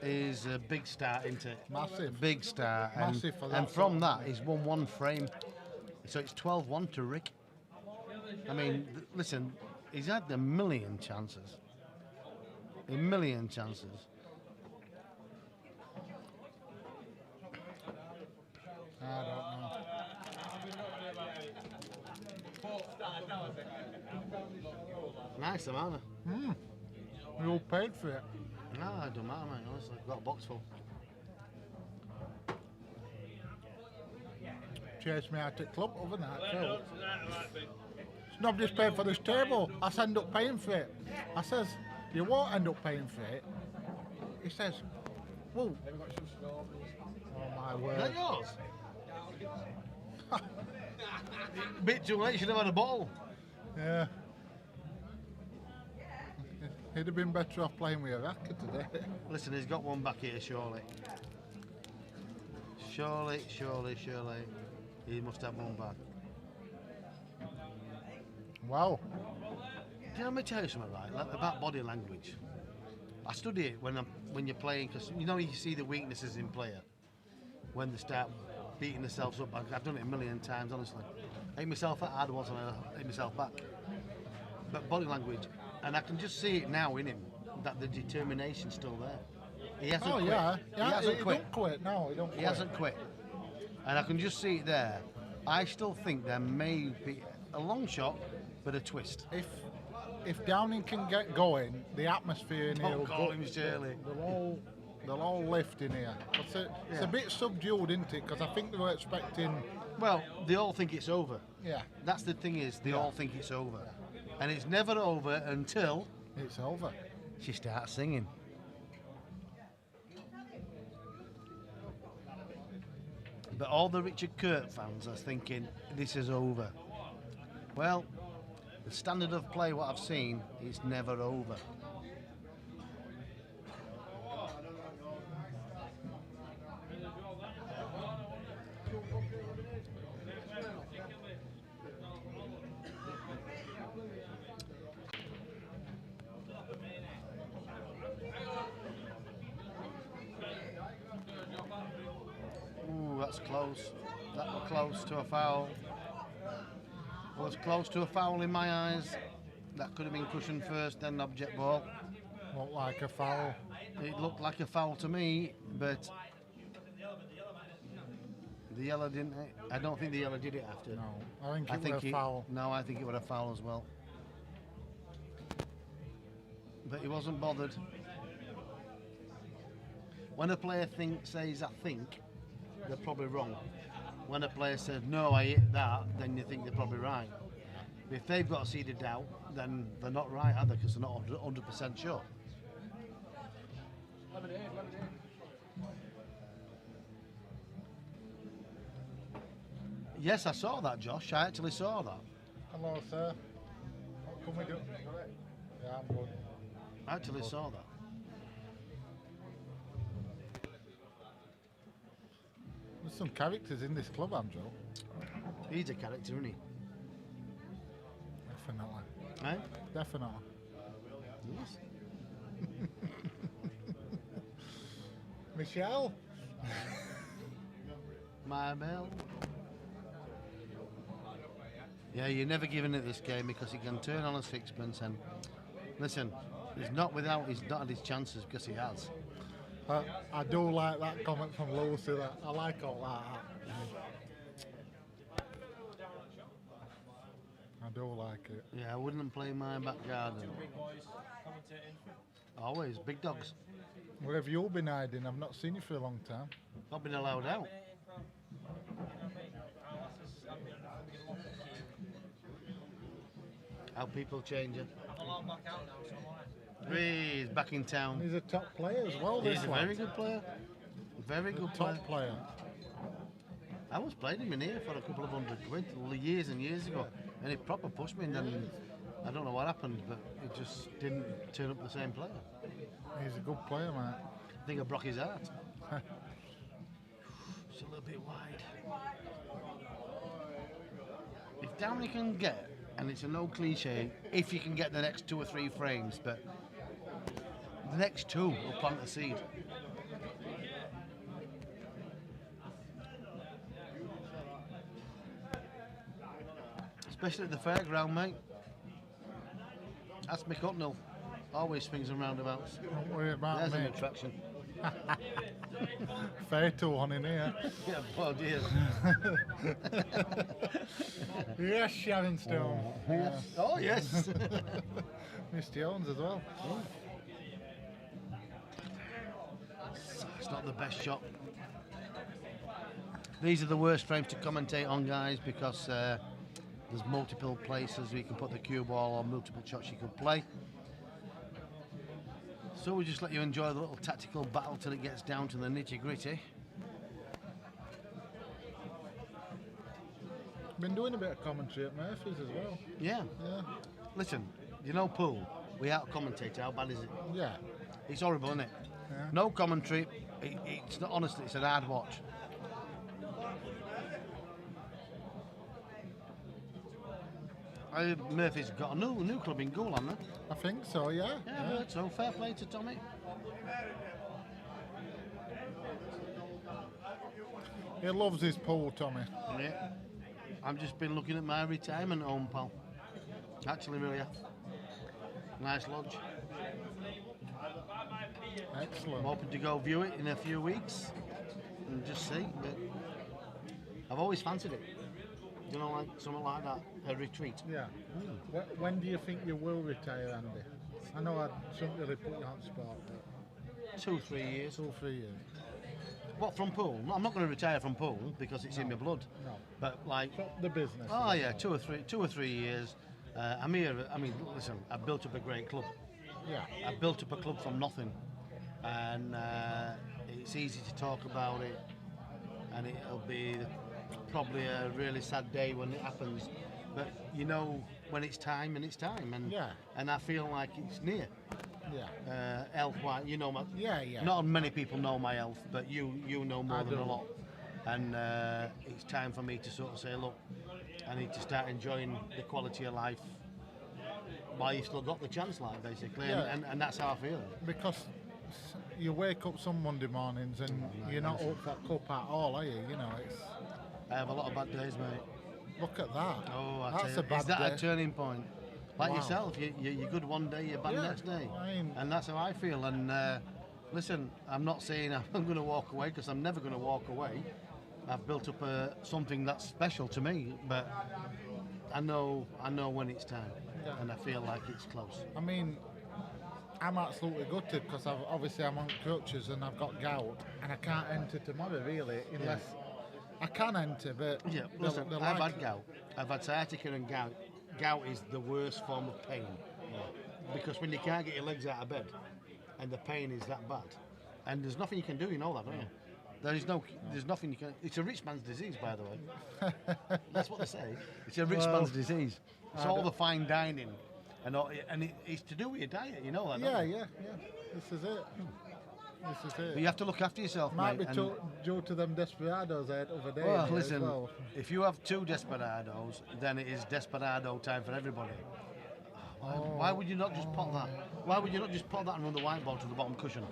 is a big start, isn't it? Massive. Big start. Massive for that And from sort of that, he's won one frame. So it's 12-1 to Rick. I mean, listen, he's had a million chances. A million chances. I don't know. Nice, Amana. We all paid for it. No, it don't matter, mate. Honestly, I've got a box full. Chased me out at club overnight, so. Nobody's paid for this table. I said, end up paying for it. I says, you won't end up paying for it. He says, well. Oh my Is word. that yours? Bit too late, you should have had a bottle. Yeah. He'd have been better off playing with a racket today. Listen, he's got one back here, surely. Surely. He must have one back. Wow. Let me tell you something, right? Like, about body language. I study it when you're playing, because you know you see the weaknesses in player when they start beating themselves up. I've done it a million times, honestly. I hit myself hard once and I hit myself back. But body language, and I can just see it now in him that the determination's still there. He hasn't Oh quit. yeah. He hasn't quit. Don't quit. No, he don't quit. He hasn't quit. And I can just see it there. I still think there may be a long shot, but a twist. If Downing can get going, the atmosphere in here Don't will call go. him Shirley. They'll all lift in here. It's a bit subdued, isn't it? Because I think they were expecting. Well, they all think it's over. Yeah, That's the thing is, they all think it's over. And it's never over until it's over. she starts singing. But all the Richard Kirk fans are thinking, this is over. Well, the standard of play, what I've seen, is never over. Ooh, that's close. That was close to a foul. Was close to a foul in my eyes. That could have been cushion first, then object ball. Looked like a foul. It looked like a foul to me, but the yellow didn't. I don't think the yellow did it after. No, I think it was a foul. No, I think it was a foul as well. But he wasn't bothered. When a player says I think, they're probably wrong. When a player says no, I hit that, then you think they're probably right. But if they've got a seed of doubt, then they're not right either, because they're not 100% sure. Yes, I saw that, Josh. I actually saw that. Hello, sir. What can we do? Yeah, I'm good. I actually saw that. There's some characters in this club, Andrew. He's a character, isn't he? Definitely. Eh? Definitely. Yes. Michelle? My bell. Yeah, you're never giving it this game because he can turn on a sixpence and listen, he's not had his chances because he has. I do like that comment from Lucy. That I like all that. I do like it. Yeah, I wouldn't play my back garden. Big boys commentating. Always, big dogs. Where have you been hiding? I've not seen you for a long time. Not been allowed out. How people change it. I'm allowed back out now, so I'm alright. He's back in town. He's a top player as well. He's This a one. very good player. Very good player. Top player. I was playing him in here for a couple of £100 years and years ago, and he proper pushed me, and then I don't know what happened, but it just didn't turn up the same player. He's a good player, mate. I think I broke his heart. It's a little bit wide. If Downey can get, and it's a no cliche, if you can get the next 2 or 3 frames, but the next 2 will plant the seed. Especially at the fairground, mate. That's McCutnell. Always swings and roundabouts. Don't worry about There's me. an attraction. Fatal one in here. Yeah, oh dear. Yes, Sharon Stone. Yes. Oh, yes. Miss Jones as well. It's not the best shot. These are the worst frames to commentate on, guys, because there's multiple places where you can put the cue ball or multiple shots you could play. So we just let you enjoy the little tactical battle till it gets down to the nitty gritty. Been doing a bit of commentary at Murphy's as well. Yeah. Yeah. Listen, you know pool, we out commentate, how bad is it? Yeah. It's horrible, isn't it? Yeah. No commentary, it's not, honestly, it's an hard watch. Murphy's got a new club in Gould, hasn't they? I think so, yeah. Yeah, I heard so. Fair play to Tommy. He loves his pool, Tommy. Yeah. I've just been looking at my retirement home, pal. Actually, really have. Nice lodge. I'm Excellent. hoping to go view it in a few weeks and just see. But I've always fancied it. You know, like something like that, a retreat. Yeah. When do you think you will retire, Andy? I know I shouldn't really put you on the spot, but 2 or 3 years. 2 or 3 years. What, from pool? I'm not going to retire from pool because it's in my blood. No. But like, So the business. oh yeah, 2 or 3 years. I'm here. I mean, listen, I've built up a great club. Yeah. I built up a club from nothing, and it's easy to talk about it, and it'll be probably a really sad day when it happens, but you know when it's time, and Yeah. and I feel like it's near. Yeah. Health-wise, you know, Yeah, yeah. not many people know my health, but you know more I than do. a lot, and it's time for me to sort of say, look, I need to start enjoying the quality of life while you've still got the chance, like, basically, Yeah. and that's how I feel. Because you wake up some Monday mornings and you're not up for cup at all, are you? You know, it's I have a lot of bad days, mate. look at that. Oh, I That's tell you, a bad is that day. a turning point? Like Wow. yourself, you're good one day, you're bad Yeah, next day, I mean- and that's how I feel. And listen, I'm not saying I'm going to walk away, because I'm never going to walk away. I've built up something that's special to me, but I know when it's time, Yeah. and I feel like it's close. I mean, I'm absolutely gutted because obviously I'm on crutches and I've got gout and I can't enter tomorrow really unless I can enter, but Yeah, they'll- listen, they'll I've like- had gout. I've had sciatica and gout. Gout is the worst form of pain, because when you can't get your legs out of bed and the pain is that bad, and there's nothing you can do, you know that, don't you? There's nothing you can. It's a rich man's disease, by the way. That's what they say. It's a rich Well, man's disease. It's all the fine dining, and it's to do with your diet. You know that. Yeah, don't you? yeah, yeah. This is it. This is But it. you have to look after yourself, Might mate. be due to them desperados I had over there. Well, as listen, well. if you have 2 desperados, then it is desperado time for everybody. Why would you not just put that? Why would you not just put that and run the whiteboard to the bottom cushion?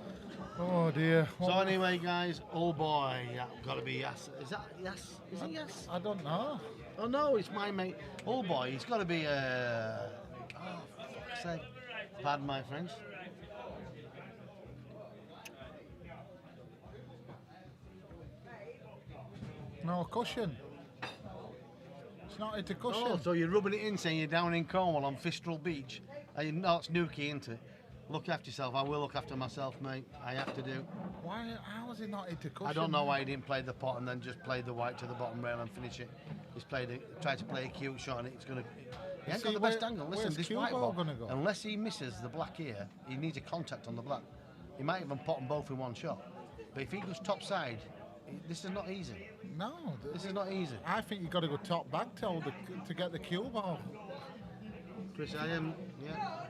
Oh dear. So anyway, guys, old boy, got to be Yas. Is that Yas? Is it Yas? I don't know. Oh no, it's my mate. Old boy, he's got to be oh, for fuck's sake. Pardon my French. No cushion. It's not hit a cushion. Oh, so you're rubbing it in saying you're down in Cornwall on Fistral Beach. And you know it's nookie, isn't it? Look after yourself. I will look after myself, mate. I have to do. Why? How has he not hit a cushion? I don't know why he didn't play the pot and then just play the white to the bottom rail and finish it. He's tried to play a cute shot and it's going to... He ain't got See, the best where- angle. where's Listen, this cue white ball ball, gonna go? unless he misses the black here, he needs a contact on the black. He might even pot them both in one shot. But if he goes top side, this is not easy. No. This is not easy. I think you've got to go top back to get the cue ball. Chris, I am, yeah.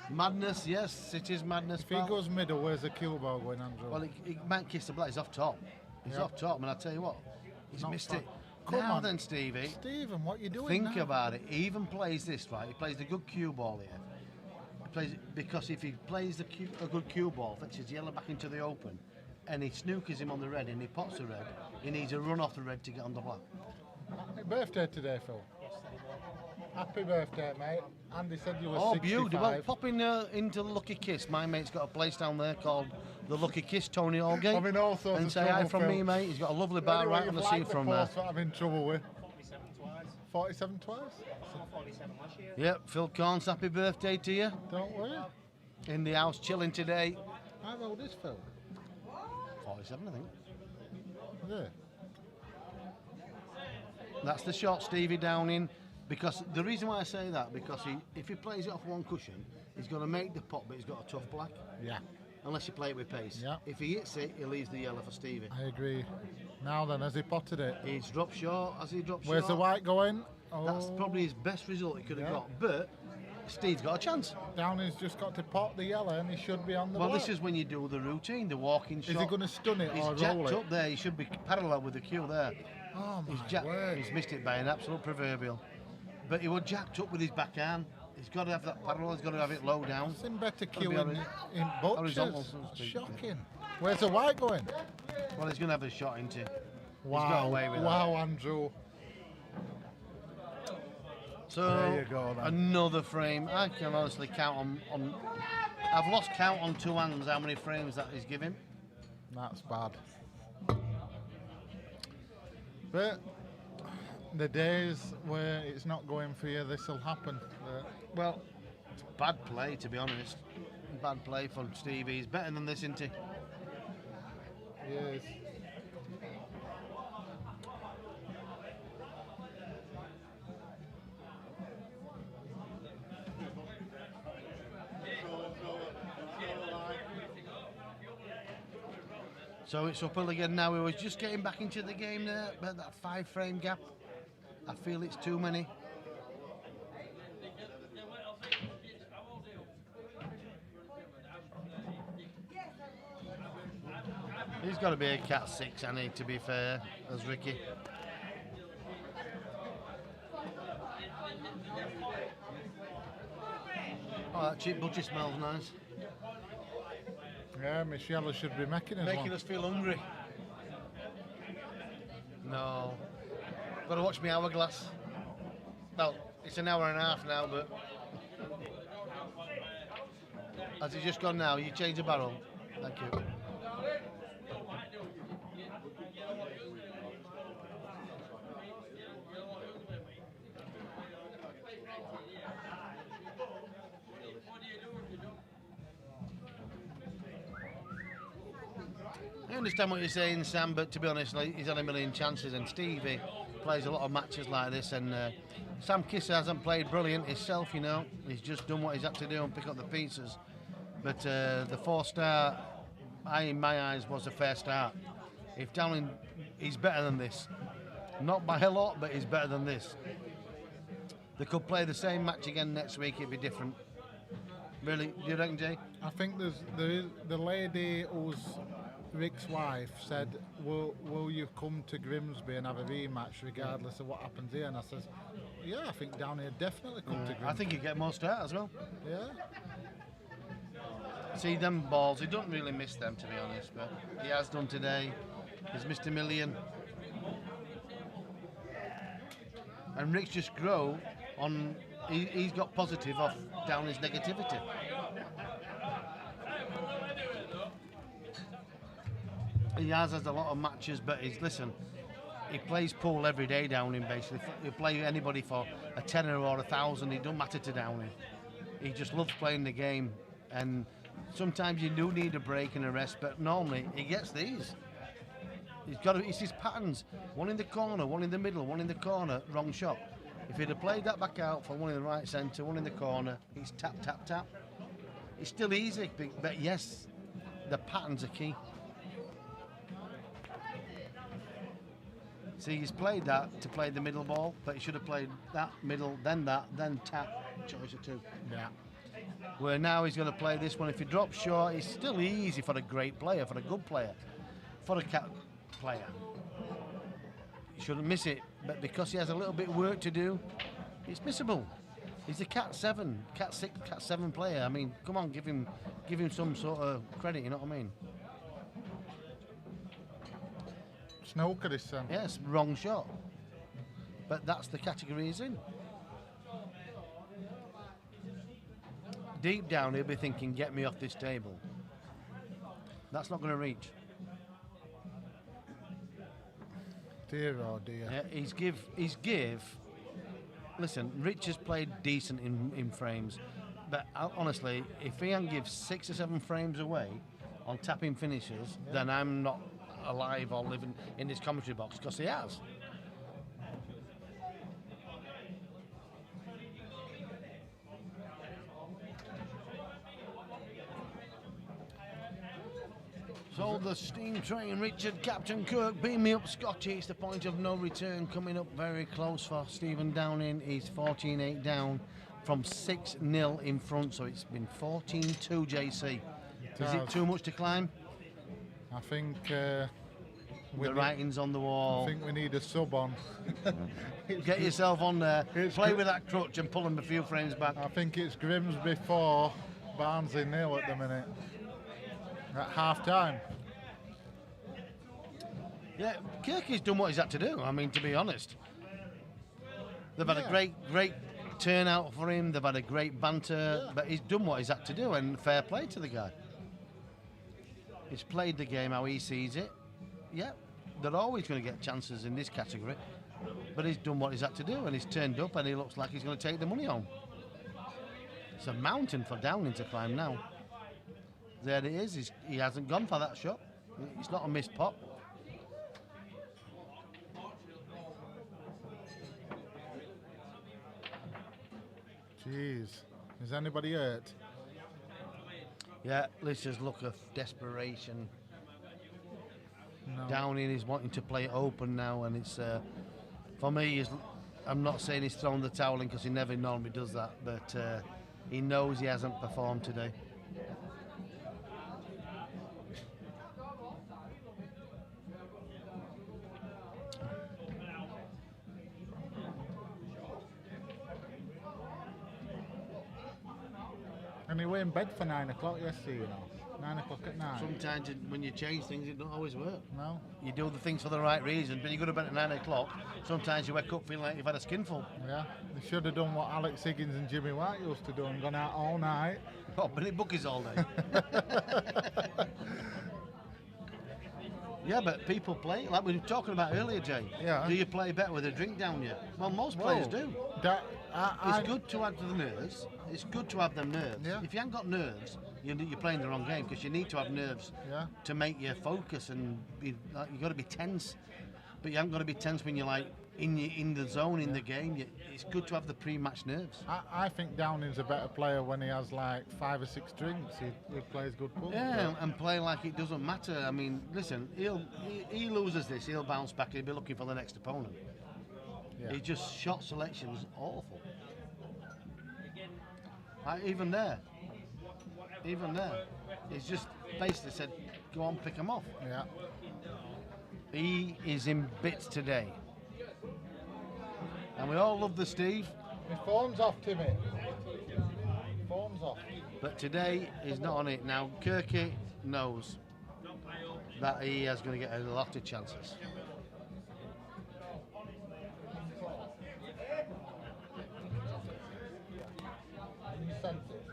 Madness, yes, it is madness. If he pal. goes middle, where's the cue ball going, Andrew? Well, he might kiss the black. He's off top. He's Yeah. off top, and I tell you what, he's Not missed far. it. Come Now on. then, Stevie, Stephen, what you doing think now? about it. He even plays this, right? He plays the good cue ball here. He plays because if he plays a good cue ball, fetches yellow back into the open, and he snookers him on the red and he pots the red, he needs a run off the red to get on the black. Happy birthday today, Phil. Happy birthday, mate. Andy said you were Oh, 65. beautiful. Well, pop in into the Lucky Kiss. My mate's got a place down there called the Lucky Kiss, Tony Allgate. I'm in all sorts and of say hi trouble, from Phil. me, mate. He's got a lovely bar Anyway, right on you've the sea liked the from there. post that I'm in trouble with. 47 twice. 47 twice? 47 last year. Yep, Phil Corns, happy birthday to you. Don't worry. In the house, chilling today. How old is Phil? 47, I think. Yeah. That's the shot, Stevie Downing. Because the reason why I say that, because if he plays it off one cushion, he's going to make the pot, but he's got a tough black. Yeah, Unless you play it with pace. Yeah. If he hits it, he leaves the yellow for Stevie. I agree. Now then, has he potted it? He's dropped short. Has he dropped Where's short? the white going? That's Oh, probably his best result he could have Yeah. got. But Steve's got a chance. Downey's just got to pot the yellow and he should be on the Well, black. this is when you do the routine, the walking shot. Is he going to stun it He's or jacked roll it? up there. He should be parallel with the cue there. Oh my He's word. He's missed it by an absolute proverbial. But he was jacked up with his backhand. He's got to have that parallel. He's got to have it low down. It's in better Gotta be cue in horizontal, butchers. so to speak. Shocking. Where's the white going? Well, he's going to have a shot into. Wow. got away with that. Wow, Andrew. So There you go, then. another frame. I can honestly count on. I've lost count on two hands how many frames that he's giving. That's bad. But the days where it's not going for you, this will happen. Well, it's bad play to be honest. Bad play from Stevie. He's better than this, isn't he? Yes. So it's uphill again now. He was just getting back into the game there, but that 5 frame gap, I feel it's too many. He's got to be a cat 6, I need to be fair, as Ricky. Oh, that cheap budgie smells nice. Yeah, Miss Yellow should be making us Making one. us feel hungry. No. Got to watch my hourglass. Well, it's an hour and a half now, but... Has he just gone now? You change the barrel? Thank you. I understand what you're saying, Sam, but to be honest, like, he's had a million chances, and Stevie plays a lot of matches like this, and Sam Kisser hasn't played brilliant himself, you know. He's just done what he's had to do and pick up the pieces. But the 4-star, in my eyes, was a fair start. If Dowling, he's better than this. Not by a lot, but he's better than this. They could play the same match again next week, it'd be different. Really, do you reckon, Jay? I think there is the lady who's Rick's wife said, will you come to Grimsby and have a rematch regardless of what happens here? And I says, yeah, I think Downey would definitely come to Grimsby. I think he'd get more start as well. Yeah. See them balls, he don't really miss them to be honest, but he has done today. He's missed a million. And Rick's just grow on, he's got positive off down his negativity. he has had a lot of matches, but he plays pool every day, Downing, basically. He'll play anybody for a tenner or 1,000, it don't matter to Downing. He just loves playing the game, and sometimes you do need a break and a rest, but normally he gets these. It's his patterns. One in the corner, one in the middle, one in the corner, wrong shot. If he'd have played that back out for one in the right centre, one in the corner, he's tap, tap, tap. It's still easy, but yes, the patterns are key. See, he's played that to play the middle ball, but he should have played that middle, then tap, choice of two. Yeah. Where now he's going to play this one. If he drops short, it's still easy for a great player, for a good player, for a cat player. He shouldn't miss it, but because he has a little bit of work to do, it's missable. He's a cat 7, cat 6, cat 7 player. I mean, come on, give him some sort of credit, you know what I mean? Snooker this time. Yes, wrong shot. But that's the category he's in. Deep down, he'll be thinking, get me off this table. That's not going to reach. Dear oh dear. Yeah, he's give. Listen, Rich has played decent in frames, but honestly, if he can give 6 or 7 frames away on tapping finishes, then I'm not alive or living in this commentary box, because he has. So the steam train, Richard, Captain Kirk, beam me up, Scotty. It's the point of no return, coming up very close for Stephen Downing. He's 14-8 down from 6-0 in front, so it's been 14-2, JC. Is it too much to climb? I think The writing's on the wall. I think we need a sub on. Get yourself on there, It's play good. with that crutch and pull him a few frames back. I think it's Grimsby 4, Barnsley 0 at the minute. At half time. Yeah, Kirk has done what he's had to do, I mean, to be honest. They've had a great turnout for him, they've had a great banter, but he's done what he's had to do, and fair play to the guy. He's played the game how he sees it. Yeah, they're always going to get chances in this category, but he's done what he's had to do, and he's turned up, and he looks like he's going to take the money home. It's a mountain for Downing to climb now. There it is. He hasn't gone for that shot. It's not a missed pot. Jeez. Is anybody hurt? Yeah, let's just look of desperation. No. Downing is wanting to play it open now, and it's for me. I'm not saying he's thrown the towel in, because he never normally does that, but he knows he hasn't performed today. And he were in bed for 9 o'clock yesterday, you know. 9 o'clock at night. Sometimes when you change things, it don't always work. No? You do the things for the right reason, but you go to bed at 9 o'clock. Sometimes you wake up feeling like you've had a skinful. Yeah. They should have done what Alex Higgins and Jimmy White used to do and gone out all night. Oh, but it bookies all day. Yeah, but people play like we were talking about earlier, Jay. Yeah. Do you play better with a drink down you? Well, most players do. It's good to add to the nerves. It's good to have them nerves. Yeah. If you haven't got nerves, you're playing the wrong game, because you need to have nerves to make you focus, and you've got to be tense. But you haven't got to be tense when you're like in the zone in the game. It's good to have the pre-match nerves. I think Downing's a better player when he has like 5 or 6 drinks. He plays good pool. Yeah, and play like it doesn't matter. I mean, listen, he loses this, he'll bounce back, he'll be looking for the next opponent. Yeah. He just shot selection's awful. Even there, he's just basically said, go on, pick him off. Yeah. He is in bits today. And we all love the Steve, My phone's off, Timmy. Phone's off. but today he's not on it. Now, Kirky knows that he is going to get a lot of chances. You sent it.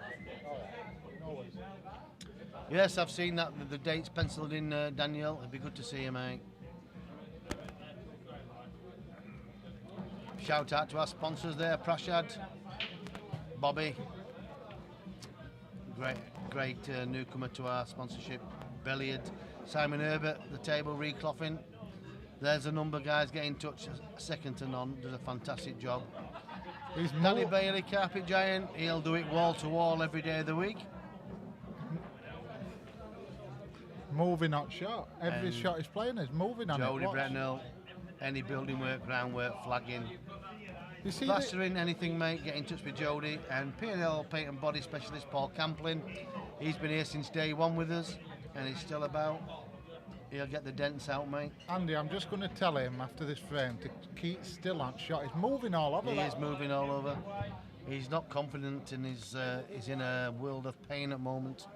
Alright. No worries. Yes, I've seen that. The date's penciled in, Daniel. It'd be good to see you, mate. Shout out to our sponsors there, Prashad, Bobby. Great newcomer to our sponsorship, Billiards. Simon Herbert, the table reclothing. There's a number, guys. Get in touch. Second to none. Does a fantastic job. He's Danny Bailey, carpet giant. He'll do it wall to wall every day of the week. moving, not shot. Every shot he's playing is moving on Jody it. Bretnell, any building work, groundwork, flagging, You see plastering, anything, mate, get in touch with Jody. And P&L Paint and Body Specialist Paul Camplin. He's been here since day one with us, and he's still about. He'll get the dents out, mate. Andy, I'm just going to tell him after this frame to keep still on shot. He's moving all over. He is moving all over. He's not confident in his. He's in a world of pain at the moment.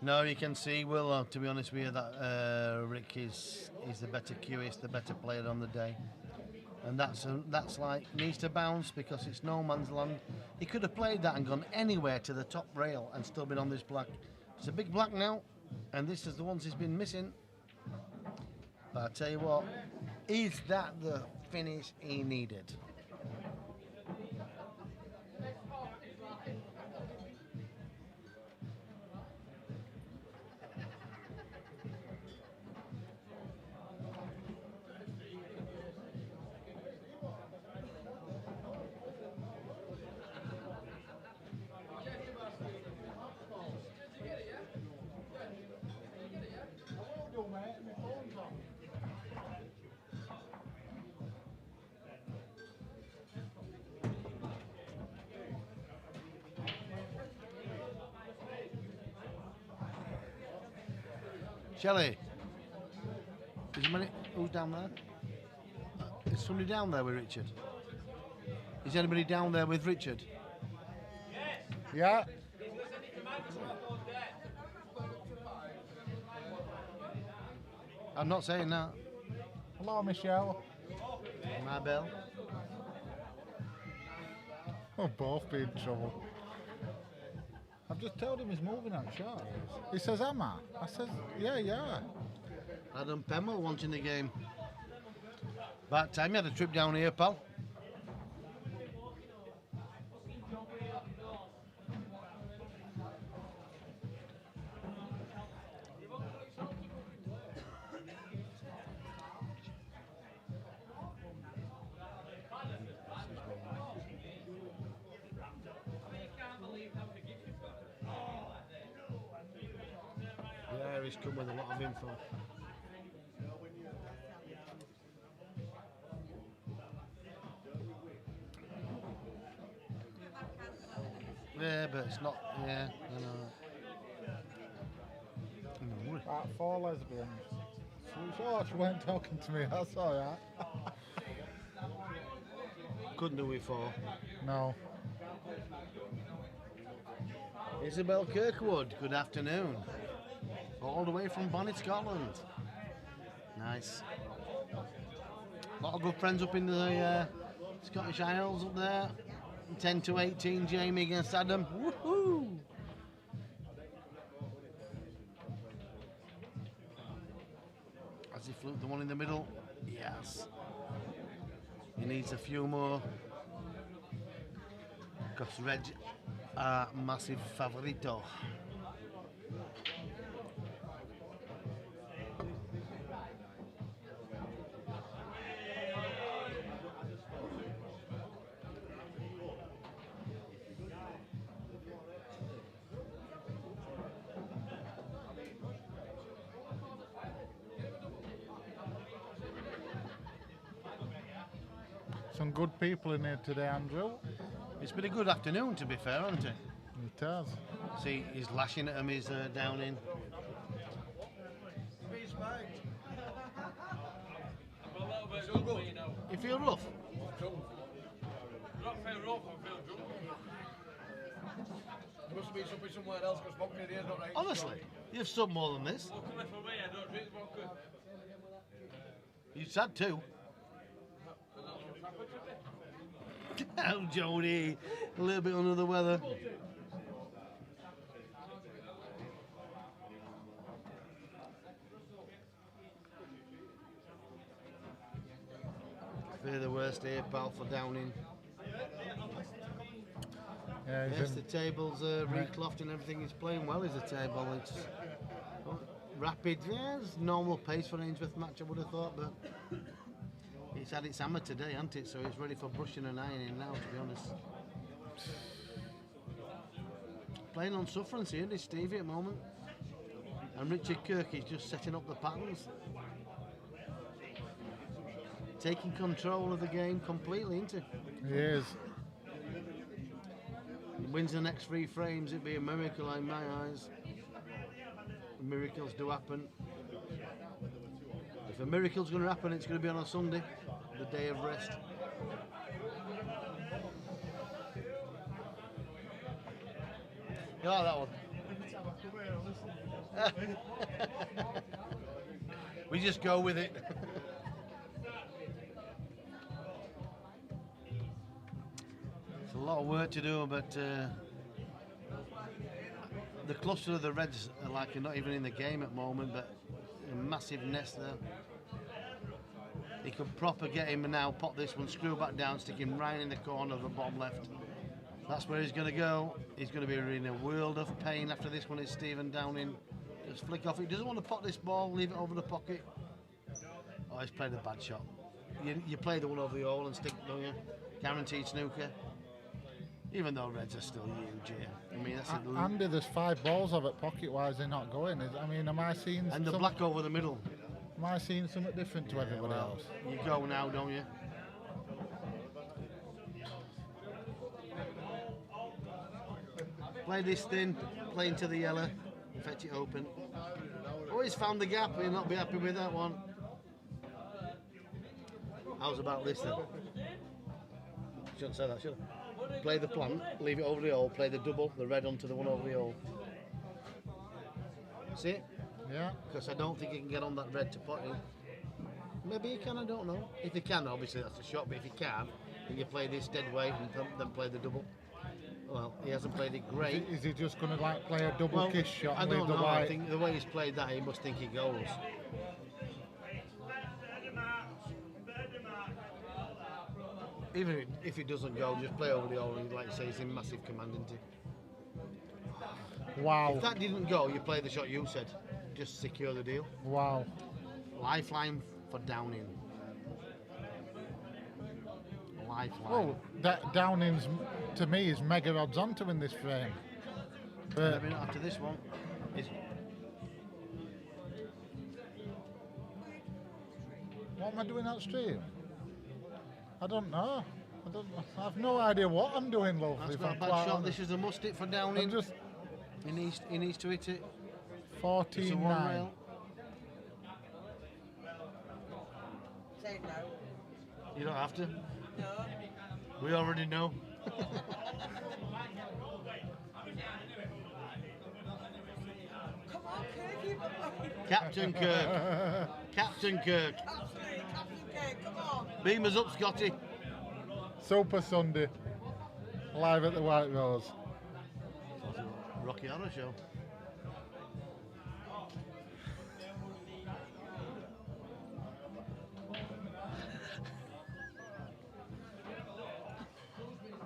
No, you can see, Will, to be honest with you, that Rick is the better QS, the better player on the day. And that's like, needs to bounce because it's no man's land. He could have played that and gone anywhere to the top rail and still been on this black. It's a big black now, and this is the ones he's been missing. But I tell you what, is that the finish he needed? Shelley, who's down there? Is somebody down there with Richard? Is anybody down there with Richard? Yeah. I'm not saying that. Hello, Michelle. My bell. We'll both be in trouble. I've just told him he's moving on shot. He says, am I? I says, yeah. Adam Pemmel wanting the game. About time you had a trip down here, pal. Yeah, he's come with a lot of info. Yeah, but it's not, yeah, you know. Right, 4 lesbians. She weren't talking to me, that's alright. Couldn't do it for. No. Isabel Kirkwood, good afternoon. All the way from Bonnet, Scotland. Nice. A lot of good friends up in the Scottish Isles up there. 10 to 18, Jamie against Adam. Woohoo! Has he fluked the one in the middle? Yes. He needs a few more. Because Reg are massive favorito. Some good people in here today, Andrew. It's been a good afternoon, to be fair, hasn't it? It has. See, he's lashing at him, he's down in. You feel rough? Not feel rough, I feel drunk. There must be something somewhere else because smoking in here is not right. Honestly, you've stood more than this. Luckily for me, I don't drink vodka. You've had two. Oh, Jody, a little bit under the weather. Fear the worst here, pal, for Downing. Yeah, he's Yes, in- the table's reclocked and everything. He's playing well as a table. It's rapid, yeah, it's normal pace for an Hainsworth match, I would have thought, but it's had its hammer today, hasn't it? So it's ready for brushing and ironing now, to be honest. Playing on sufferance here, this Stevie at the moment. And Richard Kirk is just setting up the patterns. Taking control of the game completely, isn't he? He is. Wins the next 3 frames, it'd be a miracle in my eyes. Miracles do happen. If a miracle's going to happen, it's going to be on a Sunday, the day of rest. You like that one? We just go with it. It's a lot of work to do, but the cluster of the Reds are like not even in the game at the moment, but a massive nest there. He could proper get him and now pop this one, screw back down, stick him right in the corner of the bottom left. That's where he's going to go. He's going to be in a world of pain after this one. Is Stephen Downing. Just flick off. He doesn't want to pot this ball, leave it over the pocket. Oh, he's played a bad shot. You play the one over the hole and stick, don't you? Guaranteed snooker. Even though Reds are still huge here. I mean, that's Andy, there's 5 balls of it pocket. Why is he not going? I mean, am I seeing? and the black over the middle. Am I seeing something different to everybody Well, else? you go now, don't you? Play this thin, play into the yellow, fetch it open. Oh, he's found the gap. He'll not be happy with that one. How's about this then? Shouldn't say that, should I? Play the plant, leave it over the hole, play the double, the red onto the one over the hole. See it? Yeah. Because I don't think he can get on that red to pot in. Maybe he can, I don't know. If he can, obviously that's a shot, but if he can, then you play this dead weight and then play the double. Well, he hasn't played it great. Is he just going to like play a double kiss shot I and don't leave the know. I white? think the way he's played that, he must think he goes. Even if he doesn't go, just play over the hole. And like you say, he's in massive command, isn't he? Wow. If that didn't go, you play the shot you said. Just secure the deal. Wow. Lifeline for Downing. Lifeline. Well, that Downing's to me is mega odds on to win this frame. But Maybe not after this one. what am I doing that stream? I don't know. I have no idea what I'm doing, love. That's if not a I'm bad quite shot. honest. This is a must-hit for I'm Downing. just He needs to hit it. It's a 14-9. one rail. Say no. You don't have to. No. We already know. Come on, Kirky boy. Captain Kirk. Captain Kirk. Absolutely, Captain Kirk, come on. Beam us up, Scotty. Super Sunday. Live at the White Rose. Rocky Horror Show.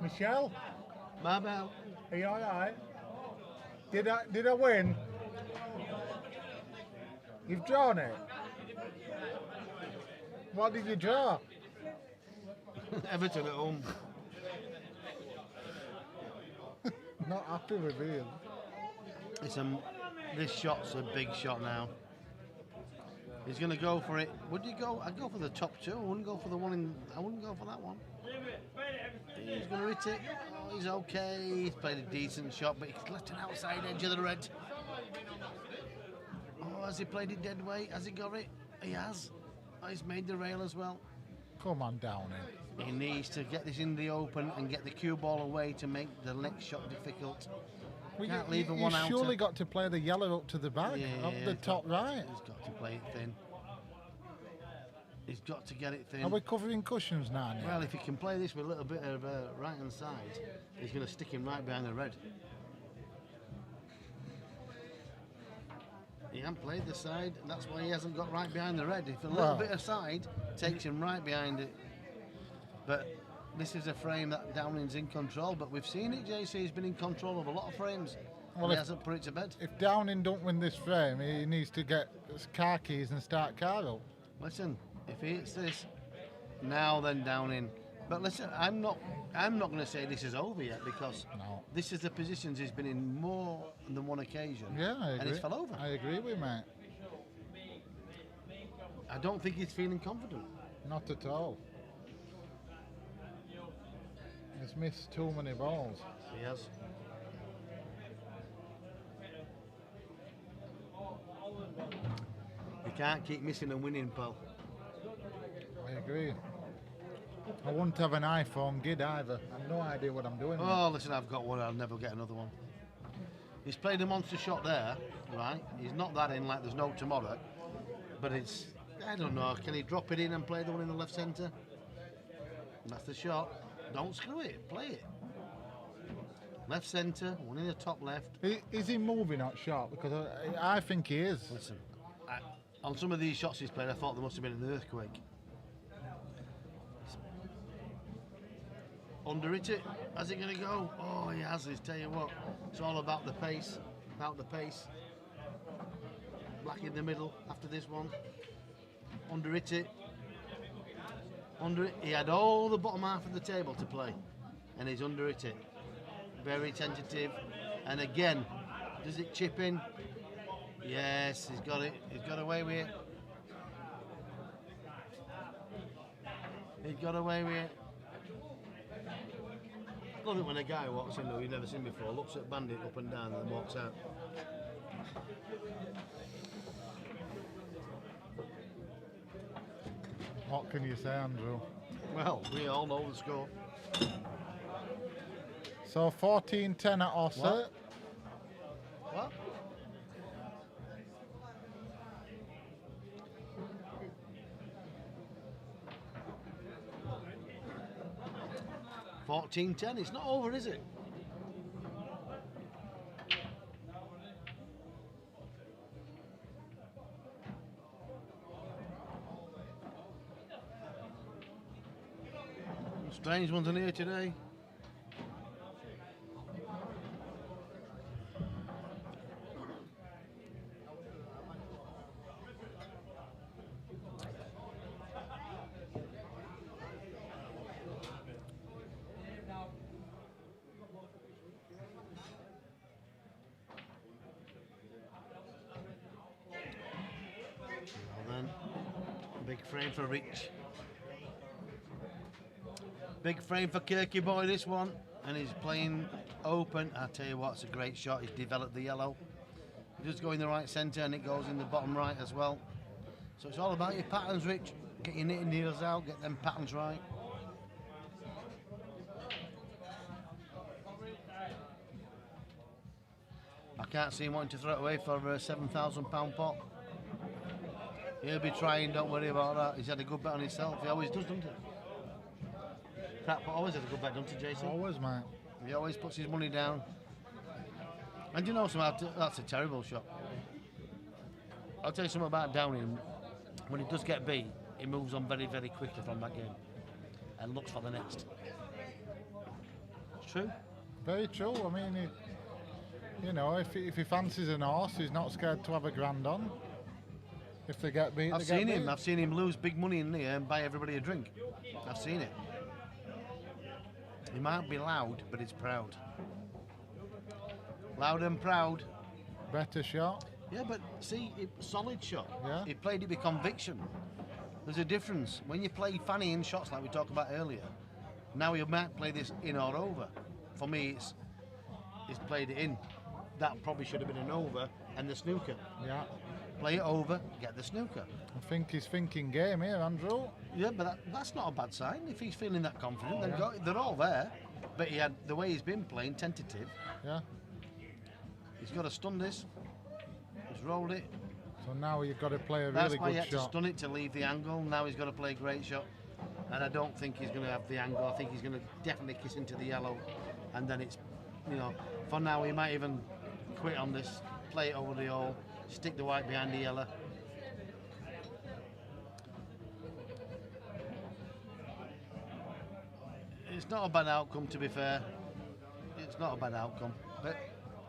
Michelle, My bell. are you alright? Did I win? You've drawn it? What did you draw? Everton at home. Not happy with Ian. This shot's a big shot now. He's going to go for it. Would you go? I'd go for the top two. I wouldn't go for the one in. I wouldn't go for that one. He's going to hit it. Oh, he's okay. He's played a decent shot, but he's left an outside edge of the red. Oh, has he played it dead weight? Has he got it? He has. Oh, he's made the rail as well. Come on, Downing. He needs to get this in the open and get the cue ball away to make the next shot difficult. Well, Can't leave a you one outer. surely got to play the yellow up to the back of the he's top right. He's got to play it thin. He's got to get it thin. Are we covering cushions now? Nick? Well, if he can play this with a little bit of right hand side, he's going to stick him right behind the red. He hasn't played the side, and that's why he hasn't got right behind the red. If a little bit of side takes him right behind it. But this is a frame that Downing's in control, but we've seen it, JC. He's been in control of a lot of frames. Well, he hasn't put it to bed. If Downing don't win this frame, he needs to get his car keys and start car up. Listen, if he hits this, now then Downing. But listen, I'm not going to say this is over yet, because this is the positions he's been in more than one occasion. Yeah, I agree. And it's fell over. I agree with you, mate. I don't think he's feeling confident. Not at all. He's missed too many balls. He has. You can't keep missing and winning, pal. I agree. I wouldn't have an iPhone gid either. I've no idea what I'm doing. Oh, listen, I've got one. I'll never get another one. He's played a monster shot there, right? He's knocked that in like there's no tomorrow. But it's, I don't know, can he drop it in and play the one in the left centre? That's the shot. Don't screw it, play it. Left centre, one in the top left. Is he moving out short? Because I think he is. Listen, on some of these shots he's played, I thought there must have been an earthquake. Under it, how's it going to go? Oh, he has this, tell you what. It's all about the pace, Black in the middle after this one. Under it. He had all the bottom half of the table to play, and he's under it. Very tentative, and again, does it chip in? Yes, he's got it. He's got away with it. He's got away with it. I love it when a guy walks in who you've never seen before, looks at Bandit up and down, and then walks out. What can you say, Andrew? Well, we all know the score. So 14-10 at Ossett. What? $14-10. It's not over, is it? Strange ones in here today. Big frame for Rich. Big frame for Kirky boy, this one. And he's playing open. I tell you what, it's a great shot. He's developed the yellow. He does go in the right centre and it goes in the bottom right as well. So it's all about your patterns, Rich. Get your knitting needles out, get them patterns right. I can't see him wanting to throw it away for a £7,000 pot. He'll be trying, don't worry about that. He's had a good bet on himself. He always does, doesn't he? Crap, always had a good bet, doesn't he, Jason? Always, mate. He always puts his money down. And you know something, that's a terrible shot. I'll tell you something about Downing. When he does get beat, he moves on very, very quickly from that game and looks for the next. It's true. Very true. I mean, you know, if he fancies an horse, he's not scared to have a grand on. If they get beat, I've seen him lose big money in there and buy everybody a drink. I've seen it. He might be loud, but he's proud. Loud and proud. Better shot. Yeah, but see, solid shot. Yeah. He played it with conviction. There's a difference. When you play fanny in shots like we talked about earlier, now you might play this in or over. For me, he's played it in. That probably should have been an over and the snooker. Yeah. Play it over, get the snooker. I think he's thinking game here, Andrew. Yeah, but that's not a bad sign. If he's feeling that confident, then they're all there. But he had the way he's been playing, tentative. Yeah. He's got to stun this. He's rolled it. So now you've got to play a That's really why he good had to shot. stun it to leave the angle. Now he's got to play a great shot. And I don't think he's going to have the angle. I think he's going to definitely kiss into the yellow. And then it's, you know, for now he might even quit on this, play it over the hole, stick the white behind the yellow. It's not a bad outcome, to be fair. It's not a bad outcome. But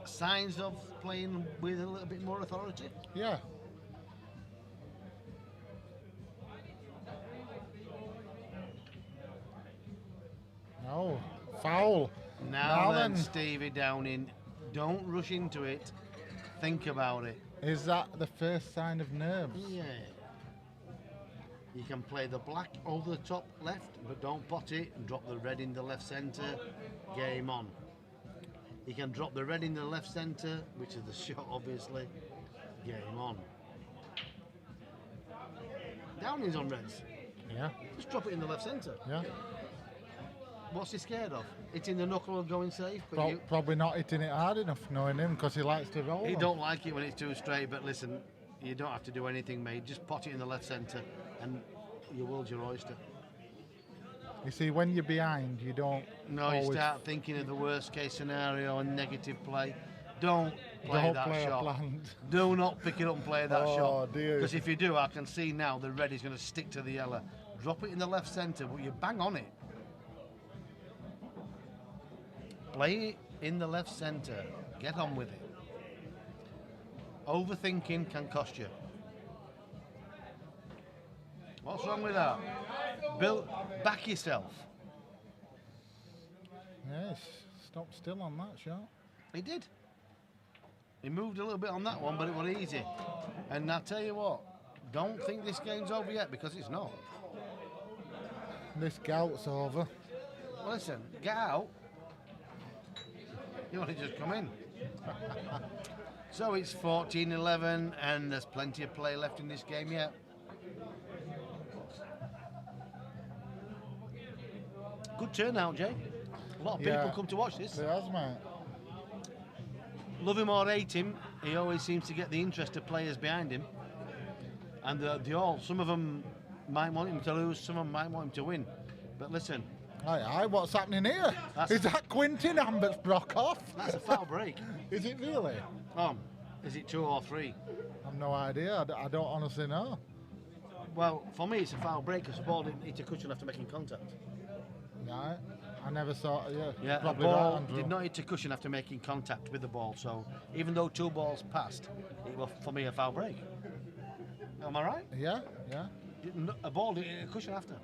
signs of playing with a little bit more authority. Yeah. No, foul. Now then, then. Stevie Downing, don't rush into it. Think about it. Is that the first sign of nerves? Yeah. You can play the black over the top left, but don't pot it and drop the red in the left centre. Game on. You can drop the red in the left centre, which is the shot, obviously. Game on. Downing's on reds. Yeah, Just drop it in the left centre. yeah. What's he scared of? Hitting the knuckle and going safe? But you, Probably not hitting it hard enough, knowing him, because he likes to roll. he them. don't like it when it's too straight, but listen, you don't have to do anything, mate. Just pot it in the left centre and your world's your oyster. You see, when you're behind, you don't. No, you always start thinking of the worst case scenario and negative play. Don't play don't that play a shot. plant. Do not pick it up and play that Oh, shot. dear. Because if you do, I can see now the red is going to stick to the yellow. Drop it in the left centre, but you bang on it. Play it in the left centre. Get on with it. Overthinking can cost you. What's wrong with that? Back yourself. Yes, stop still on that shot. He did. He moved a little bit on that one, but it was easy. And I tell you what, don't think this game's over yet, because it's not. This gout's over. Well, listen, get out. You want to just come in. So it's 14-11, and there's plenty of play left in this game yet. Good turnout, Jay. A lot of people Yeah. come to watch this. It has, mate. Love him or hate him, he always seems to get the interest of players behind him. And they all, some of them might want him to lose, some of them might want him to win. But listen, Aye, what's happening here? That's- Is that Quintin Ambert's broke off? that's a foul break. Is it really? Is it 2 or 3? I've no idea. I don't honestly know. Well, for me, it's a foul break because the ball didn't hit a cushion after making contact. Right. I never saw. Yeah. Yeah, the probably ball right, Andrew. did not hit a cushion after making contact with the ball. So even though 2 balls passed, it was for me a foul break. Am I right? Yeah. A ball didn't hit a cushion after.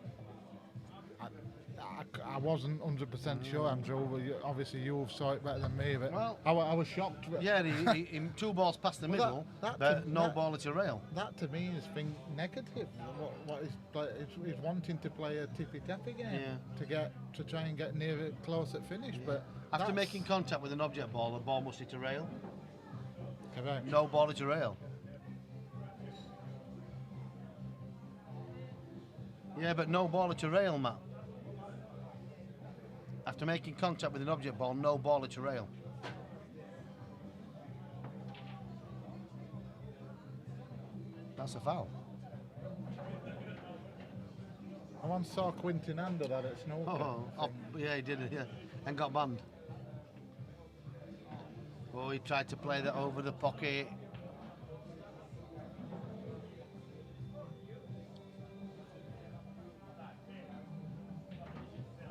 I wasn't 100% sure, Andrew. But obviously, you saw it better than me. But Well- I was shocked. Yeah, he 2 balls past the Well, middle, that but to- no that- ball at a rail. That to me is thing negative. What is wanting to play a tippy tappy game to try and get near it close at finish, but After that's making contact with an object ball, the ball must hit a rail. correct. No ball at a rail. Yeah, but no ball at a rail, Matt. After making contact with an object ball, no ball at a rail. That's a foul. I once saw Quintin Ander that at snooker. Yeah, he did it, yeah. And got banned. Oh, he tried to play that over the pocket.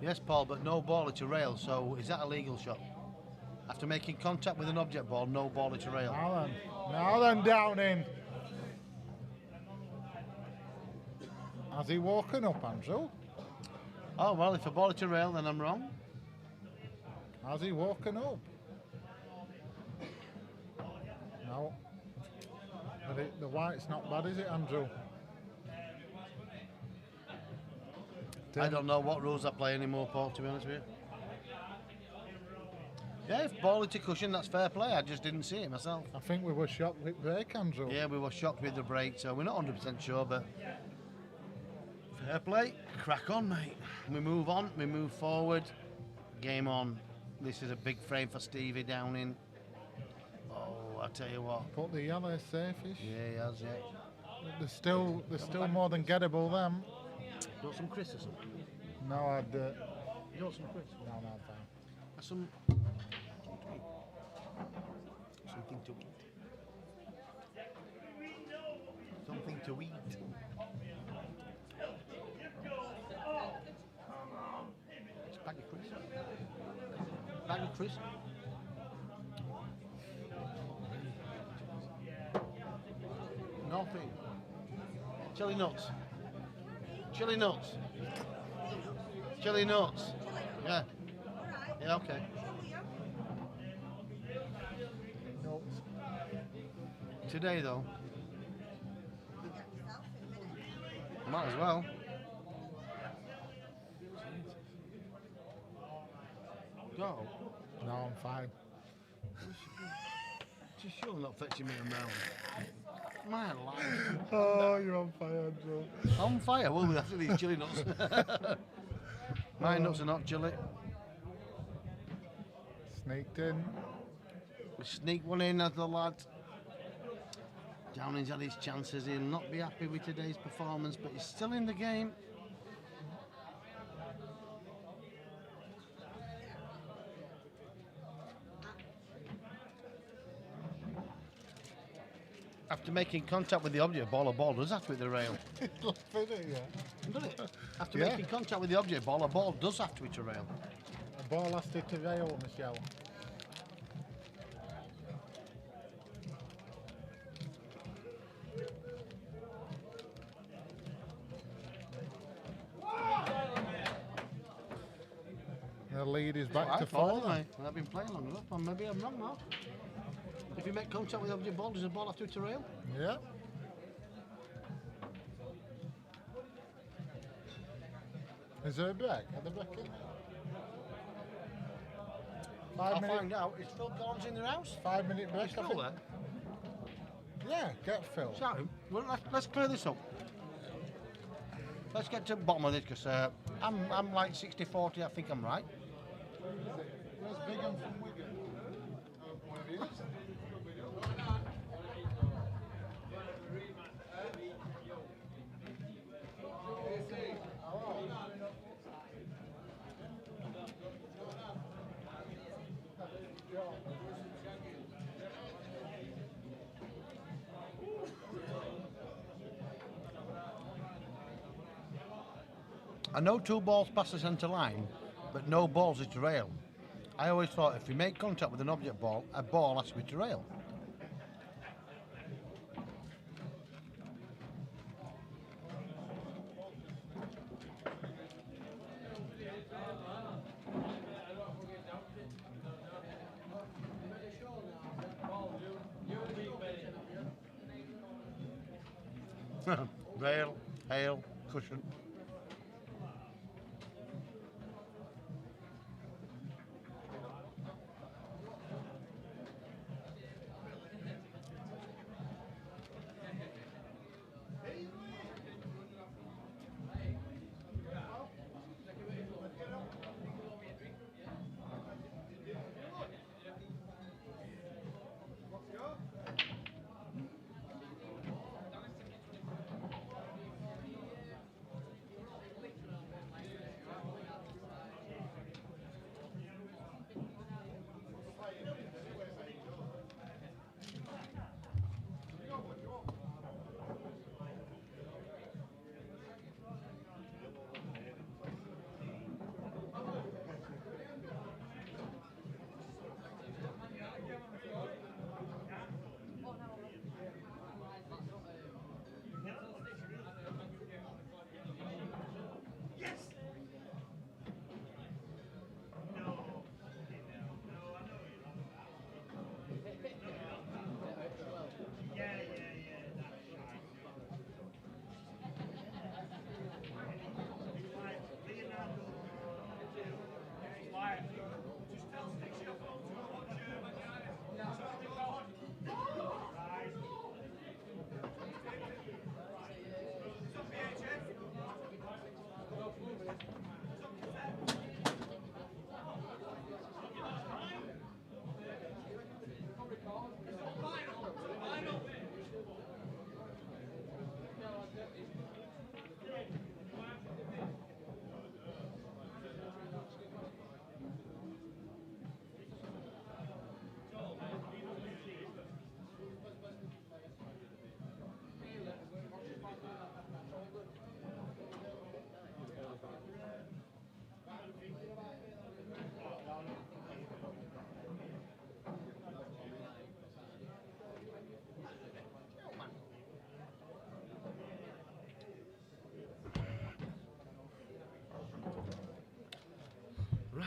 Yes, Paul, but no ball at a rail, so is that a legal shot? After making contact with an object ball, no ball at a rail. Now then, Downing. Has he woken up, Andrew? Oh, well, if a ball at a rail, then I'm wrong. Has he woken up? No. But the white's not bad, is it, Andrew? I don't know what rules I play anymore, Paul, to be honest with you. Yeah, if ball at a cushion, that's fair play. I just didn't see it myself. I think we were shocked with break, Andrew. Yeah, we were shocked with the break, so we're not 100% sure, but fair play. Crack on, mate. We move on, we move forward. Game on. This is a big frame for Stevie Downing. Oh, I tell you what. Put the yellow safe-ish. Yeah, he has, yeah. They're still more than gettable, them. You want some Chris or something? No, I'd... You want some Chris? no, I'm fine. That's something to eat. Something to eat. It's bag of Chris. Bag of Chris. Nothing. Chili nuts. Chili nuts. Chili nuts. Yeah. Yeah, okay. Nuts. Today though. Might as well. Go. No, I'm fine. Just surely not fetching me around. My life. Oh, you're on fire, Joe. On fire, will we, after these chili nuts? My nuts are not chili. Sneaked in. We sneak one in as the lad. Downing's had his chances. He'll not be happy with today's performance, but he's still in the game. After making contact with the object, ball does have to hit the rail. Doesn't it? After Yeah. making contact with the object, ball does have to hit a rail. A ball has to hit a rail, Michelle. The lead is back to 4. Well, I've been playing long enough, and maybe I'm wrong, Mark. If you make contact with the object, does the ball have to hit a rail? Yeah. Is there a break? Are they breaking? I'll 5 minute, find out. Is Phil Collins in the house? 5 minute break. He's I still think. there. Yeah, get Phil. Shout him. Well, let's clear this up. Let's get to the bottom of this, because I'm like 60-40, I think I'm right. Where's Bigham from Wigan? One of his. I know 2 balls pass the centre line, but no balls hit the rail. I always thought if you make contact with an object ball, a ball has to hit the rail. Rail, hail, cushion.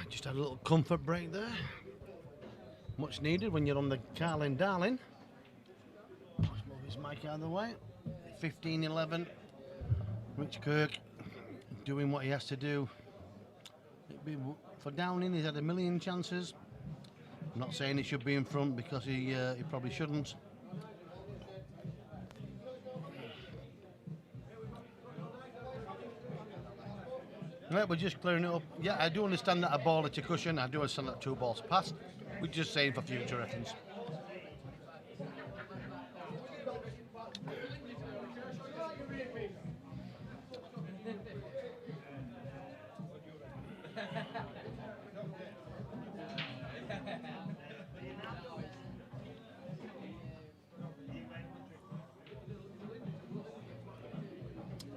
Just had a little comfort break there. Much needed when you're on the Carlin Darling. Let's move his mic out of the way. 15-11. Rich Kirk doing what he has to do. For Downing, he's had a million chances. I'm not saying he should be in front because he probably shouldn't. Right, we're just clearing it up. Yeah, I do understand that a ball at a cushion. I do understand that 2 balls passed. We're just saying for future reference.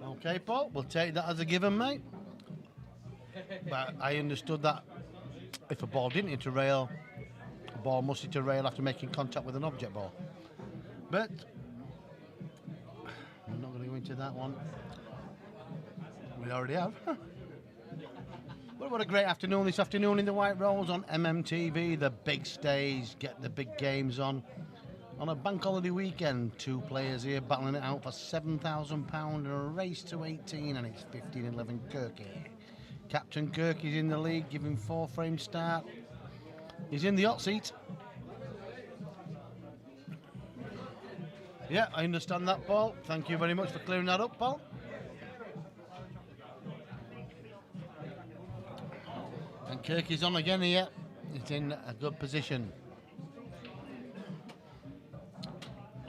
Okay, Paul, we'll take that as a given, mate. But I understood that if a ball didn't hit a rail, a ball must hit a rail after making contact with an object ball. But I'm not going to go into that one. We already have. Well, what a great afternoon this afternoon in the White Rose on MMTV. The big stage, get the big games on. On a bank holiday weekend, 2 players here battling it out for £7,000 and a race to 18, and it's 15-11 Kirk here. Captain Kirk is in the lead, giving 4-frame start. He's in the hot seat. Yeah, I understand that, Paul. Thank you very much for clearing that up, Paul. And Kirk is on again here. He's in a good position.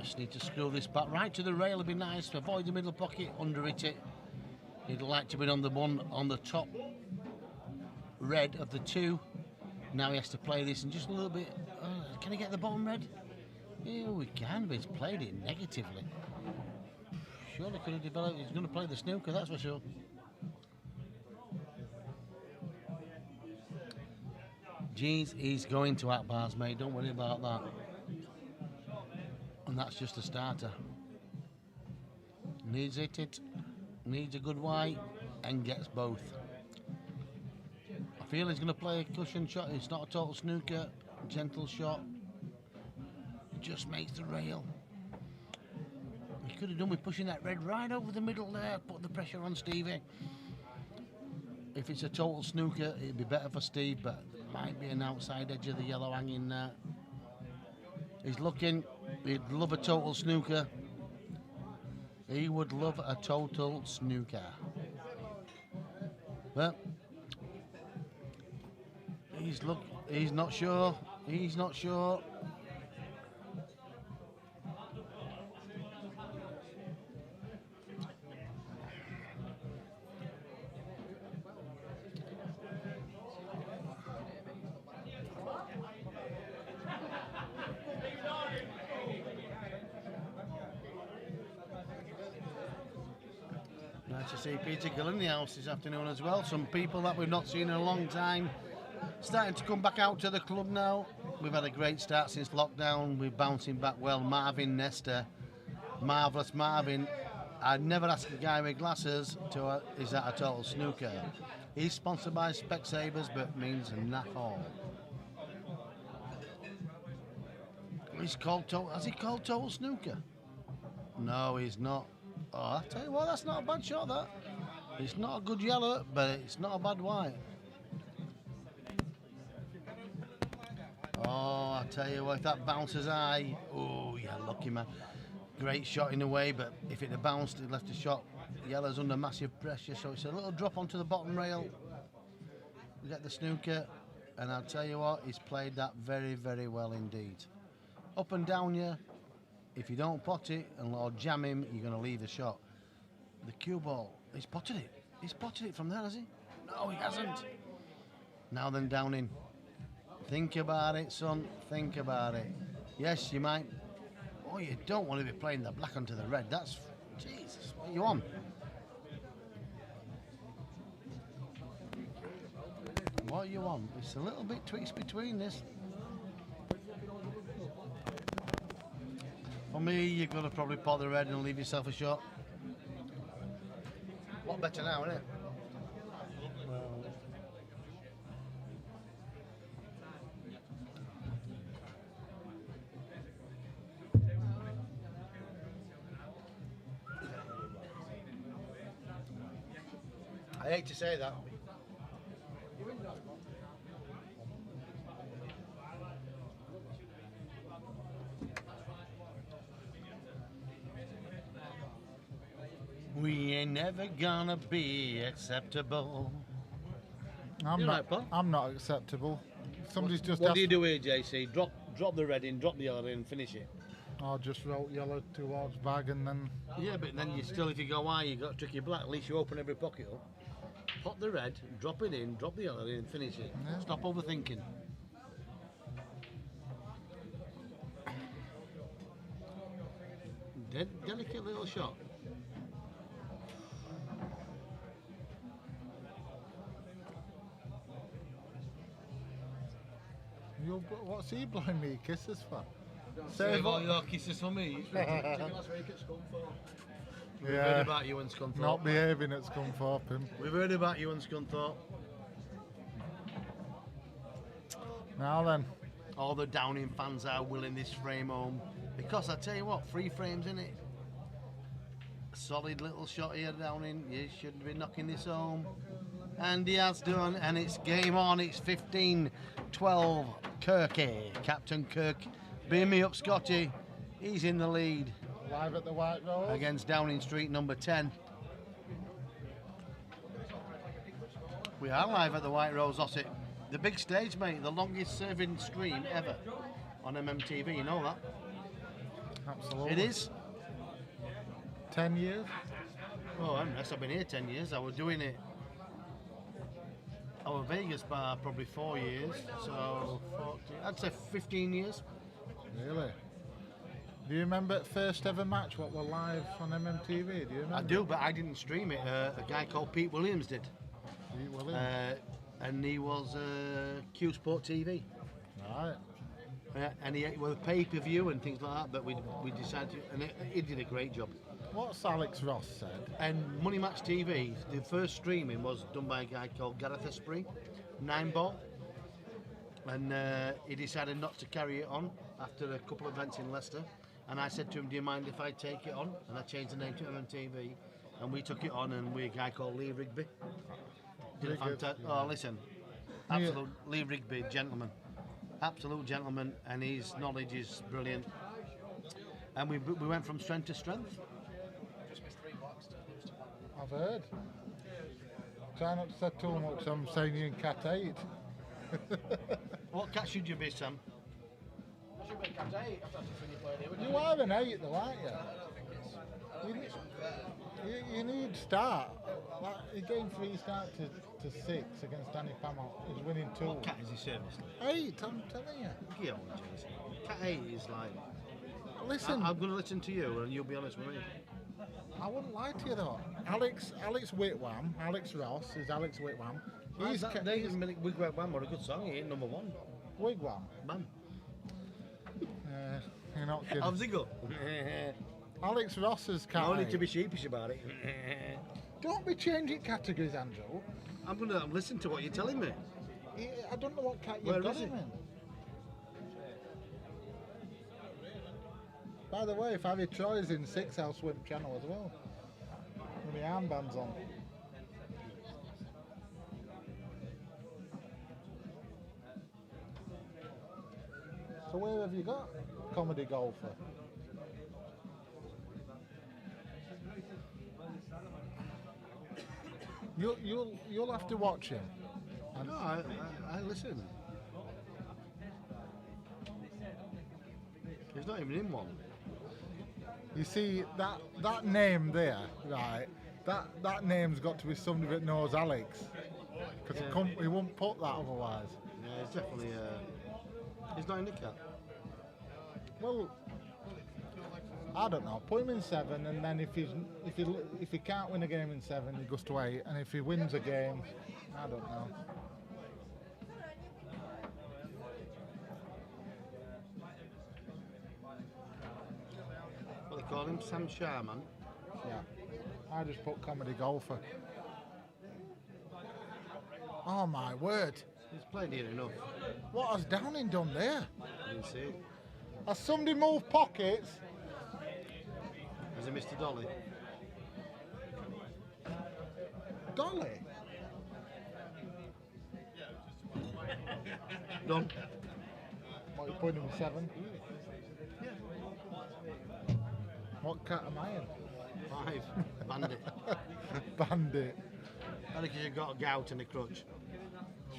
Just need to screw this back right to the rail. It'd be nice to avoid the middle pocket, under it. He'd like to be on the one on the top red of the 2. Now he has to play this and just a little bit. Can he get the bottom red? Yeah, we can, but he's played it negatively. Surely could have developed. He's going to play the snooker, that's for sure. Geez, he's going to Akbars, mate. Don't worry about that. And that's just a starter. Needs it, needs a good white, and gets both. I feel he's going to play a cushion shot. It's not a total snooker. Gentle shot. Just makes the rail. He could have done with pushing that red right over the middle there. Put the pressure on Stevie. If it's a total snooker, it'd be better for Steve, but there might be an outside edge of the yellow hanging there. He's looking. He'd love a total snooker. He would love a total snooker. But he's not sure. He's not sure. Nice to see Peter Gill in the house this afternoon as well. Some people that we've not seen in a long time starting to come back out to the club now. We've had a great start since lockdown. We're bouncing back well. Marvin Nestor, marvellous Marvin. I'd never ask a guy with glasses to is that a total snooker. He's sponsored by Specsavers, but means naff all. He's called total. Has he called total snooker? No, he's not. Oh, I tell you what, that's not a bad shot. That it's not a good yellow, but it's not a bad white. Oh, I tell you what, if that bounces high, oh, yeah, lucky man. Great shot in a way, but if it had bounced, it left a shot. Yellow's under massive pressure, so it's a little drop onto the bottom rail. We get the snooker, and I'll tell you what, he's played that very, very well indeed. Up and down you. If you don't pot it or jam him, you're going to leave the shot. The cue ball, he's potted it. He's potted it from there, has he? No, he hasn't. Now then, Downing. Think about it, son. Think about it. Yes, you might. Oh, you don't want to be playing the black onto the red. That's... Jesus, what are you on? What are you on? It's a little bit twixt between this. For me, you've got to probably pot the red and leave yourself a shot. What better now, isn't it? I hate to say that. We ain't never gonna be acceptable. I'm You not. right, Paul? I'm not acceptable. Somebody's just What asked. do you do here, JC? Drop the red in, drop the yellow in, and finish it. I'll just roll yellow towards bag and then. Yeah, but then you still, if you go high, you got tricky black. At least you open every pocket up. Pop the red, drop it in, drop the yellow in, and finish it. Yeah. Stop overthinking. Delicate little shot. What's he blowing me kisses for? Save all your kisses for me. Last week at Scunthorpe. We've heard about you and Scunthorpe. Not behaving at Scunthorpe him. We've heard about you and Scunthorpe. Now then, All the Downing fans are willing this frame home. Because I tell you what, 3 frames in it. Solid little shot here, Downing. You should be knocking this home. And he has done, and it's game on. It's 15-12. Kirky, Captain Kirk. Beam me up, Scotty. He's in the lead live at the White Rose. against Downing Street, number 10. We are live at the White Rose, Ossett. The big stage, mate. The longest serving screen ever on MMTV. You know that? Absolutely. It is. 10 years. Oh, unless I've been here 10 years. I was doing it. Our Vegas bar probably 4 years. So 14, I'd say 15 years. Really? Do you remember first ever match what were live on MMTV? Do you remember? I do, but I didn't stream it. A guy called Pete Williams did. Pete Williams. And he was Q Sport TV. Right. And he was pay-per-view and things like that, but we decided to, and he did a great job. What's Alex Ross said? And Money Match TV, the first streaming was done by a guy called Gareth Esprit, 9-ball. And he decided not to carry it on after a couple of events in Leicester. And I said to him, do you mind if I take it on? And I changed the name to MMTV. And we took it on, and we a guy called Lee Rigby. Did a fantastic. Oh, listen. Absolute Lee Rigby, gentleman. Absolute gentleman, and his knowledge is brilliant. And we went from strength to strength. I've heard. Try not to say too much, I'm saying you in cat 8. What cat should you be, Sam? I should make cat 8 after you playing here. You are an 8 though, aren't you? You need start. Like, he gained 3 start to 6 against Danny Pamel. He's winning 2. What cat is he seriously? 8, I'm telling you. Get on, Jason. Cat 8 is like... Listen, I'm going to listen to you, and you'll be honest with me. I wouldn't lie to you though. Alex Whitwam, Alex Ross is Alex Whitwam. He's Wigwam were a good song. He ain't number 1. Wigwam. Man. You're not How's kidding. it go? Alex Ross is cat No need 8. to be sheepish about it. Don't be changing categories, Andrew. I'm listening to what you're telling me. I don't know what cat Where you've got is him it? in. By the way, if Harry Troy's in 6, I'll swim channel as well. With my armbands on. So where have you got comedy golfer? You'll have to watch him. No, I listen. He's not even in one. You see that name there, right? That name's got to be somebody that knows Alex, because he won't put that otherwise. Yeah, he's definitely. He's not in the cat. Well, I don't know. Put him in 7, and then if he can't win a game in 7, he goes to 8, and if he wins a game, I don't know. What they call him, Sam Sharman. Yeah, I just put comedy golfer. Oh my word! He's played here enough. What has Downing done there? I didn't see it. Has somebody moved pockets? Has he missed a dolly? Dolly? Done. What, you putting him in 7? What cat am I in? 5. Bandit. Bandit. I think you've got a gout and a crutch,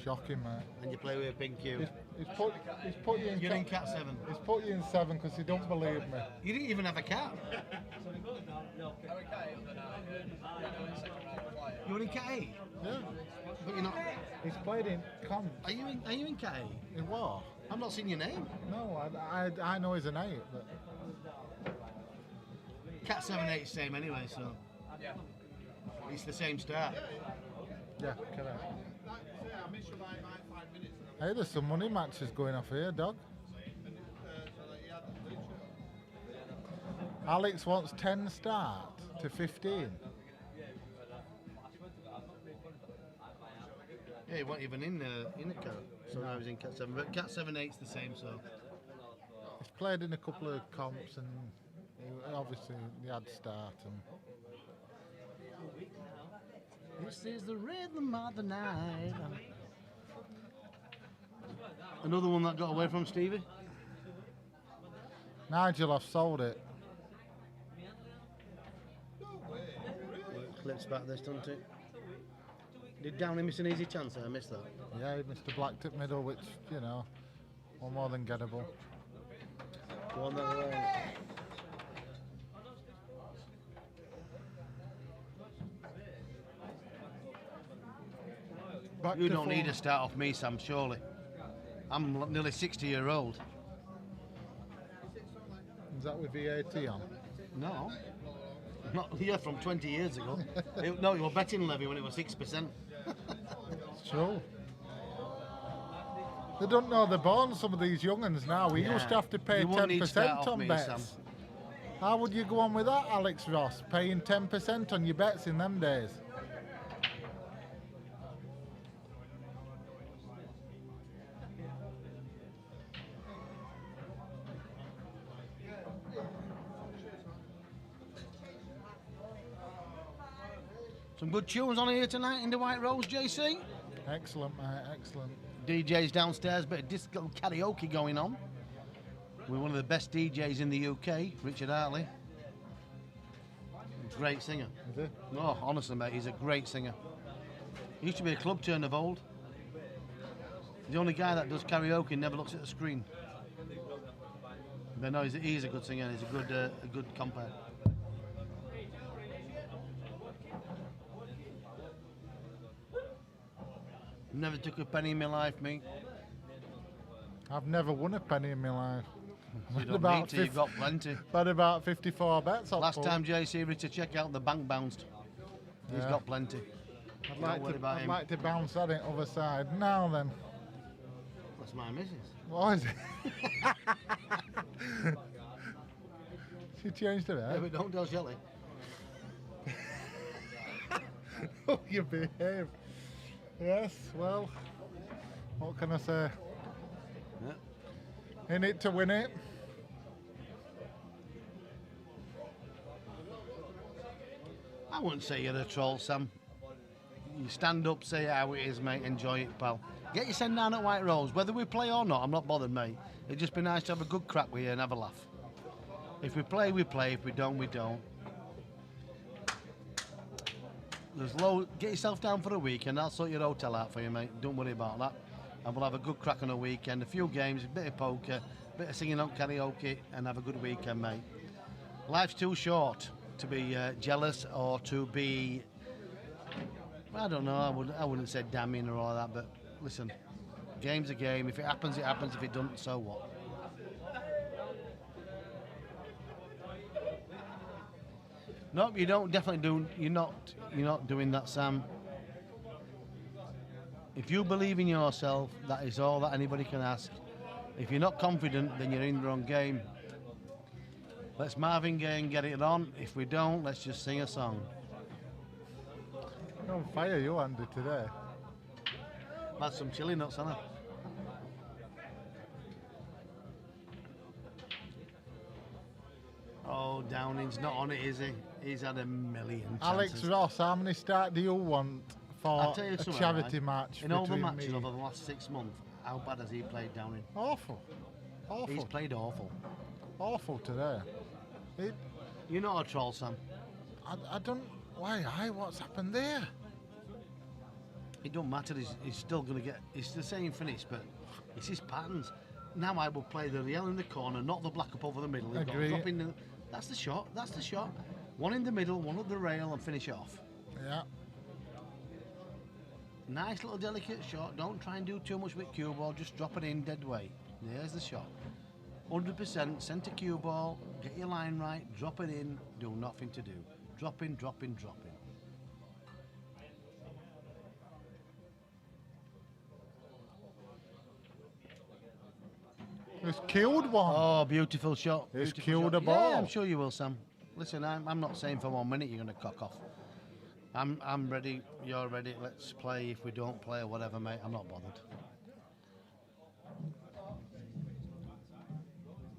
Shocking, mate. and you play with a pink cue. He's put you in You're in cat 7. He's put you in 7 because he don't believe me. You didn't even have a cat. You were in cat 8, Yeah. but you're not. He's played in comp. Are you in cat 8? In what? I've not seen your name. No, I know he's an 8, but Cat 7, 8 is the same anyway, so it's the same start. yeah, correct. Hey, there's some money matches going off here, dog. Alex wants 10 start to 15. Yeah, he wasn't even in a cat, so now he's in cat 7. But cat 7, 8's the same, so. He's played in a couple of comps and obviously he had start and This is the rhythm of the night. Another one that got away from Stevie. Nigel, I've sold it. Clips back this, doesn't it? Did Downey miss an easy chance? I missed that. Yeah, Mr. Black tip middle, which, you know, one more than gettable. Go on that way. Back You to don't need four. to start off me, Sam, surely. I'm nearly 60-year-old. Is that with VAT on? No. Not here from 20 years ago. No, you were betting levy when it was 6%. It's true. They don't know they're born, some of these young'uns now. We used to have to pay You wouldn't need to start 10% off on me, bets. Sam. How would you go on with that, Alex Ross? Paying 10% on your bets in them days? Some good tunes on here tonight in the White Rose, JC. Excellent, mate, excellent. DJs downstairs, bit of disco karaoke going on. We're one of the best DJs in the UK, Richard Hartley. Great singer. Is it? No, honestly, mate, he's a great singer. He used to be a club turn of old. The only guy that does karaoke and never looks at the screen. But no, he's a good singer. He's a good compere. Never took a penny in my life, mate. I've never won a penny in my life. You don't need to, you've got plenty. But about 54 bets up Last for. time JC Richard check out, the bank bounced. He's Yeah. got plenty. I'd like to bounce that in other side. Now then. That's my missus. What is it? She changed her Yeah, hair. but don't tell Shelley. Oh, you behave. Yes, well, what can I say? Yeah. In it to win it. I wouldn't say you're a troll, Sam. You stand up, say how it is, mate. Enjoy it, pal. Get your send down at White Rose. Whether we play or not, I'm not bothered, mate. It'd just be nice to have a good crack with you and have a laugh. If we play, we play. If we don't, we don't. Get yourself down for a weekend. I'll sort your hotel out for you, mate. Don't worry about that. And we'll have a good crack on a weekend. A few games, a bit of poker, a bit of singing on karaoke, and have a good weekend, mate. Life's too short to be jealous or to be, I don't know, I wouldn't say damning or all that, but listen, game's a game. If it happens, it happens. If it doesn't, so what? No, you don't definitely do. You're not doing that, Sam. If you believe in yourself, that is all that anybody can ask. If you're not confident, then you're in the wrong game. Let's Marvin Gaye and get it on. If we don't, let's just sing a song. You're on fire, you, Andy, today. I've had some chili nuts, haven't I? Oh, Downing's not on it, is he? He's had a million chances. Alex Ross, how many start do you want for I'll tell you a something, charity right? match In all the between matches me? over the last 6 months, How bad has he played down in? Awful. He's Awful. played awful. Awful today. It, You're not a troll, Sam. I don't... Why? What's happened there? It don't matter. He's still going to get... It's the same finish, but it's his patterns. Now I will play the yellow in the corner, not the black up over the middle. He's got to Agree. drop in the, that's the shot. That's the shot. One in the middle, one up the rail, and finish it off. Yeah. Nice little delicate shot. Don't try and do too much with cue ball. Just drop it in dead weight. There's the shot. 100% centre cue ball. Get your line right. Drop it in. Do nothing to do. Drop in, drop in, drop in. He's killed one. Oh, beautiful shot. He's Beautiful killed shot. a ball. Yeah, I'm sure you will, Sam. Listen, I'm not saying for 1 minute you're going to cock off. I'm ready. You're ready. Let's play. If we don't play or whatever, mate, I'm not bothered.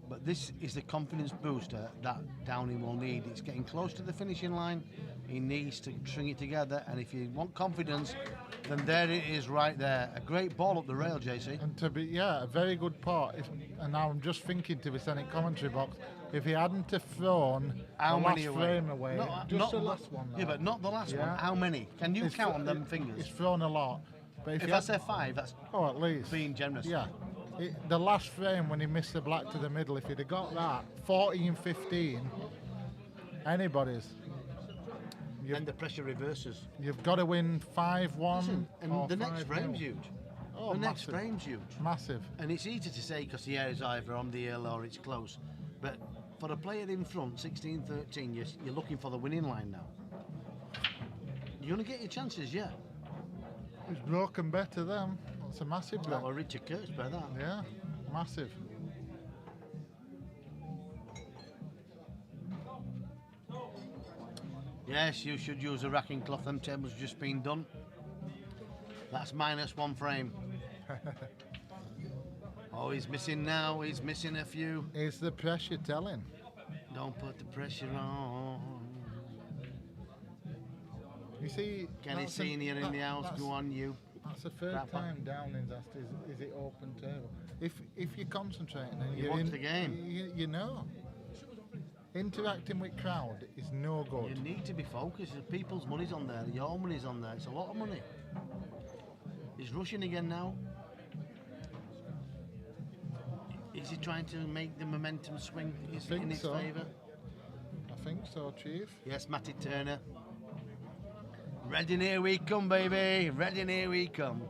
But this is the confidence booster that Downing will need. It's getting close to the finishing line. He needs to string it together. And if you want confidence, then there it is right there. A great ball up the rail, JC. And to be, yeah, a very good part. And now I'm just thinking to be sending commentary box. If he hadn't have thrown How the many last away? frame away, just not the last one. Yeah, though. but not the last one. Yeah. How many? Can you He's count thro- on them He's fingers? thrown a lot. But if If he I had, say 5, that's oh, at least. being generous. Yeah. The last frame when he missed the black to the middle, if he'd have got that, 14-15, anybody's. Then the pressure reverses. You've got to win 5-1. Listen, and or the next 5-0. frame's huge. Oh, the next massive. frame's huge. Massive. And it's easy to say because the air is either on the hill or it's close. But for a player in front, 16-13, you're looking for the winning line now. You're going to get your chances, yeah. He's broken better them. That's a massive That bet. was Richard Kirk's better, that. Yeah, massive. Yes, you should use a racking cloth. Them tables just been done. That's -1 frame. Oh, he's missing now. He's missing a few. Is the pressure telling? Don't put the pressure on. You see, Kenny that's a- Senior in that- the house. that's- Go on, you. That's the third Crap on. time Downing's asked, is it open table? If you're concentrating and You you're watch in the game. you know. Interacting with crowd is no You good. need to be focused. People's money's on there. Your money's on there. It's a lot of money. He's rushing again now. Is he trying to make the momentum swing in think his so. favour? I think so, Chief. Yes, Matty Turner. Reading, here we come, baby. Reading, here we come.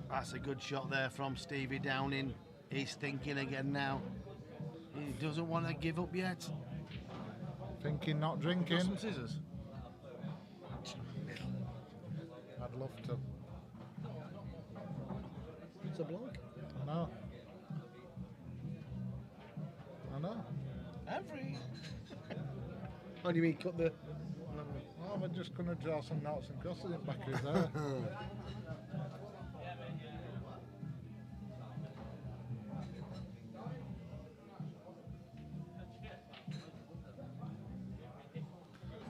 That's a good shot there from Stevie Downing. He's thinking again now. He doesn't want to give up yet. Thinking, not Got drinking. some scissors. I'd love to. It's a bloke. I know. I know. I'm free. What do you mean, cut the... Oh, we're just going to draw some noughts and crosses in the back of his hair.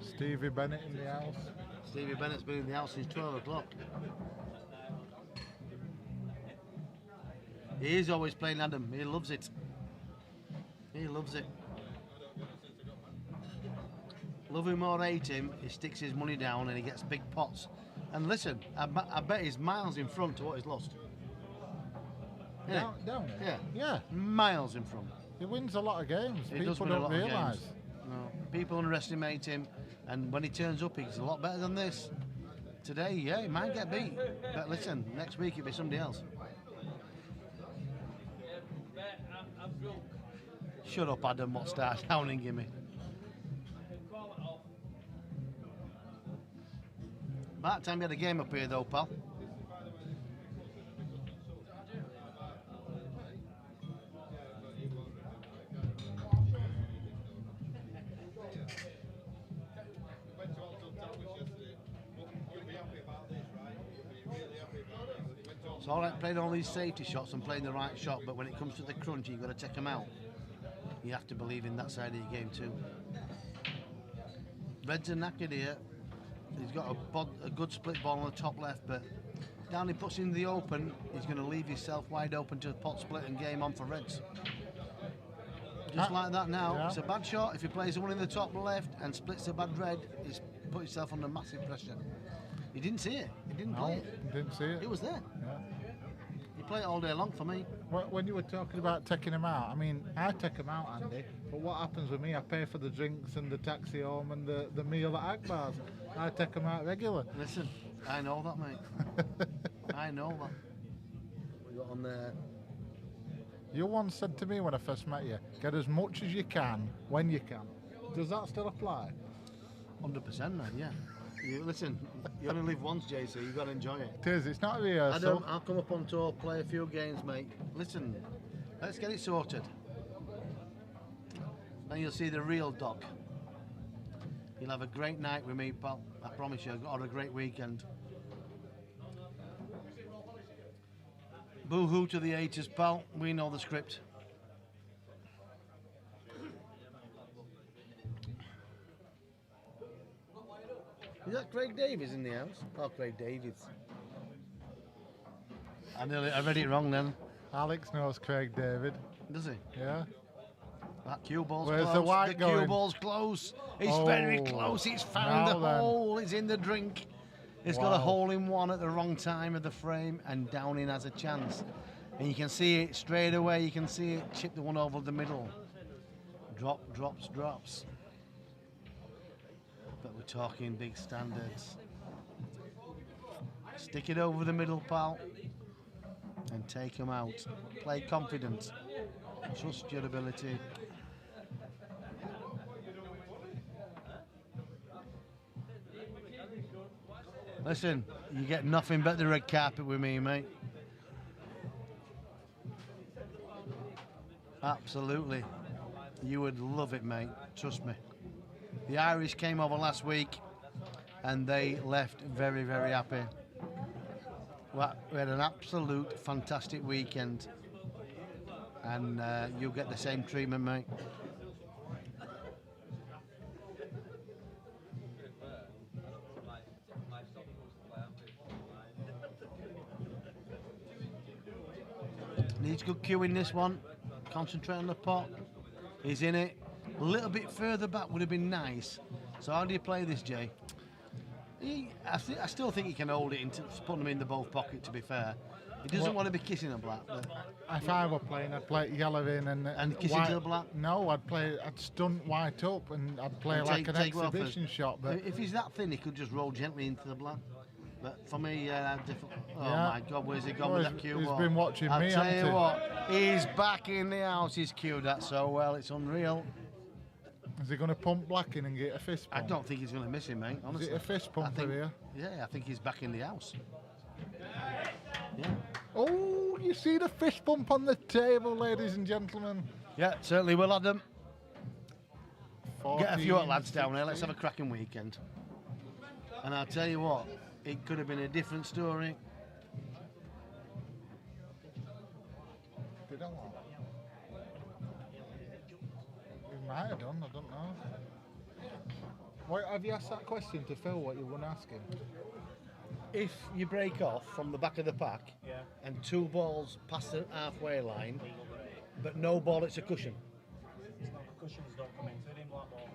Stevie Bennett in the house. Stevie Bennett's been in the house since 12 o'clock. He is always playing Adam. He loves it. He loves it. Love him or hate him, he sticks his money down and he gets big pots. And listen, I bet he's miles in front to what he's lost. Isn't it? Down Yeah. Yeah. Miles in front. He wins a lot of games. He does People win a don't lot of realise. games. No, people underestimate him, and when he turns up, he's a lot better than this. Today, yeah, he might get beat. But listen, next week it'll be somebody else. Shut up, Adam. What start Downing give me? About time you had a game up here, though, pal. It's all right playing all these safety shots and playing the right shot, but when it comes to the crunch, you've got to take them out. You have to believe in that side of your game too. Reds are knackered here. He's got a good split ball on the top left, but down he puts in the open, he's going to leave himself wide open to pot split and game on for reds. Just like that now. Yeah. It's a bad shot. If he plays the one in the top left and splits a bad red, he's put himself under massive pressure. He didn't see it. He didn't play it. Didn't see it. It was there. Yeah. He played it all day long for me. When you were talking about taking them out, I mean, I take them out, Andy, but what happens with me, I pay for the drinks and the taxi home and the meal at Akbar's. I take them out regular. Listen, I know that, mate. I know that. We got on there. You once said to me when I first met you, get as much as you can when you can. Does that still apply? 100%, man, yeah. Listen, you only live once, JC, you've got to enjoy it. It is, it's not a rehearsal. I'll come up on tour, play a few games, mate. Listen, let's get it sorted. Then you'll see the real dog. You'll have a great night with me, pal. I promise you, or a great weekend. Boo-hoo to the haters, pal. We know the script. Is that Craig Davies in the house? Oh, Craig Davies. I read it wrong then. Alex knows Craig David. Does he? Yeah. That cue ball's Where's close. the white cue going? ball's close. It's Oh, very close. It's found the now then. hole. It's in the drink. It's got a Wow. hole in one at the wrong time of the frame, and Downing has a chance. And you can see it straight away. You can see it chip the one over the middle. Drop, drops, drops. But we're talking big standards. Stick it over the middle, pal, and take them out. Play confident. Trust your ability. Listen, you get nothing but the red carpet with me, mate. Absolutely. You would love it, mate. Trust me. The Irish came over last week and they left very, very happy. Well, we had an absolute fantastic weekend, and you'll get the same treatment, mate. Needs good cue in this one. Concentrate on the pot. He's in it. A little bit further back would have been nice. So how do you play this, Jay? I still think he can hold it into put them in the both pocket, to be fair. He doesn't want to be kissing a black. But If I were playing, I'd play yellow in and kiss into the black? No, I'd stunt white up and I'd play And like an take exhibition shot. But if he's that thin, he could just roll gently into the black. But for me, different. Oh Yeah. my God, where's he gone Well, with he's- that cue he's ball? been watching I'll me, tell hasn't you he? what, he's back in the house. He's cued that so well, it's unreal. is he going to pump black in and get a fist I pump? don't think he's going to miss him, mate. Is Honestly, it a fist I pump think, here? yeah, I think he's back in the house. Yeah, Oh, you see the fist bump on the table, ladies and gentlemen. yeah, certainly will, Adam. Get a few 14, lads down here. Let's have a 16. cracking weekend. And I'll tell you what, it could have been a different story. Did I what? We might have done, I don't know. Wait, have you asked that question to Phil, what you want to ask him? If you break off from the back of the pack Yeah. and two balls past the halfway line, but no ball, it's a cushion. It's not cushions don't come into it in Blackball.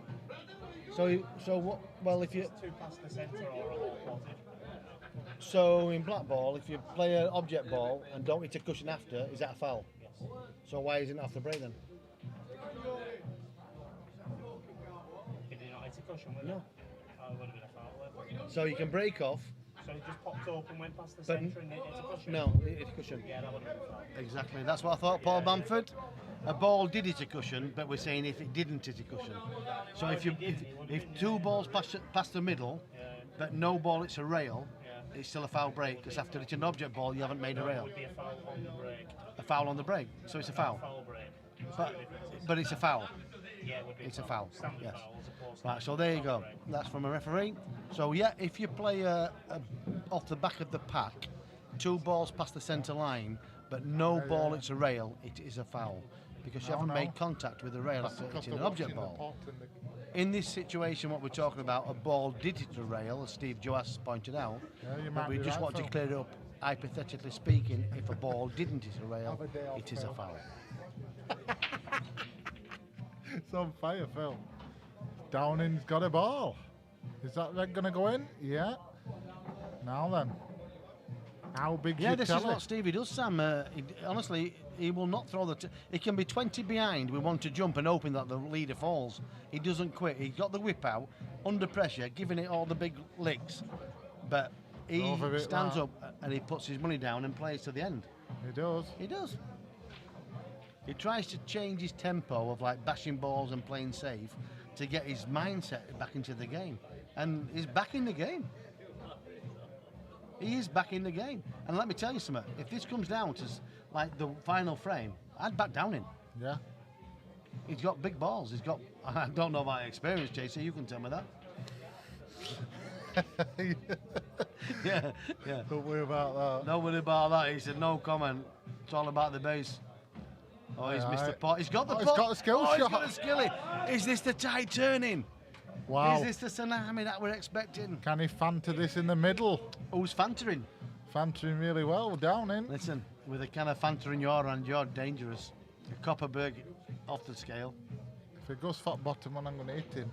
So what? Well, if you It's two past the centre or a low plotted. so in black ball, if you play an object ball and don't hit a cushion after, is that a foul? Yes. So why isn't it off the break then? If you not hit a cushion with No. it, it would have been a foul there. So you can break off, So it just popped open, went past the But centre and hit a cushion? no, it's a cushion. Yeah, that would have been a foul. Exactly, that's what I thought, Paul Bamford. A ball did hit a cushion, but we're saying if it didn't hit a cushion. So if two balls past the middle, but no ball hits a rail, it's still a foul break, because after it's an object ball, you haven't made a It rail. would be a foul on the break. A foul on the break, so it's a foul. Foul break. But it's a foul. Yeah, it would be It's a foul, Standard yes. foul as opposed to Right, so there you foul go. break. That's from a referee. So yeah, if you play off the back of the pack, two balls past the centre line, but no ball hits a rail, it is a foul. Because you No, haven't no. made contact with the rail That's after because hitting they're an object watching the ball. pot and in this situation, what we're talking about, a ball did hit a rail, as Steve Joas pointed out. Yeah, you But might we be just right, want to Phil. clear it up. Hypothetically speaking, if a ball didn't hit a rail, Have a day off, it is a Phil. foul. It's on fire, Phil. Downing's got a ball. Is that red going to go in? Yeah. Now then. How big Yeah, your this is telly? what Stevie does, Sam. Honestly, he will not throw the. He can be 20 behind. We want to jump and hoping that the leader falls. He doesn't quit. He got the whip out under pressure, giving it all the big licks. But he Over it, stands that. up and he puts his money down and plays to the end. He does. He does. He tries to change his tempo of like bashing balls and playing safe to get his mindset back into the game. And he's back in the game. He is back in the game. And let me tell you something, if this comes down to like the final frame, I'd back down him. Yeah. He's got big balls. He's got, I don't know my experience, JC, you can tell me that. Yeah, yeah. Don't worry about that. Don't worry about that. He said, no comment. It's all about the base. Oh, he's missed the Aye. pot. He's got the Oh, pot. he's got a skill oh, shot. He's got a skilly. Is this the tide turning? Wow. Is this the tsunami that we're expecting? Can he fanter this in the middle? Who's fantering? Fantering really well, Downing. Listen, with a kind of Fanta in your hand, you're dangerous. Copperberg off the scale. If it goes fat bottom one, I'm going to hit him.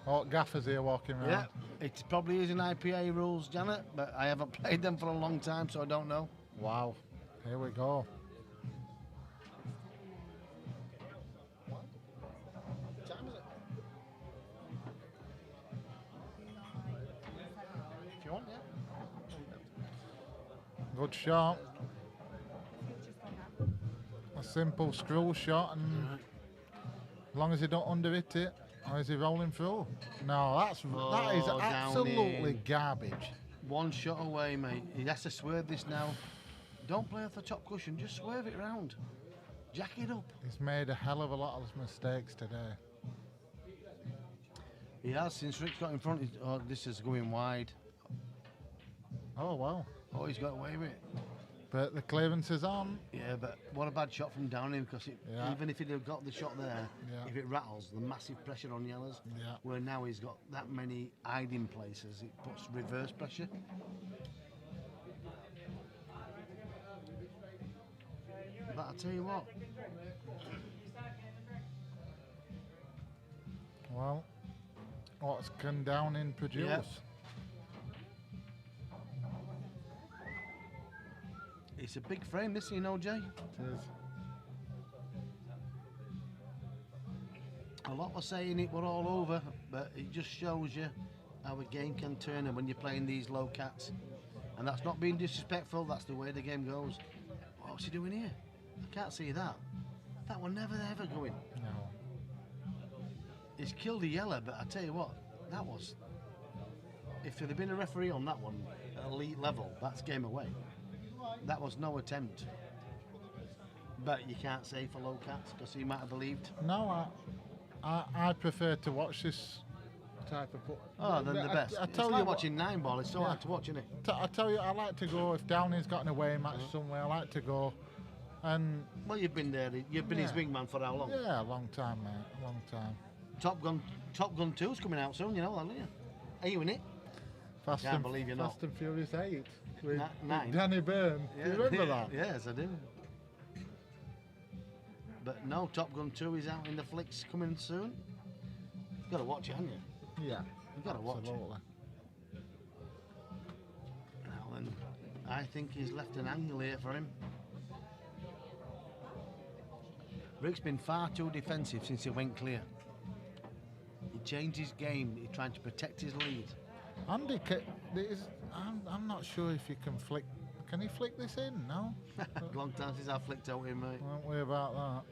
Oh, Gaffer's here walking around. Yeah, it probably is in IPA rules, Janet, but I haven't played them for a long time, so I don't know. Wow. Here we go. If you want, yeah. Good shot. A simple screw shot, and as long as he don't underhit it, or is he rolling through? No, that is Oh, absolutely Downing. garbage. One shot away, mate. He has to swerve this now. Don't play off the top cushion, just swerve it round. Jack it up. He's made a hell of a lot of mistakes today. He has, since Rick's got in front. Oh, this is going wide. Oh well, Oh, he's got away with it. but the clearance is on. Yeah, but what a bad shot from Downing, because Yeah. even if he'd have got the shot there, Yeah. if it rattles, the massive pressure on Yellers, Yeah. where now he's got that many hiding places, it puts reverse pressure. But I'll tell you what, Well, what's can Downing produce? Yeah. it's a big frame, this, you know, Jay. It is. A lot were saying it were all over, but it just shows you how a game can turn, and when you're playing these low cats. And that's not being disrespectful, that's the way the game goes. What's he doing here? I can't see that. That one never ever going. No. He's killed a yellow, but I tell you what, that was. If there'd have been a referee on that one at elite level, that's game away. That was no attempt. But you can't say for low cats, because he might have believed. No, I prefer to watch this type of put. Oh, then the best. I It's tell like you what, watching 9-ball, it's so hard to watch, isn't it? I tell you, I like to go if Downing's got an away match somewhere. I like to go, and Well, you've been there. You've been his Yeah. wingman for how long? yeah, a long time, mate, a long time. Top Gun 2's coming out soon, you know that, don't you? Are you in it? Fast Can't and, believe you're not. Fast and Furious 8 with, Nine? with Danny Byrne. Do you remember that? Yes, I do. But no, Top Gun 2 is out in the flicks coming soon. You've got to watch it, haven't you? Yeah. You've got to watch it. Absolutely. Now then, I think he's left an angle here for him. Rick's been far too defensive since he went clear. He changed his game. He's trying to protect his lead. Andy, I'm not sure if you can flick. Can he flick this in? No. Long time since I flicked out him, mate. Don't worry about that.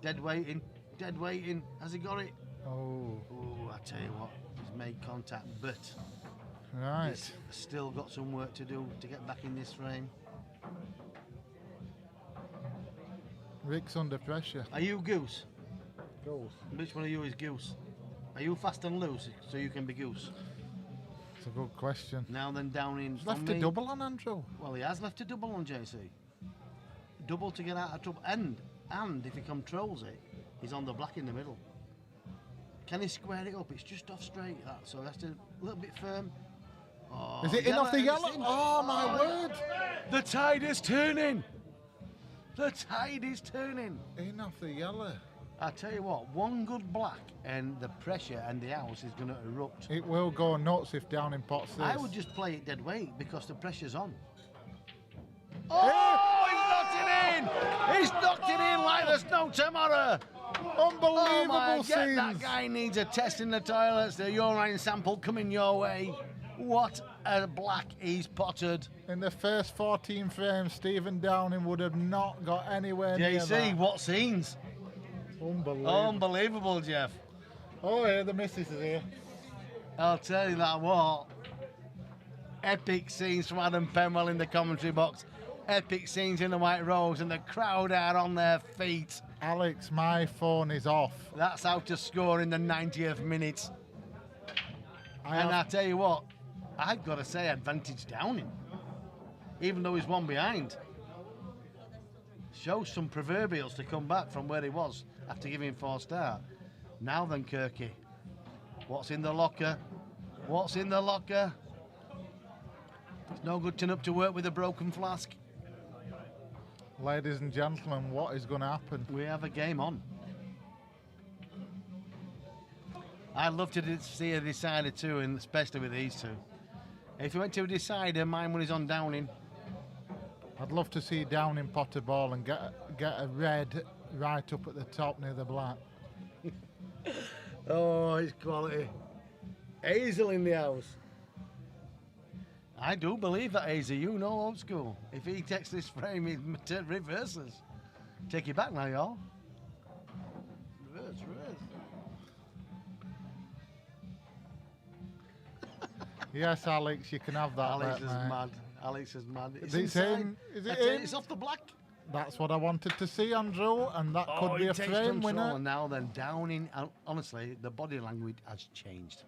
Dead waiting. Dead waiting. Has he got it? Oh, Oh, I tell you what, he's made contact, but right. he's still got some work to do to get back in this frame. Rick's under pressure. Are you Goose? Goes. Which one of you is Goose? Are you fast and loose so you can be Goose? It's a good question. Now then, down in. He's left a double on Andrew. Well, he has left a double on JC. Double to get out of trouble, and if he controls it, he's on the black in the middle. Can he square it up? It's just off straight, that, so that's a little bit firm. Oh, Is it in off the it's yellow? in. Oh, my word. The tide is turning. The tide is turning. In off the yellow. I tell you what, one good black and the pressure and the house is going to erupt. It will go nuts if Downing pots this. I would just play it dead weight because the pressure's on. Oh, he's knocked it in! He's knocked it in like there's no tomorrow. Unbelievable Oh my, scenes. that guy needs a test in the toilets. The urine sample coming your way. What a black he's potted. In the first 14 frames, Stephen Downing would have not got anywhere near JC, that. what scenes? Unbelievable. Unbelievable, Jeff. Oh, yeah, the missus is here. I'll tell you that what. Epic scenes from Adam Penwell in the commentary box. Epic scenes in the White Rose, and the crowd are on their feet. Alex, my phone is off. That's how to score in the 90th minute. And I tell you what, I've got to say advantage Downing. Even though he's one behind. Shows some proverbials to come back from where he was after giving 4 start. Now then, Kirky. What's in the locker? What's in the locker? It's no good turning up to work with a broken flask. Ladies and gentlemen, what is going to happen? We have a game on. I'd love to see a decider too, and especially with these two. If you went to a decider, mine money's on Downing. I'd love to see Downing pot a ball and get a red right up at the top near the black. Oh, it's quality. Hazel in the house. I do believe that Hazel, you know old school. If he takes this frame, he reverses. Take it back now, y'all. Reverse. Yes, Alex, you can have that. Alex bet, is mate. mad. Alex is mad. It's It's inside. in. Is I it tell you, in? it's off the black. That's what I wanted to see, Andrew, and that could be he a takes frame control, winner. And now then, Downing, honestly, the body language has changed.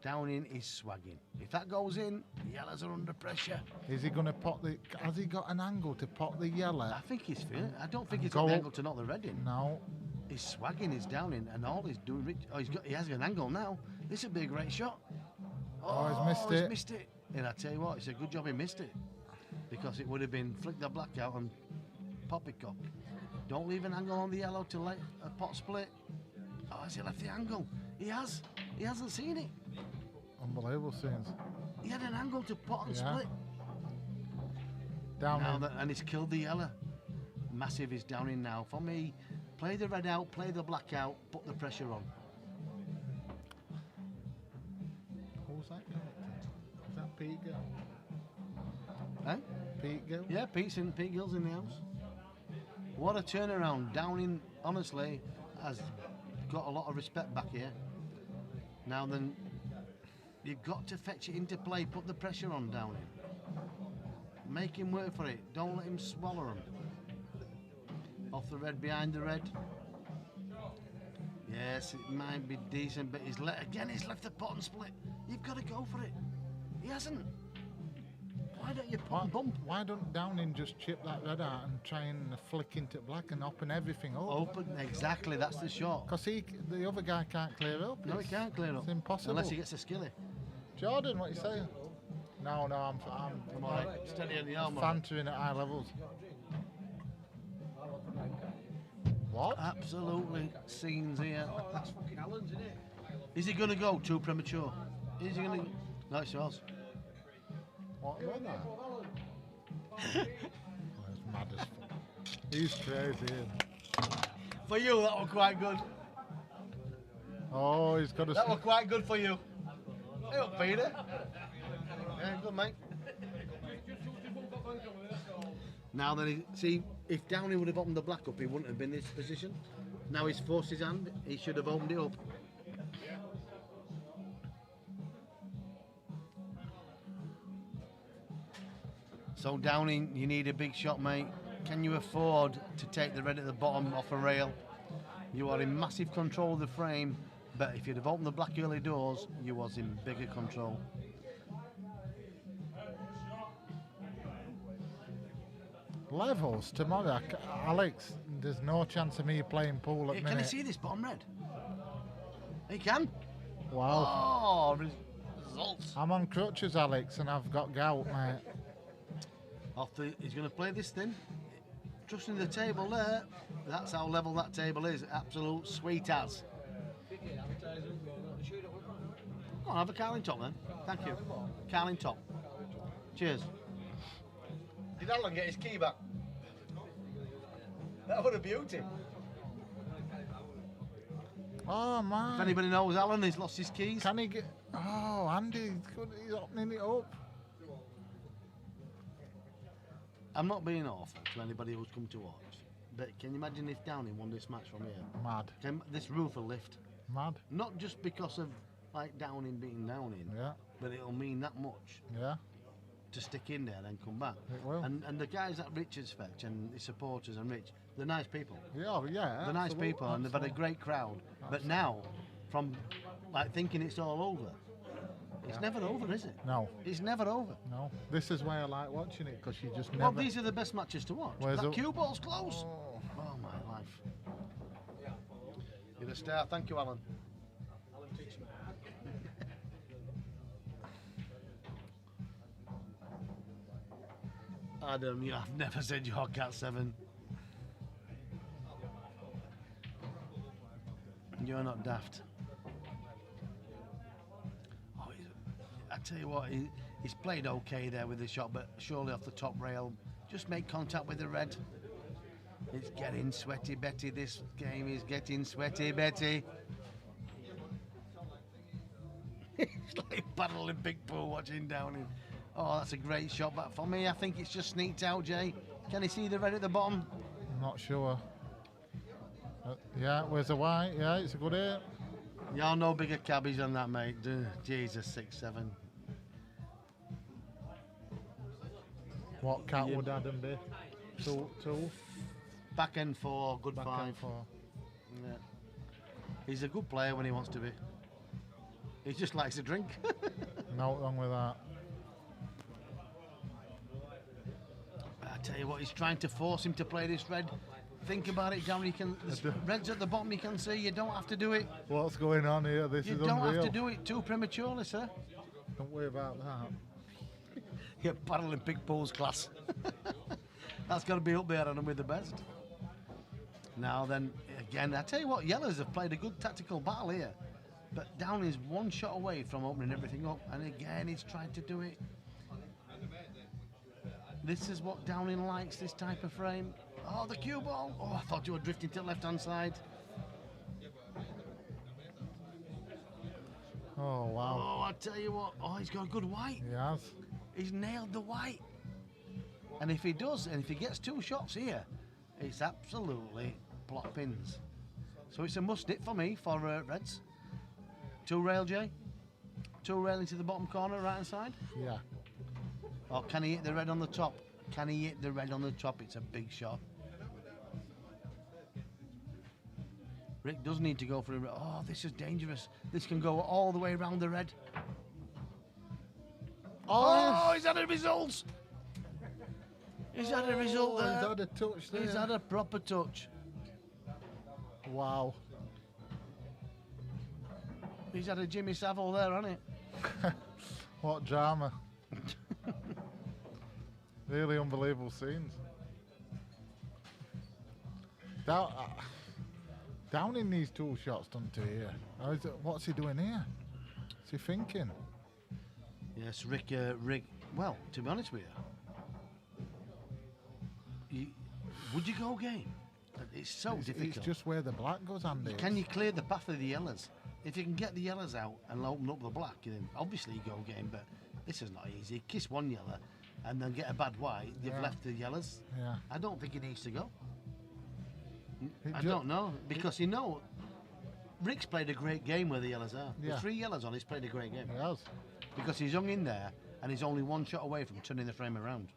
Downing is swagging. If that goes in, the yellows are under pressure. Is he going to pot the? Has he got an angle to pot the yellow? I think he's feeling. I don't think he's got the angle to knock the red in. No. He's swagging, he's Downing, and all he's doing. He has an angle now. This would be a great shot. Oh, he's missed it. And I tell you what, it's a good job he missed it, because it would have been flick the black out and poppycock. Don't leave an angle on the yellow to let a pot split. Oh, has he left the angle? He has. He hasn't seen it. Unbelievable scenes. He had an angle to pot and Yeah. split. Downing. And he's killed the yellow. Massive is Downing now. For me, play the red out, play the black out, put the pressure on. Who's that character? Is that Pete Gill? Eh? Pete Gill? Yeah, Pete Gill's in the house. What a turnaround. Downing, honestly, has got a lot of respect back here. Now then, you've got to fetch it into play, put the pressure on Downing. Make him work for it. Don't let him swallow him. Off the red, behind the red. Yes, it might be decent, but he's left the pot and split. You've got to go for it. He hasn't. Why don't you pot and bump? Why don't Downing just chip that red out and try and flick into black and open everything up? Open, exactly, that's the shot. Because the other guy can't clear up. No, he can't clear up. It's impossible. Unless he gets a skilly. Jordan, what you saying? No, I'm Come on, steady on the arm. fantering at high levels. What? Absolutely scenes here. That's fucking Allen's, isn't it? Is he going to go too premature? Is he going to? No, it's yours. What was that? Oh, it's mad as fuck. He's crazy. Isn't he? For you, that was quite good. Oh, he's got a. That was quite good for you. Hey up, Peter. Yeah, good, mate. Now then, see, if Downey would have opened the black up, he wouldn't have been in this position. Now he's forced his hand, he should have opened it up. So Downing, you need a big shot, mate. Can you afford to take the red at the bottom off a rail? You are in massive control of the frame, but if you'd have opened the black early doors, you was in bigger control. Levels tomorrow, Alex. There's no chance of me playing pool at Hey, minute. can you see this bottom red? He can. Wow. Oh, results. I'm on crutches, Alex, and I've got gout, mate. He's going to play this thing. Trusting the table there. That's how level that table is. Absolute sweet as. Oh, I'll have a Carling top then. Thank you. Carling top. Cheers. Did Alan get his key back? That was a beauty. Oh, If man. anybody knows Alan, he's lost his keys. Can he get... Oh, Andy, he's opening it up. I'm not being awful to anybody who's come to watch, but can you imagine if Downing won this match from here? Mad. This roof will lift. Mad. Not just because of like Downing beating Downing, Yeah. but it'll mean that much Yeah. to stick in there and come back. It will. And the guys at Richards Fetch and the supporters and Rich, they're nice people. Yeah, yeah. They're nice absolute- people and they've had a absolute. great crowd. But now, from like thinking it's all over, it's never over, is it? No, It's never over. no. This is why I like watching it, because you just Well, never... these are the best matches to watch. Where's That the- cue ball's close. Oh. Oh, my life. You're a star. Thank you, Alan. Adam, you have never said you're cat 7. You're not daft. Oh, I tell you what, he's played okay there with the shot, but surely off the top rail, just make contact with the red. It's getting sweaty, Betty. This game is getting sweaty, Betty. It's like paddling big pool watching Downing. Oh, that's a great shot back for me. I think it's just sneaked out, Jay. Can you see the red at the bottom? I'm not sure. Yeah, where's the white? Yeah, it's a good hit. Y'all know bigger cabbies than that, mate. Jesus, 6-7. What cat Yeah. would Adam be? Two? Back end 4, good Back 5. end 4. Yeah. He's a good player when he wants to be. He just likes to drink. No wrong with that. I tell you what, he's trying to force him to play this red. Think about it, Darren. You can. There's red's at the bottom. You can see. You don't have to do it. What's going on here? This You is don't unreal. have to do it too prematurely, sir. Don't worry about that. You're paddling big pools class. That's got to be up there and with the best. Now then, again, I tell you what, Yellows have played a good tactical battle here. But Down is one shot away from opening everything up. And again, he's tried to do it. This is what Downing likes, this type of frame. Oh, the cue ball. Oh, I thought you were drifting to the left-hand side. Oh, wow. Oh, I tell you what. Oh, he's got a good white. He has. He's nailed the white. And if he does, and if he gets 2 shots here, it's absolutely block pins. So it's a must-hit for me, for Reds. 2 rail, Jay. 2 rail into the bottom corner, right-hand side. Yeah. Or can he hit the red on the top? Can he hit the red on the top? It's a big shot. Rick does need to go for a... Oh, this is dangerous. This can go all the way around the red. Oh, he's had a result. He's had a result there. He's had a touch there. He's had a proper touch. Wow. He's had a Jimmy Savile there, hasn't he? What drama. Really unbelievable scenes. Down in these 2 shots, doesn't he? Here. What's he doing here? What's he thinking? Yes, Rick. Well, to be honest with you, would you go game? It's so difficult. It's just where the black goes, Andy. Can you clear the path of the yellows? If you can get the yellows out and open up the black, then obviously you go game. But this is not easy. Kiss 1 yellow and then get a bad white. You've Yeah. left the yellows. Yeah. I don't think he needs to go. It I ju- don't know because Rick's played a great game where the yellows are. Yeah. With 3 yellows on, he's played a great game He has. because he's hung in there and he's only 1 shot away from turning the frame around.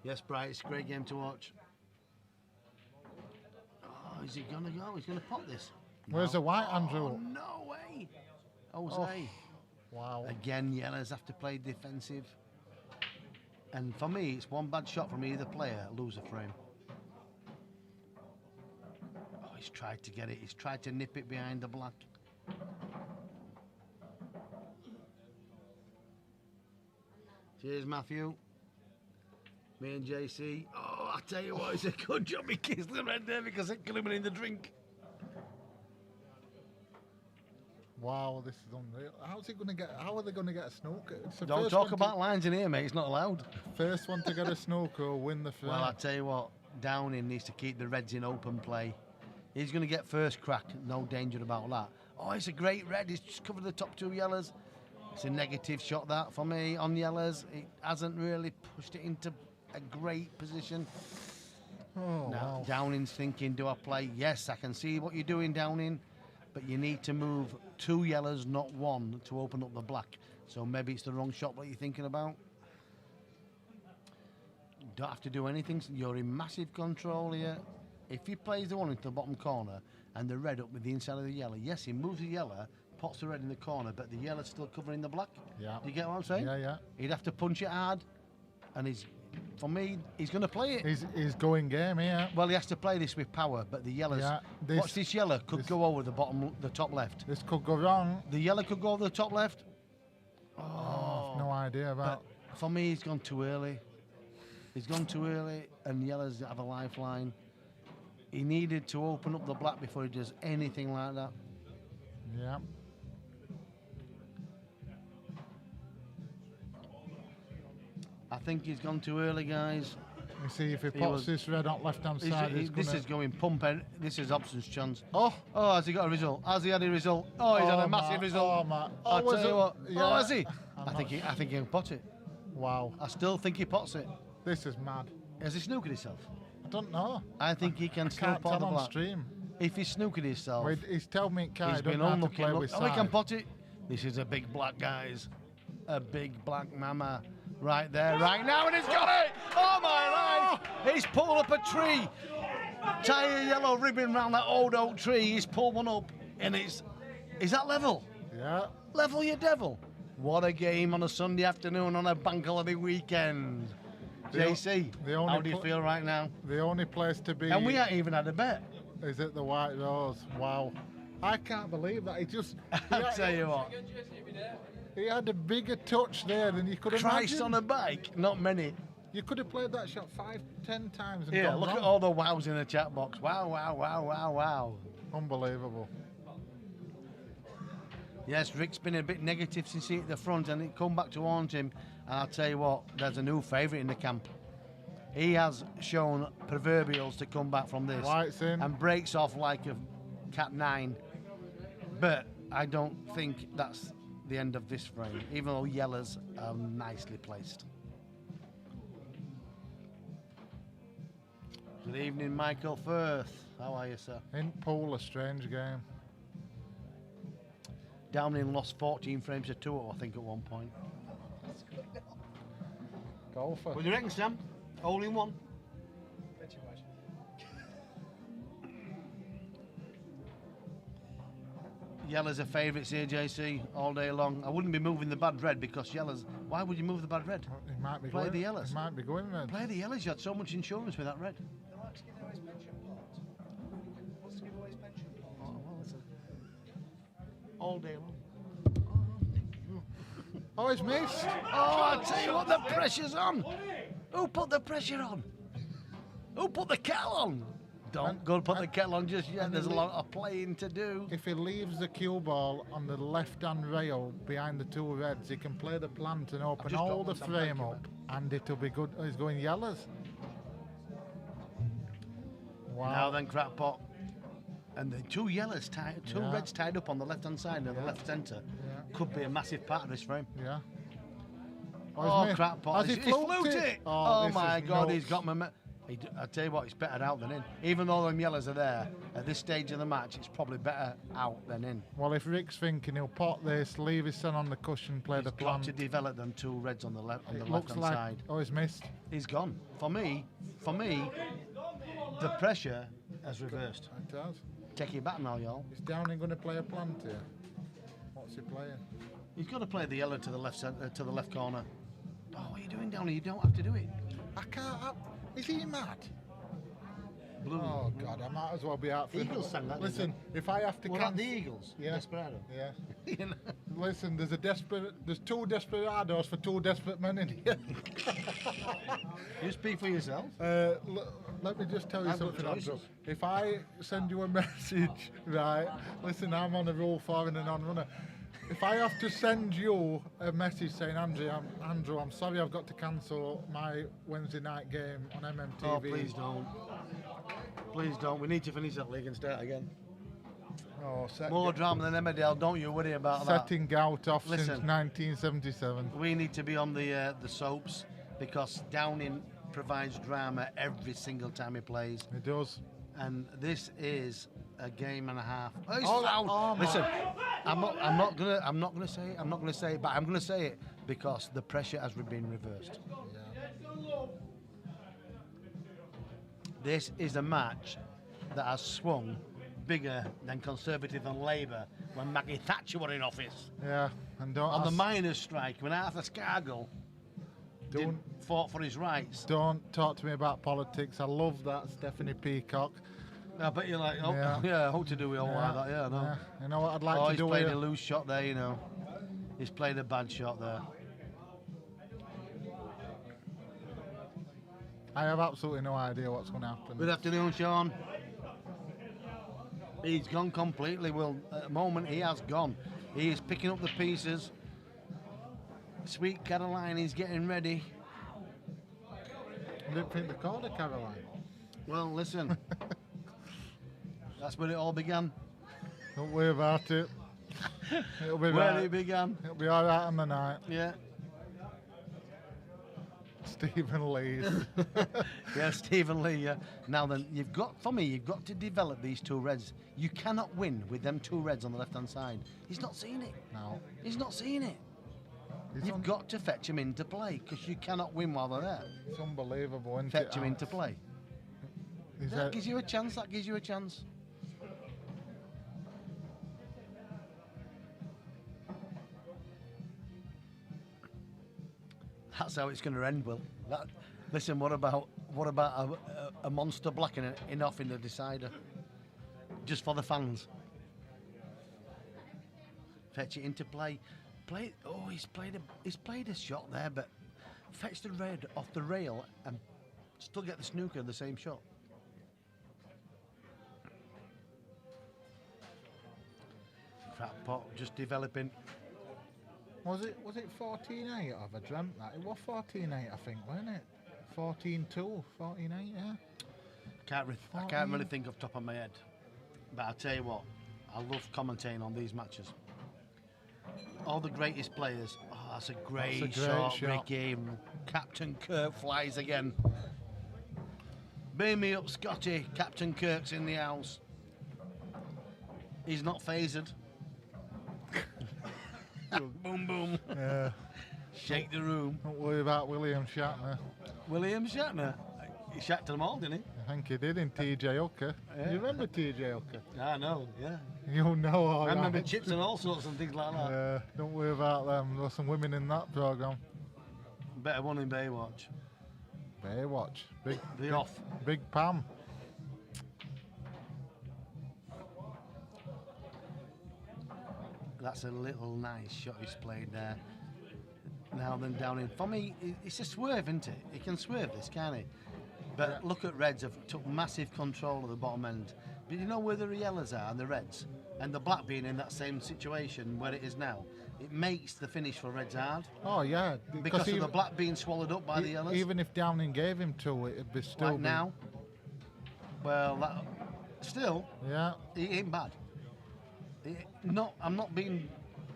Yes, Bright, it's a great game to watch. Oh, is he gonna go? He's gonna pop this. Where's the white, Andrew? Oh, no way. Jose. Wow. Again, yellows have to play defensive. And for me, it's 1 bad shot from either player, lose a frame. Oh, he's tried to get it. He's tried to nip it behind the black. Cheers, Matthew. Me and JC. Oh, I tell you what, it's a good job he kissed the red there because it could have been in the drink. Wow, this is unreal. How's it going to get? How are they going to get a snooker? It's the Don't first talk one about lines in here, mate. It's not allowed. First one to get a snooker will win the frame. Well, I tell you what, Downing needs to keep the reds in open play. He's going to get first crack, no danger about that. Oh, it's a great red. He's just covered the top 2 yellows. It's a negative shot that for me on yellows. It hasn't really pushed it into a great position. Oh, Now, wow. Downing's thinking, do I play? Yes, I can see what you're doing, Downing, but you need to move 2 yellows, not 1, to open up the black. So maybe it's the wrong shot what you're thinking about. Don't have to do anything. You're in massive control here. If he plays the 1 into the bottom corner and the red up with the inside of the yellow, yes, he moves the yellow, pots the red in the corner, but the yellow's still covering the black. Yeah. Do you get what I'm saying? Yeah, yeah. He'd have to punch it hard, and for me, he's going to play it. He's going game here. Well, he has to play this with power, but the yellows. Yeah, Watch this yellow could go over the top left. This could go wrong. The yellow could go over the top left. Oh, I've no idea about. But for me, he's gone too early. He's gone too early, and yellows have a lifeline. He needed to open up the black before he does anything like that. Yeah. I think he's gone too early, guys. You see if he pots this red on left hand side. This is going pump. This is Hobson's chance. Oh, Has he got a result? Has he had a result? Oh, he's had a massive result. Oh, man. I'll was tell you it? what. Yeah. Oh, has he? I'm I not think he can pot it. Wow, I still think he pots it. this is mad. Has he snookered himself? I don't know. I think he can still Can't pot the tell on black. stream. If he snookered himself, Wait, he's told me it can't. he's He doesn't been know how to unlucky. play Look, with he can side. pot it. This is a big black, guys. A big black mama right there, right now, and he's got it! Oh my life! He's pulled up a tree. Tie a yellow ribbon round that old oak tree. He's pulled one up, and is that level? Yeah. Level, you devil. What a game on a Sunday afternoon on a bank holiday weekend. JC, the only how do you feel right now? The only place to be And we haven't even had a bet. is at the White Rose. Wow. I can't believe that. He just I'll tell you what. he had a bigger touch there than you could Christ imagine. on a bike, not many. You could have played that shot 5-10 times and Yeah, gone look wrong. at all the wows in the chat box. Wow, wow, wow, wow, wow. Unbelievable. Yes, Rick's been a bit negative since he hit the front and it come back to haunt him. And I'll tell you what, there's a new favourite in the camp. He has shown proverbials to come back from this. White's in. And breaks off like a cat 9. But I don't think that's the end of this frame, even though yellows are nicely placed. Good evening, Michael Firth. How are you, sir? In pool, a strange game. Downing lost 14 frames to 2, I think, at one point. Golfer. What do you reckon, Sam? All in one? Yellow's are favourites here, JC, all day long. I wouldn't be moving the bad red because yellows. Why would you move the bad red? He might be Play going. the yellows. He might be going red. Play the yellows. You had so much insurance with that red. Oh, well, that's all day long. Oh, he's missed. Oh, I tell you what, the pressure's on. Who put the pressure on? Who put the kettle on? Don't go put the kettle on just yet. There's a lot of playing to do. If he leaves the cue ball on the left-hand rail behind the 2 reds, he can play the plant and open just got all the one, Sam, frame thank you, up, and it'll be good. Oh, he's going yellows. Wow. Now then, crackpot. And the 2 yellows, two Yeah. reds tied up on the left-hand side and the left centre Yeah. could be a massive part of this frame. Yeah. Oh, he's crackpot. Has he He's fluked fluked it? it. Oh, Oh this my is God, nuts. he's got my... I tell you what, it's better out than in. Even though them yellows are there, at this stage of the match, it's probably better out than in. Well, if Rick's thinking he'll pot this, leave his son on the cushion, play He's the got plant. to develop them 2 reds on the left on the It looks left-hand like. side. Oh, he's missed. He's gone. For me, the pressure has reversed. It does. Take it back now, y'all. Is Downing going to play a plant here? What's he playing? He's got to play the yellow to the left to the left corner. Oh, what are you doing down here? You don't have to do it. I can't. Is he mad? Blue. Oh God, I might as well be out for Eagles sang that, didn't Listen, if I have to What about cancel, the Eagles? Yeah. Desperado. yeah. You know? Listen, there's two desperados for two desperate men in here. You speak for yourself. Let me just tell you I've got something, Andrew. choices. If I send you a message, right? Listen, I'm on a rule 4 and a non-runner. If I have to send you a message saying, Andrew, I'm sorry, I've got to cancel my Wednesday night game on MMTV. Oh, please don't. Please don't. We need to finish that league and start again. Oh, More drama than Emmerdale, don't you worry about that. setting Gout off since Listen. 1977. We need to be on the soaps because Downing provides drama every single time he plays, It does. and this is a game and a half. Oh, it's Oh, foul. oh my- Listen, I'm not gonna say it, but I'm gonna say it because the pressure has been reversed. This is a match that has swung bigger than Conservative and Labour when Maggie Thatcher were in office. Yeah, and don't On the ask- miners' strike, when Arthur Scargill fought for his rights. don't talk to me about politics. I love that Stephanie Peacock. I bet you're like, oh, Yeah. yeah, how to do with all like that, yeah, I know. Yeah. You know what I'd like Oh, to he's do played here? a loose shot there, you know. He's played a bad shot there. I have absolutely no idea what's going to happen. Good afternoon, Sean. He's gone completely. Well, at the moment, he has gone. He is picking up the pieces. Sweet Caroline is getting ready. I didn't think they called her Caroline. Well, listen. That's where it all began. Don't worry about it. It'll be Where right. it began. It'll be all right on the night. Yeah. Stephen Lee's. Yeah, Stephen Lee. Yeah. Now then, you've got to develop these two reds. You cannot win with them two reds on the left-hand side. He's not seeing it. No. He's not seeing it. It's, You've got to fetch him into play because you cannot win while they're there. it's unbelievable, isn't Fetch it? him into play. He's That a- gives you a chance. That gives you a chance. That's how it's going to end, Will. Listen, what about a monster black in off in the decider, just for the fans? Fetch it into play. Play. Oh, he's played a shot there, but fetch the red off the rail and still get the snooker in the same shot. Crap pot just developing. Was it 14-8? Have I dreamt that? It was 14-8, I think, wasn't it? 14-2, 14-8, yeah. I can't really think off the top of my head. But I'll tell you what, I love commentating on these matches. All the greatest players. Oh, that's a great, shot, Ricky. Captain Kirk flies again. Beam me up, Scotty. Captain Kirk's in the house. He's not phasered. Boom, boom. Yeah. Shake the room. Don't worry about William Shatner. William Shatner. He shacked them all, didn't he? I think he did in TJ Hooker. Yeah. You remember TJ Hooker? I know, yeah. You know all I remember right. chips and all sorts of things like that. Yeah, don't worry about them. There were some women in that programme. Better one in Baywatch. Baywatch. The off. Big Pam. That's a little nice shot he's played there. Now then down in. For me, it's a swerve, isn't it? He can swerve this, can't he? But look at Reds have took massive control of the bottom end. But you know where the yellows are and the Reds? And the black being in that same situation where it is now. It makes the finish for Reds hard. Oh, yeah. Because of the black being swallowed up by the yellows. Even if Downing gave him two, it'd be still. Like now. Well, that, still, Yeah. he ain't bad. I'm not being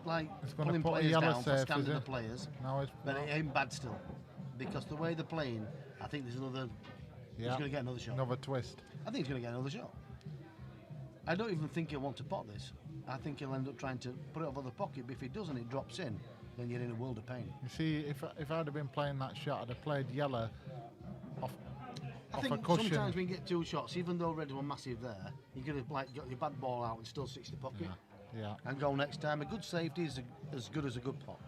like It's gonna pulling put a players yellow down for safe, is standard it? of players, Now it's. but it ain't bad still. Because the way they're playing, I think there's another. He's Yeah. going to get another shot. Another twist. I think he's going to get another shot. I don't even think he'll want to pot this. I think he'll end up trying to put it over the pocket, but if he doesn't, it drops in, then you're in a world of pain. You see, if I'd have been playing that shot, I'd have played yellow off I a think cushion. sometimes when you get two shots, even though Reds were massive there, you could have like got your bad ball out and still 60 pocket Yeah. and go next time. A good safety is as good as a good pot.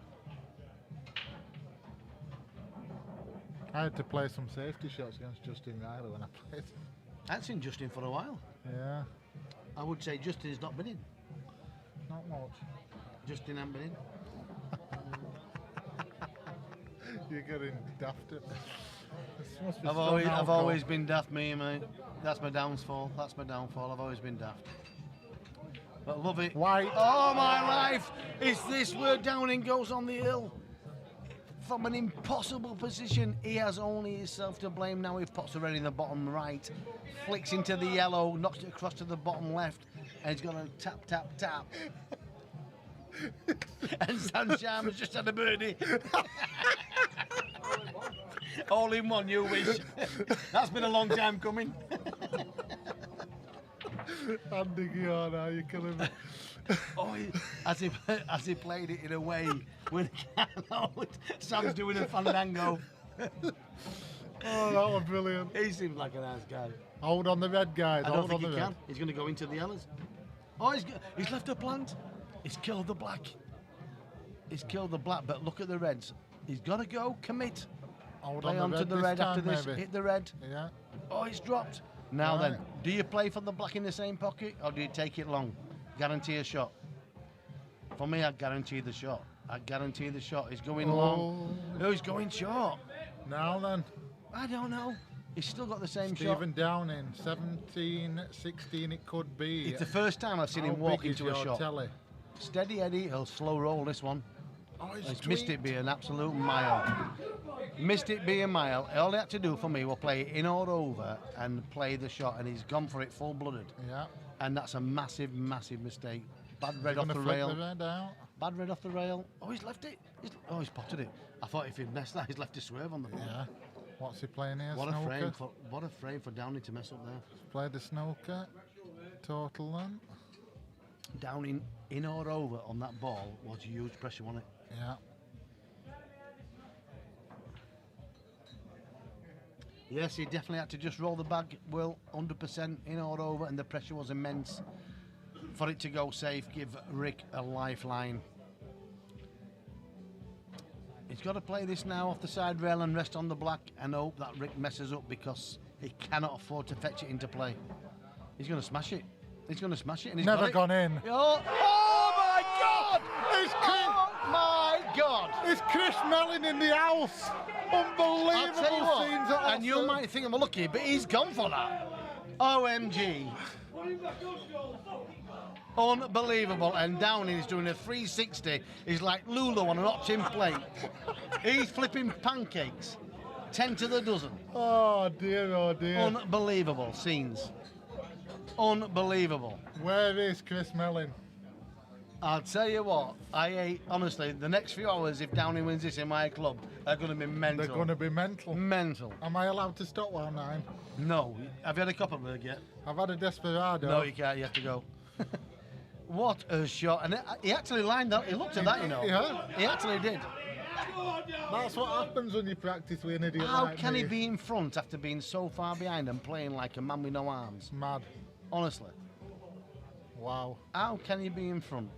I had to play some safety shots against Justin Riley when I played. I haven't seen Justin for a while. Yeah, I would say Justin's not been in. not much. Justin hasn't been in. You're getting dafted. This must be I've strong alcohol. always been daft, me, mate. That's my downfall. That's my downfall. I've always been daft. But love it. White. Oh my life! Is this where Downing goes on the hill? From an impossible position, he has only himself to blame now. He puts the red in the bottom right, flicks into the yellow, knocks it across to the bottom left, and he's got a tap, tap, tap. And Sunshine has just had a birdie. All in one, you wish. That's been a long time coming. Andy Guiar now, you're killing me. Oh, as he played it in a way with Sam's doing a fandango. Oh, that was brilliant. He seems like a nice guy. Hold on the red, guys. I don't Hold think on he the can. red. He's going to go into the yellows. Oh, he's left a plant. He's killed the black. He's killed the black, but look at the reds. He's got to go, commit. Hold Play on onto the red time, after this. maybe. Hit the red. Yeah. Oh, it's dropped. Now Right. then, do you play for the black in the same pocket or do you take it long? Guarantee a shot. For me, I guarantee the shot. I guarantee the shot. He's going long. Oh, he's going short. Now then, I don't know. He's still got the same Stephen shot. Downing, 17, 16 it could be. It's the first time I've seen How him walk big is into a your shot. telly? Steady Eddie, he'll slow roll this one. Oh, He's missed it be an absolute mile. Missed it be a mile. All he had to do for me was play in or over and play the shot, and he's gone for it full-blooded. Yeah. And that's a massive, massive mistake. Bad red off Gonna the flick rail. the red out. Bad red off the rail. Oh, he's left it. He's potted it. I thought if he'd messed that, he's left a swerve on the ball. Yeah. What's he playing here? What Snooker. a frame for Downey to mess up there. Played the snooker. Total then. Downing in or over on that ball was huge pressure on it. Yeah. Yes, he definitely had to just roll the bag, Will, 100% in or over, and the pressure was immense. For it to go safe, give Rick a lifeline. He's got to play this now off the side rail and rest on the black and hope that Rick messes up because he cannot afford to fetch it into play. He's going to smash it. He's going to smash it. And he's Never got it. gone in. Oh, oh my God! It's Chris, Oh my God! it's Chris Mellon in the house. I'll tell you Unbelievable what, scenes at and you Oxford. might think I'm lucky, but he's gone for that. OMG. Unbelievable. And Downing is doing a 360. He's like Lulu on an octane plate. He's flipping pancakes. 10 to the dozen. Oh dear, oh dear. Unbelievable scenes. Unbelievable. Where is Chris Mellon? I'll tell you what, honestly, the next few hours, if Downing wins this in my club, are going to be mental. They're going to be mental. Mental. Am I allowed to stop while 9? No. Have you had a Copperberg yet? I've had a Desperado. No, you can't. You have to go. What a shot. And he actually lined up. He looked at that, you know. Yeah. He actually did. That's what happens when you practice with an idiot How like can me. he be in front after being so far behind and playing like a man with no arms? Mad. Honestly. Wow. How can he be in front?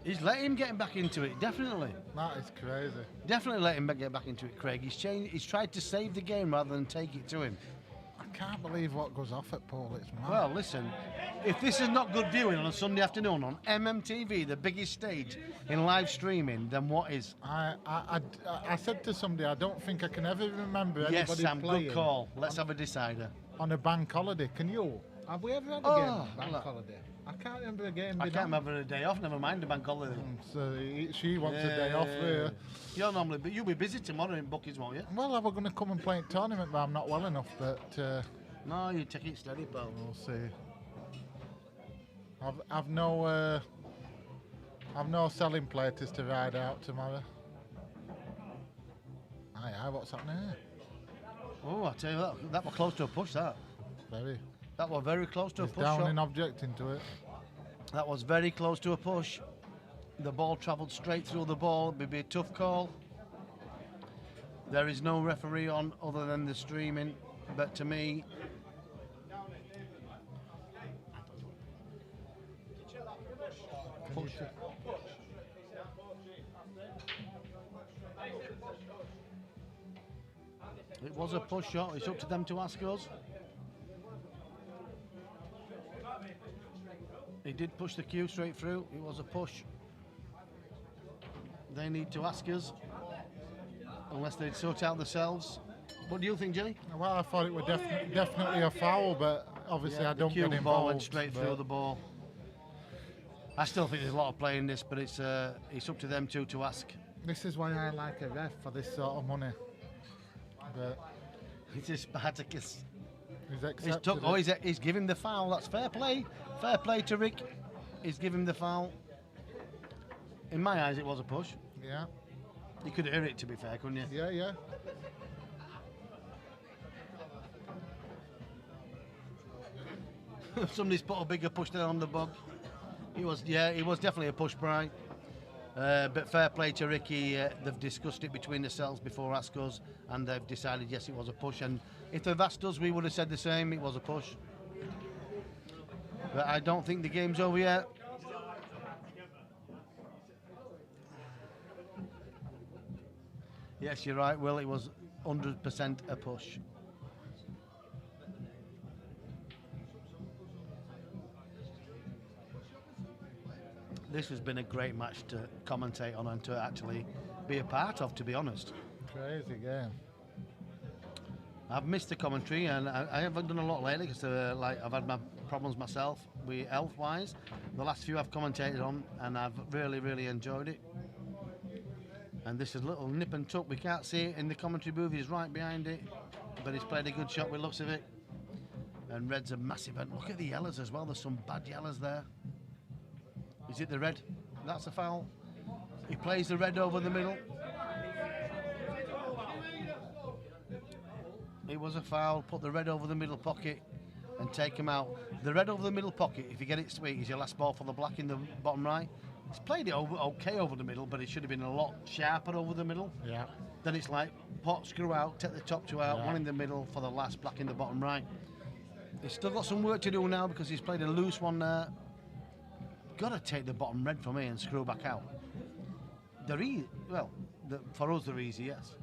He's let him get back into it, definitely. That is crazy. Definitely let him get back into it, Craig. He's tried to save the game rather than take it to him. I can't believe what goes off at Paul. It's mad. Well, listen, if this is not good viewing on a Sunday afternoon on MMTV, the biggest stage in live streaming, then what is? I said to somebody, I don't think I can ever remember Yes, anybody Sam, playing good call. Let's have a decider. on a bank holiday. Can you? Have we ever had a Oh, game on bank look. holiday? I can't remember a game. I been can't on. remember a day off, never mind a bank holiday. So she wants a day off. You're normally, but you'll be busy tomorrow in Buckies, won't you? Well, I was going to come and play in tournament, but I'm not well enough. But No, you take it steady, pal. we'll see. I've no selling platers to ride out tomorrow. Aye, what's happening here? Oh, I tell you that was close to a push, that. Very. That was very close to a He's push. down shot. in objecting to it. That was very close to a push. The ball travelled straight through the ball. It would be a tough call. There is no referee on other than the streaming, but to me, push. It was a push shot. It's up to them to ask us. He did push the cue straight through. It was a push. They need to ask us, unless they sort out themselves. What do you think, Jay? Well, I thought it was definitely a foul, but obviously I the don't cue get ball involved. went straight through but the ball. I still think there's a lot of play in this, but it's up to them two to ask. This is why I like a ref for this sort of money. But It's just Spartacus. he's accepted He's giving the foul. That's fair play. Fair play to Rick. He's giving the foul. In my eyes, it was a push. Yeah, You could hear it, to be fair, couldn't you? yeah. Somebody's put a bigger push there on the bug. It was definitely a push, Brian. But fair play to Ricky. They've discussed it between themselves before ask us, and they've decided yes, it was a push. And if they've asked us, we would have said the same. It was a push. But I don't think the game's over yet. Yes, you're right, Will. It was 100% a push. This has been a great match to commentate on and to actually be a part of, to be honest. Crazy game. I've missed the commentary, and I haven't done a lot lately because I've had my problems myself with health-wise. The last few I've commentated on, and I've really enjoyed it. And this is a little nip and tuck. We can't see it in the commentary booth. He's right behind it, but he's played a good shot with looks of it. And red's a massive. And look at the yellows as well. There's some bad yellows there. Is it the red? That's a foul. He plays the red over the middle. It was a foul. Put the red over the middle pocket and take him out. The red over the middle pocket, if you get it sweet, is your last ball for the black in the bottom right. He's played it okay over the middle, but it should have been a lot sharper over the middle. Yeah. Then it's like pot, screw out, take the top two out, Yeah. one in the middle for the last black in the bottom right. He's still got some work to do now because he's played a loose one there. Got to take the bottom red from here and screw back out. They're easy. Well, for us they're easy, yes.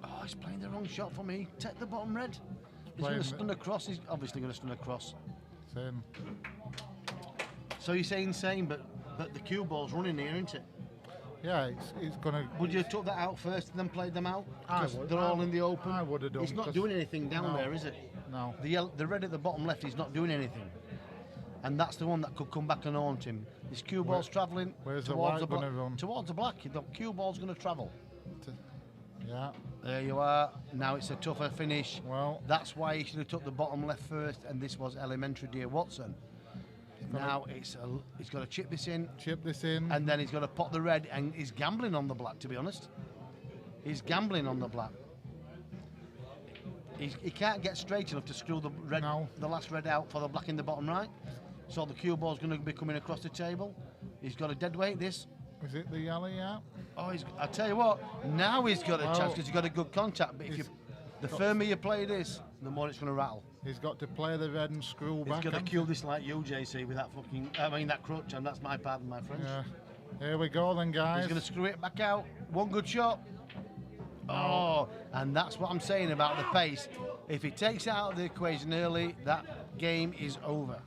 Oh, he's playing the wrong shot for me. Take the bottom red. He's going to stun across. He's obviously going to stun across. Same. So you're saying same, but the cue ball's running here, isn't it? Yeah, it's gonna. Would you have took that out first and then played them out? I 'Cause would. they're all in the open. I would have done. It's not 'cause- doing anything down No. there, is it? No. The red at the bottom left is not doing anything. And that's the one that could come back and haunt him. This cue ball's travelling where's the towards white gonna run? towards the black. The cue ball's going to travel. Yeah. There you are. Now it's a tougher finish. Well. That's why he should have took the bottom left first, and this was elementary, dear Watson. Now he's got to chip this in, Chip this in. and then he's got to pop the red, and he's gambling on the black, to be honest. He's gambling on the black. He can't get straight enough to screw the red, No. the last red out for the black in the bottom right. So the cue ball's going to be coming across the table. He's got a dead weight this. Is it the yellow? Yeah. Oh, I tell you what, now he's got a Well, chance because he's got a good contact. But the firmer you play this, the more it's going to rattle. He's got to play the red and screw He's back. going to in. kill this like you, JC, with that that crutch, and that's my pardon, my French. Yeah. Here we go then, guys. He's going to screw it back out. One good shot. Oh, and that's what I'm saying about the pace. If he takes it out of the equation early, that game is over.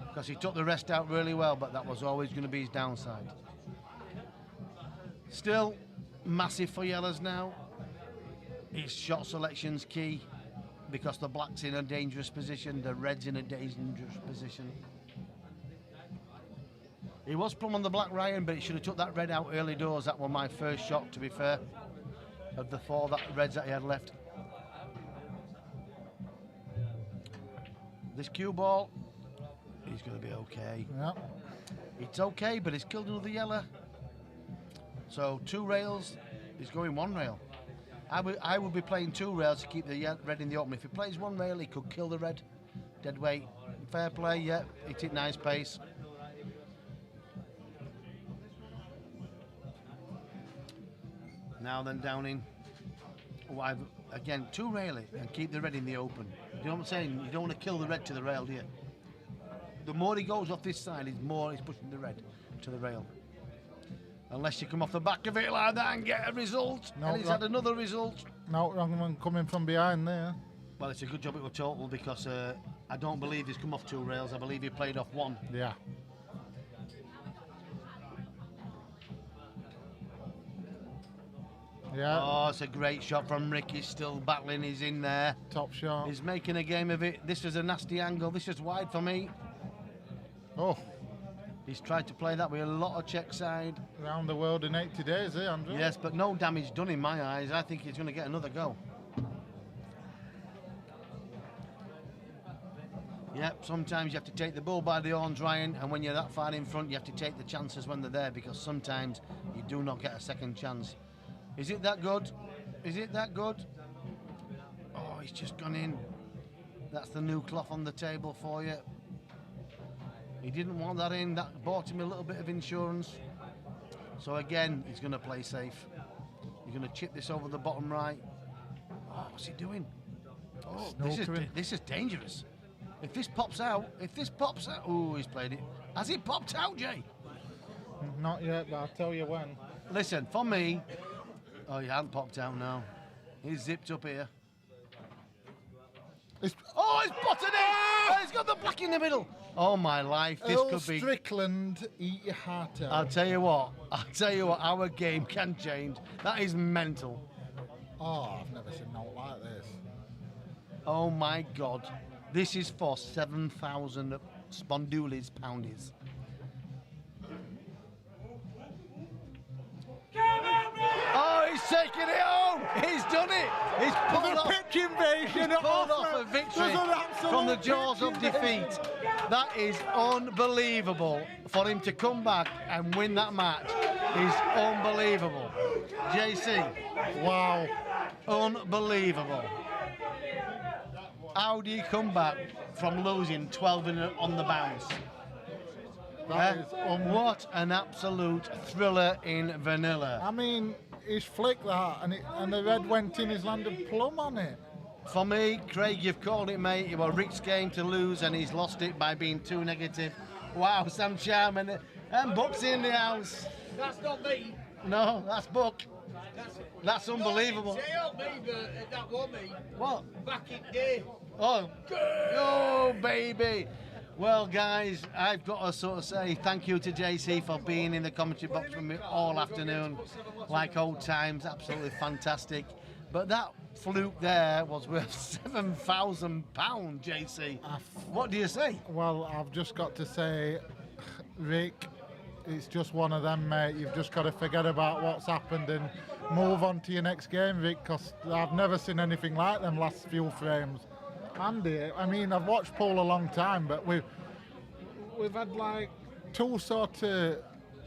Because he took the rest out really well, but that was always going to be his downside. Still, massive for yellows now. His shot selection's key because the black's in a dangerous position, the red's in a dangerous position. He was plumb on the black, Ryan, but he should have took that red out early doors. That was my first shot, to be fair, of the four reds that he had left. This cue ball, he's going to be okay. Yeah. It's okay, but he's killed another yellow. So 2 rails, he's going 1 rail. I would be playing 2 rails to keep the red in the open. If he plays 1 rail, he could kill the red. Dead weight. Fair play, yeah. Hit it nice pace. Now then, Downing. Oh, again, 2 rail it and keep the red in the open. You know what I'm saying? You don't want to kill the red to the rail, do you? The more he goes off this side, the more he's pushing the red to the rail. Unless you come off the back of it like that and get a result. No, and he's that- had another result. No, wrong one coming from behind there. Well, it's a good job it was total because I don't believe he's come off 2 rails. I believe he played off 1. Yeah. Yeah, Oh, it's a great shot from Rick. He's still battling. He's in there. top shot. He's making a game of it. This was a nasty angle. This is wide for me. Oh, He's tried to play that with a lot of check side. around the world in 80 days, eh, Andrew? Yes, but no damage done in my eyes. I think he's going to get another go. Yep, sometimes you have to take the bull by the horns, Ryan, and when you're that far in front, you have to take the chances when they're there because sometimes you do not get a second chance. Is it that good? Is it that good? Oh, he's just gone in. That's the new cloth on the table for you. He didn't want that in. That bought him a little bit of insurance. So again, he's going to play safe. He's going to chip this over the bottom right. Oh, what's he doing? Oh, Snookering. this is dangerous. If this pops out, oh, he's played it. Has it popped out, Jay? Not yet, but I'll tell you when. Listen, for me, oh, he hasn't popped out now. He's zipped up here. It's Oh, he's botted it! Oh, he's got the black in the middle. Oh my life, this Earl could be. Strickland, eat your heart out. I'll tell you what, our game can change. That is mental. Oh, I've never seen nothing like this. Oh my God. This is for 7,000 spondulis poundies. Oh, he's taking it home! He's done it! He's pulled off, pitch invasion. pulled off a victory from the jaws of defeat. That is unbelievable. For him to come back and win that match is unbelievable. JC, Wow. unbelievable. How do you come back from losing 12 on the bounce? That Eh? is What an absolute thriller in vanilla. I mean, he's flicked that, and the red went in. He's landed plumb on it. For me, Craig, you've called it, mate. It was Rick's game to lose, and he's lost it by being too negative. Wow, Sam Charman and Buck's in the house. That's not me. No, that's Buck. That's unbelievable. Say help me, but that was me. What? Back in day. Oh, oh, baby. Well, guys, I've got to sort of say thank you to JC for being in the commentary box with me all afternoon. Like old times, absolutely fantastic. But that fluke there was worth £7,000, JC. What do you say? Well, I've just got to say, Rick, it's just one of them, mate. You've just got to forget about what's happened and move on to your next game, Rick, because I've never seen anything like them last few frames. Andy, I mean, I've watched pool a long time, but we've had like 2 sort of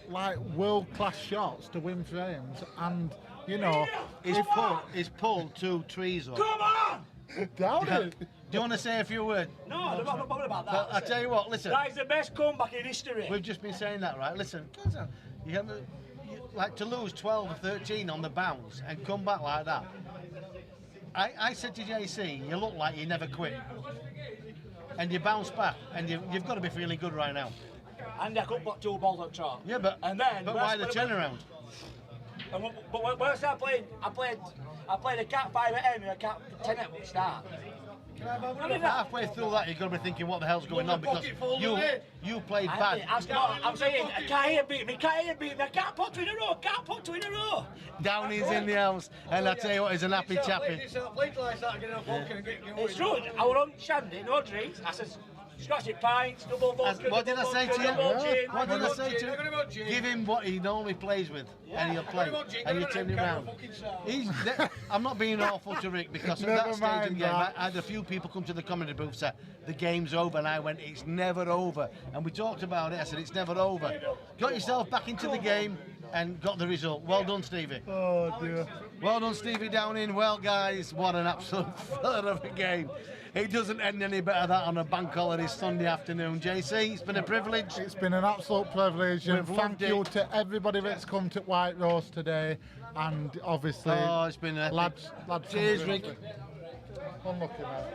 like world-class shots to win frames, and you know, He's pulled 2 trees up. Come on! down it. Do you want to say a few words? No, I'm not bothered about Well, that. I tell you what, listen. That is the best comeback in history. We've just been saying that, right? Listen, you have like to lose 12 or 13 on the bounce and come back like that. I said to JC, you look like you never quit. And you bounce back, and you've got to be feeling good right now. And I could put 2 balls on trot. Yeah, but why the turnaround? But when I started playing, I played a cat 5 at M and a cat 10 at start. Halfway through that, you've got to be thinking, what the hell's going on? Because you played bad. I'm saying, I can't hear beat me, I can't put 2 in a row, Downey's in the house, and I tell you what, he's an happy chappy. It's true, I was on Shandy, no drinks. I said, scratch it, pints, double vodka, What did I say to double gin. you? What did I say to you? Give him what he normally plays with, and he'll play, and you turn him around. I'm not being awful to Rick, because at that Never stage of the mind game, that. I had a few people come to the commentary booth and say, the game's over, and I went, it's never over. And we talked about it, I said, it's never over. Got yourself back into the game, and got the result. Well done, Stevie. Oh dear. Well done, Stevie Downing. Well, guys, what an absolute filler of a game. It doesn't end any better that on a bank holiday Sunday afternoon. JC, it's been a privilege. It's been an absolute privilege, and We've thank loved you it. to everybody that's come to White Rose today, and obviously, Oh, it's been epic. lads. Cheers, Rick. Unlucky, mate.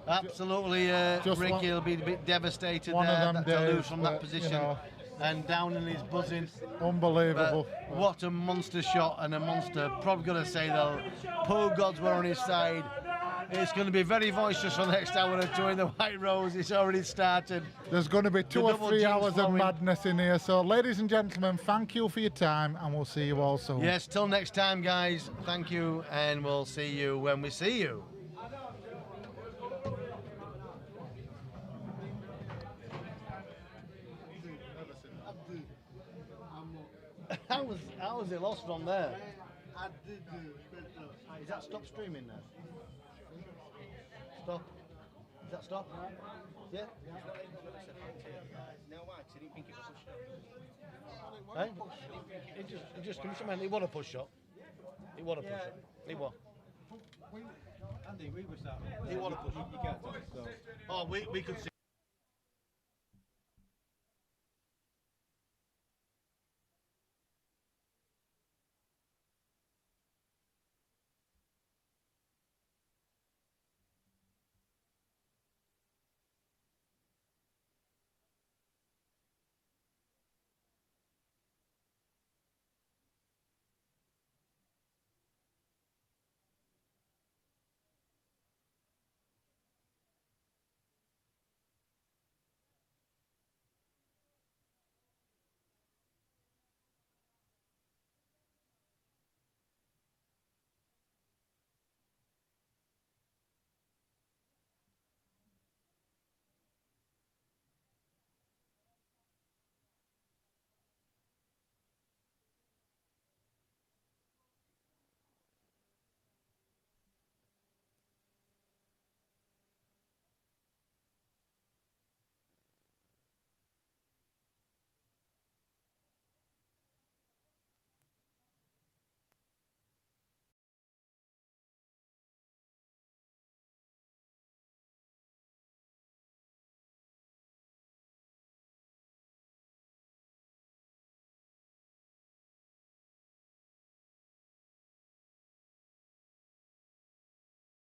Absolutely, Just Rick, one- he'll be a bit devastated One there of them to lose days, from that but, position. you know, and Downing is buzzing. Unbelievable. But what a monster shot and a monster. Probably going to say though, poor gods were on his side. It's going to be very boisterous for the next hour or two in the White Rose. It's already started. There's going to be 2 or double 3 G's hours of flowing. madness in here. So, ladies and gentlemen, thank you for your time, and we'll see you all soon. Yes, till next time, guys. Thank you, and we'll see you when we see you. How was it lost from there? Is that stop streaming now? Stop. Is that stop? Yeah? Hey? It just comes to mind. It was a push shot. It was a push shot. It was. Andy, we were sat. It was a push. You can't talk, so. Oh, we could see.